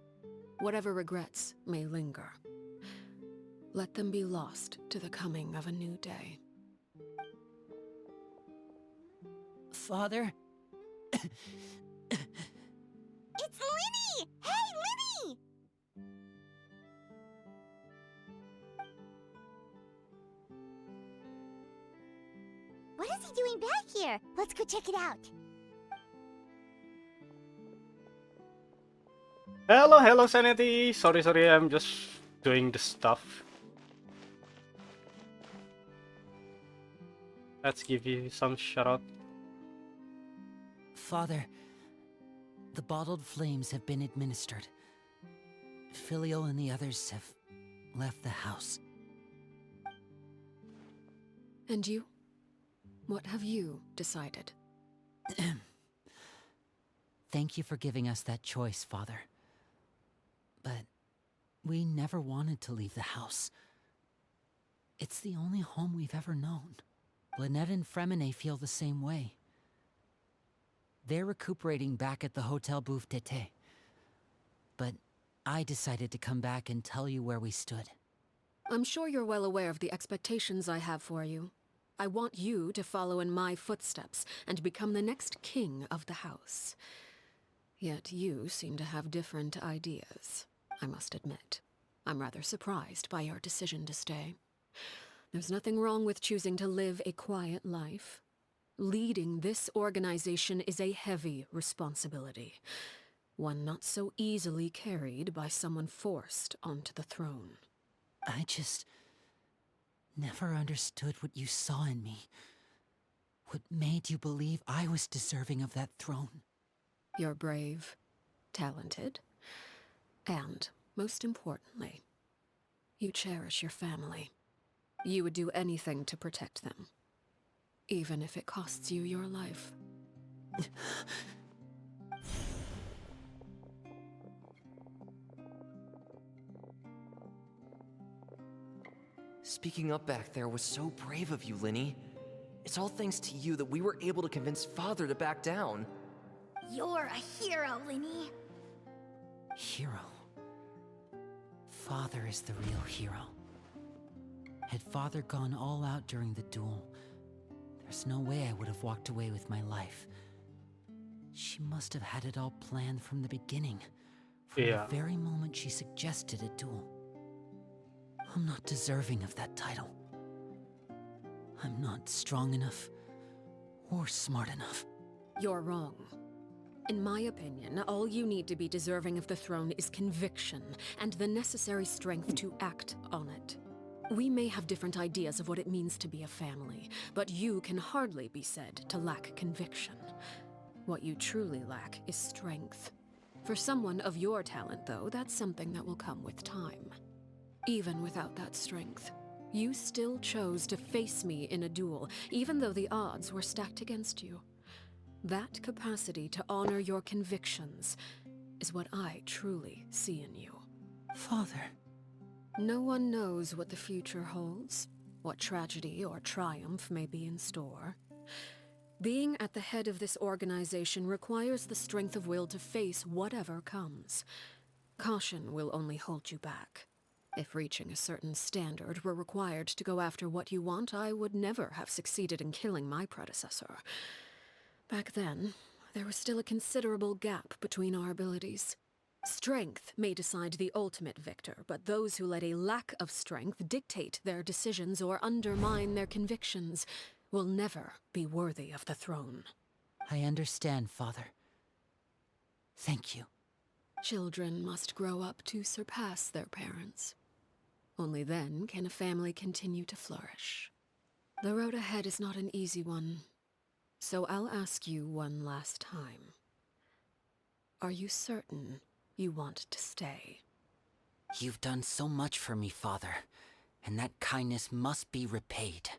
Whatever regrets may linger, let them be lost to the coming of a new day. Father? It's Linny! Hey, Linny! What is he doing back here? Let's go check it out. Hello, Sanity. Sorry, I'm just doing the stuff. Let's give you some shout out. Father, the bottled flames have been administered. Filio and the others have left the house. And you? What have you decided? Thank you for giving us that choice, Father. But we never wanted to leave the house. It's the only home we've ever known. Lynette and Fremine feel the same way. They're recuperating back at the Hotel Bouffe d'Été. But I decided to come back and tell you where we stood. I'm sure you're well aware of the expectations I have for you. I want you to follow in my footsteps and become the next king of the house. Yet you seem to have different ideas, I must admit. I'm rather surprised by your decision to stay. There's nothing wrong with choosing to live a quiet life. Leading this organization is a heavy responsibility, one not so easily carried by someone forced onto the throne. I just never understood what you saw in me. What made you believe I was deserving of that throne? You're brave, talented, and, most importantly, you cherish your family. You would do anything to protect them, even if it costs you your life. Speaking up back there was so brave of you, Linny. It's all thanks to you that we were able to convince Father to back down. You're a hero, Linny. Hero. Father is the real hero. Had Father gone all out during the duel, there's no way I would have walked away with my life. She must have had it all planned from the beginning, from the very moment she suggested a duel. I'm not deserving of that title. I'm not strong enough or smart enough. You're wrong. In my opinion, all you need to be deserving of the throne is conviction and the necessary strength to act on it. We may have different ideas of what it means to be a family, but you can hardly be said to lack conviction. What you truly lack is strength. For someone of your talent, though, that's something that will come with time. Even without that strength, you still chose to face me in a duel, even though the odds were stacked against you. That capacity to honor your convictions is what I truly see in you. Father. No one knows what the future holds, what tragedy or triumph may be in store. Being at the head of this organization requires the strength of will to face whatever comes. Caution will only hold you back. If reaching a certain standard were required to go after what you want, I would never have succeeded in killing my predecessor. Back then, there was still a considerable gap between our abilities. Strength may decide the ultimate victor, but those who let a lack of strength dictate their decisions or undermine their convictions will never be worthy of the throne. I understand, Father. Thank you. Children must grow up to surpass their parents. Only then can a family continue to flourish. The road ahead is not an easy one, so I'll ask you one last time. Are you certain you want to stay? You've done so much for me, Father, and that kindness must be repaid.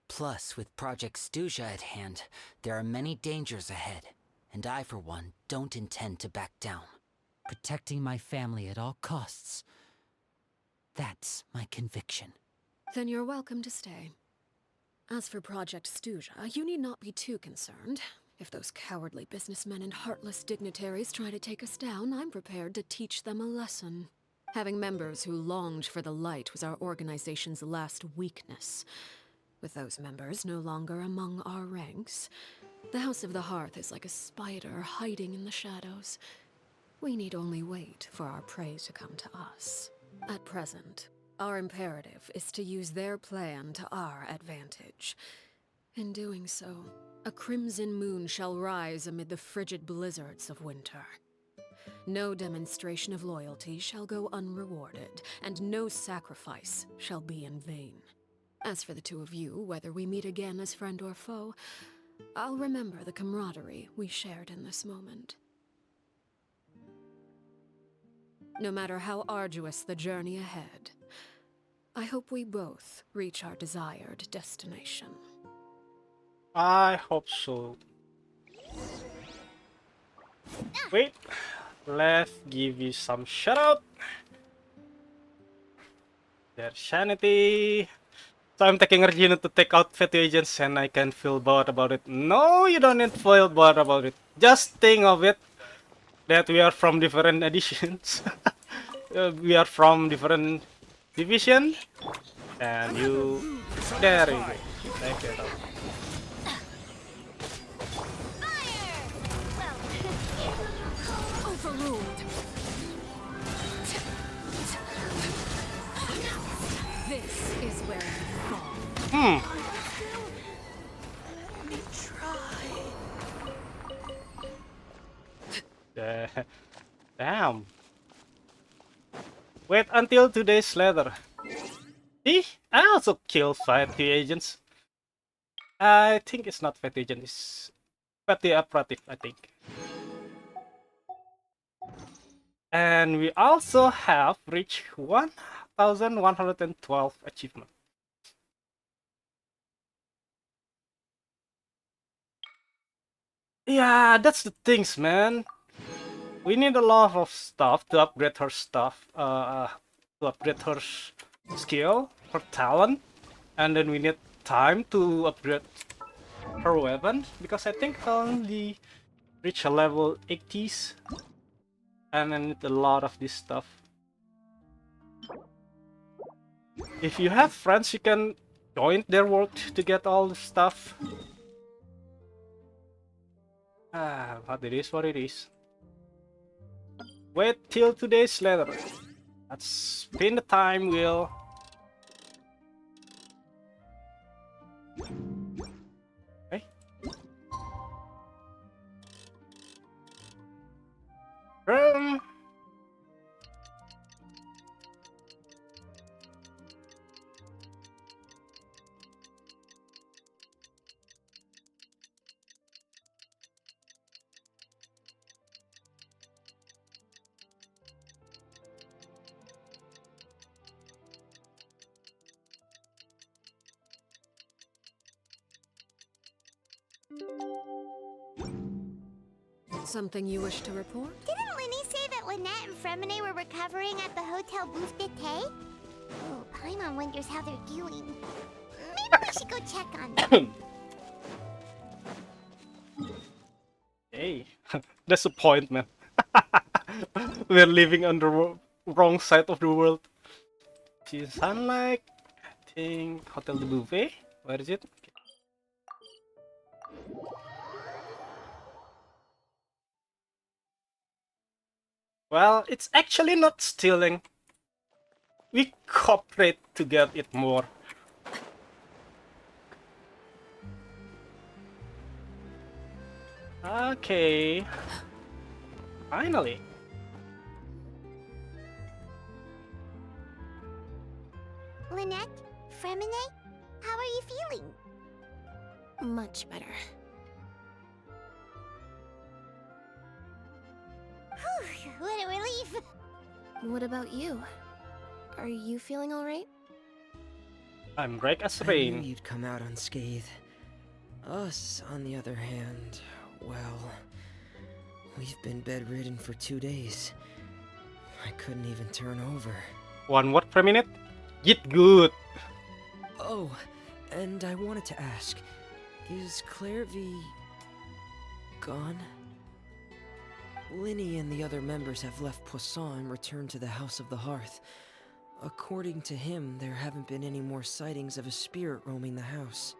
Plus, with Project Sudah at hand, there are many dangers ahead, and I, for one, don't intend to back down. Protecting my family at all costs. That's my conviction. Then you're welcome to stay. As for Project Sudah, you need not be too concerned. If those cowardly businessmen and heartless dignitaries try to take us down, I'm prepared to teach them a lesson. Having members who longed for the light was our organization's last weakness. With those members no longer among our ranks, the House of the Hearth is like a spider hiding in the shadows. We need only wait for our prey to come to us. At present, our imperative is to use their plan to our advantage. In doing so, a crimson moon shall rise amid the frigid blizzards of winter. No demonstration of loyalty shall go unrewarded, and no sacrifice shall be in vain. As for the two of you, whether we meet again as friend or foe, I'll remember the camaraderie we shared in this moment. No matter how arduous the journey ahead, I hope we both reach our desired destination. I hope so. Wait, let's give you some shout out. Their sanity. So I'm taking Arlecchino to take out petty agents and I can feel bad about it. No, you don't need to feel bad about it. Just think of it that we are from different editions. We are from different division. And you... There you go. Take it out. Overruled. This is where you fall. Damn. Wait until 2 days later. See? I also killed petty agents. I think it's not petty agent, it's petty operative, I think. And we also have reached 1112 achievement. Yeah, that's the things, man. We need a lot of stuff to upgrade her stuff, to upgrade her skill, her talent, and then we need time to upgrade her weapon, because I think I only reach a level 80s, and I need a lot of this stuff. If you have friends, you can join their work to get all the stuff. But it is what it is. Wait till 2 days later. Let's spin the time wheel. Okay. Something you wish to report? Didn't Linny say that Lynette and Fremine were recovering at the Hotel Booth d'été? Oh, Paimon wonders how they're doing. Maybe we should go check on them. Hey, that's the point, man. We're living on the wrong side of the world. See sunlight. I think Hotel de Bouvet. Where is it? Well, it's actually not stealing. We cooperate to get it more. Okay. Finally. Lynette, Fremine, how are you feeling? Much better. Whew, what a relief! What about you? Are you feeling alright? I'm break as I knew rain. you'd come out unscathed. Us, on the other hand, well, we've been bedridden for 2 days. I couldn't even turn over. One word per minute. Get good. Oh, and I wanted to ask, is Claire V gone? Linny and the other members have left Poisson and returned to the House of the Hearth. According to him, there haven't been any more sightings of a spirit roaming the house.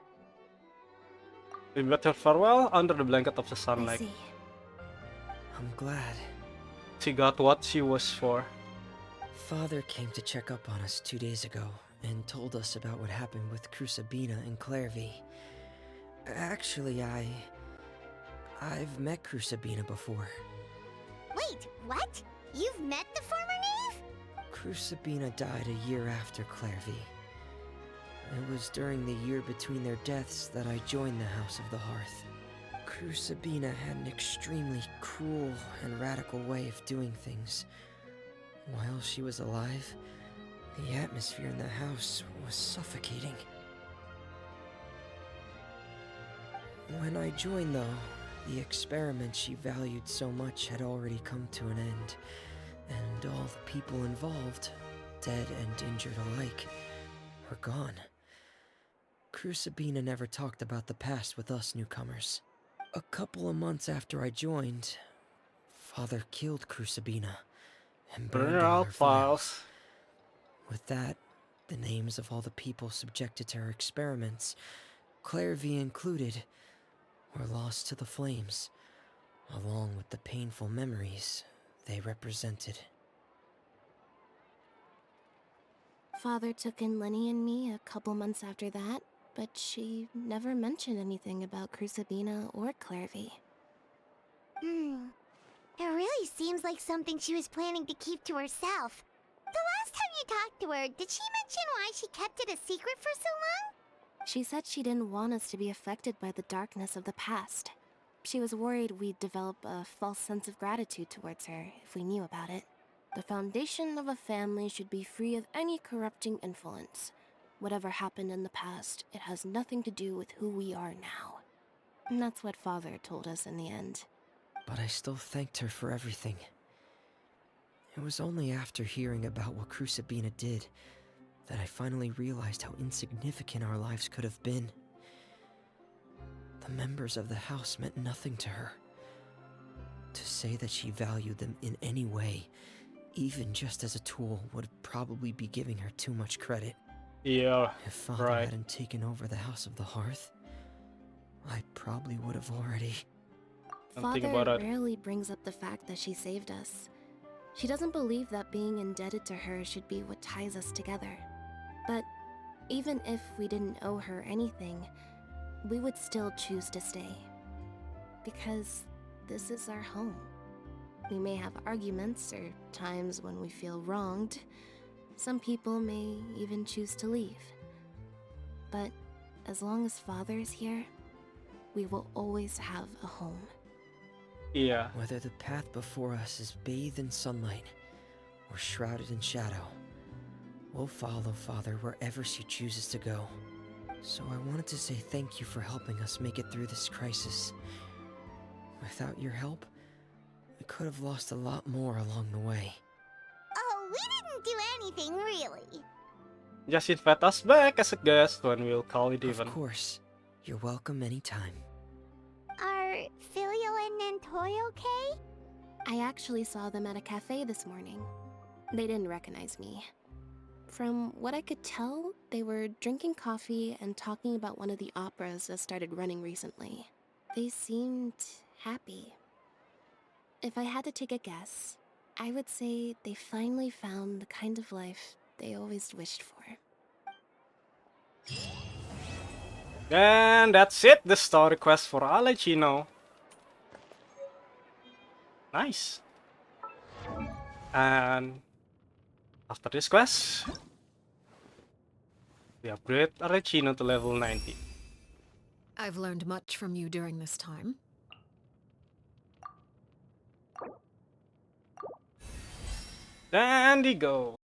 We bid her farewell under the blanket of the I sunlight. see. I'm glad. She got what she was for. Father came to check up on us 2 days ago and told us about what happened with Crusabina and Claire V. Actually, I've met Crusabina before. Wait, what? You've met the former knave? Crusabina died a year after Claire V. It was during the year between their deaths that I joined the House of the Hearth. Crusabina had an extremely cruel and radical way of doing things. While she was alive, the atmosphere in the house was suffocating. When I joined, though, the experiment she valued so much had already come to an end, and all the people involved, dead and injured alike, were gone. Crusabina never talked about the past with us newcomers. A couple of months after I joined, Father killed Crusabina and burned Burn all all her files. With that, the names of all the people subjected to her experiments, Claire V included, were lost to the flames, along with the painful memories they represented. Father took in Lenny and me a couple months after that, but she never mentioned anything about Crusabina or Claire V. It really seems like something she was planning to keep to herself. The last time you talked to her, did she mention why she kept it a secret for so long? She said she didn't want us to be affected by the darkness of the past. She was worried we'd develop a false sense of gratitude towards her if we knew about it. The foundation of a family should be free of any corrupting influence. Whatever happened in the past, it has nothing to do with who we are now. And that's what Father told us in the end. But I still thanked her for everything. It was only after hearing about what Crusabina did that I finally realized how insignificant our lives could have been. The members of the house meant nothing to her. To say that she valued them in any way, even just as a tool, would probably be giving her too much credit. Yeah, If Father right. hadn't taken over the House of the Hearth, I probably would have already... Don't think Father about it. rarely brings up the fact that she saved us. She doesn't believe that being indebted to her should be what ties us together. But even if we didn't owe her anything, we would still choose to stay. Because this is our home. We may have arguments or times when we feel wronged. Some people may even choose to leave. But as long as Father is here, we will always have a home. Yeah. Whether the path before us is bathed in sunlight or shrouded in shadow, we'll follow Father wherever she chooses to go. So I wanted to say thank you for helping us make it through this crisis. Without your help, we could have lost a lot more along the way. Oh, we didn't do anything, really. Just invite us back as a guest when we'll call it even. Of course. You're welcome anytime. Are Filial and Nantoy okay? I actually saw them at a cafe this morning. They didn't recognize me. From what I could tell, they were drinking coffee and talking about one of the operas that started running recently. They seemed happy. If I had to take a guess, I would say they finally found the kind of life they always wished for. And that's it, the story quest for Arlecchino. Nice. And after this quest, we upgrade Arlecchino to level 90. I've learned much from you during this time. And he go.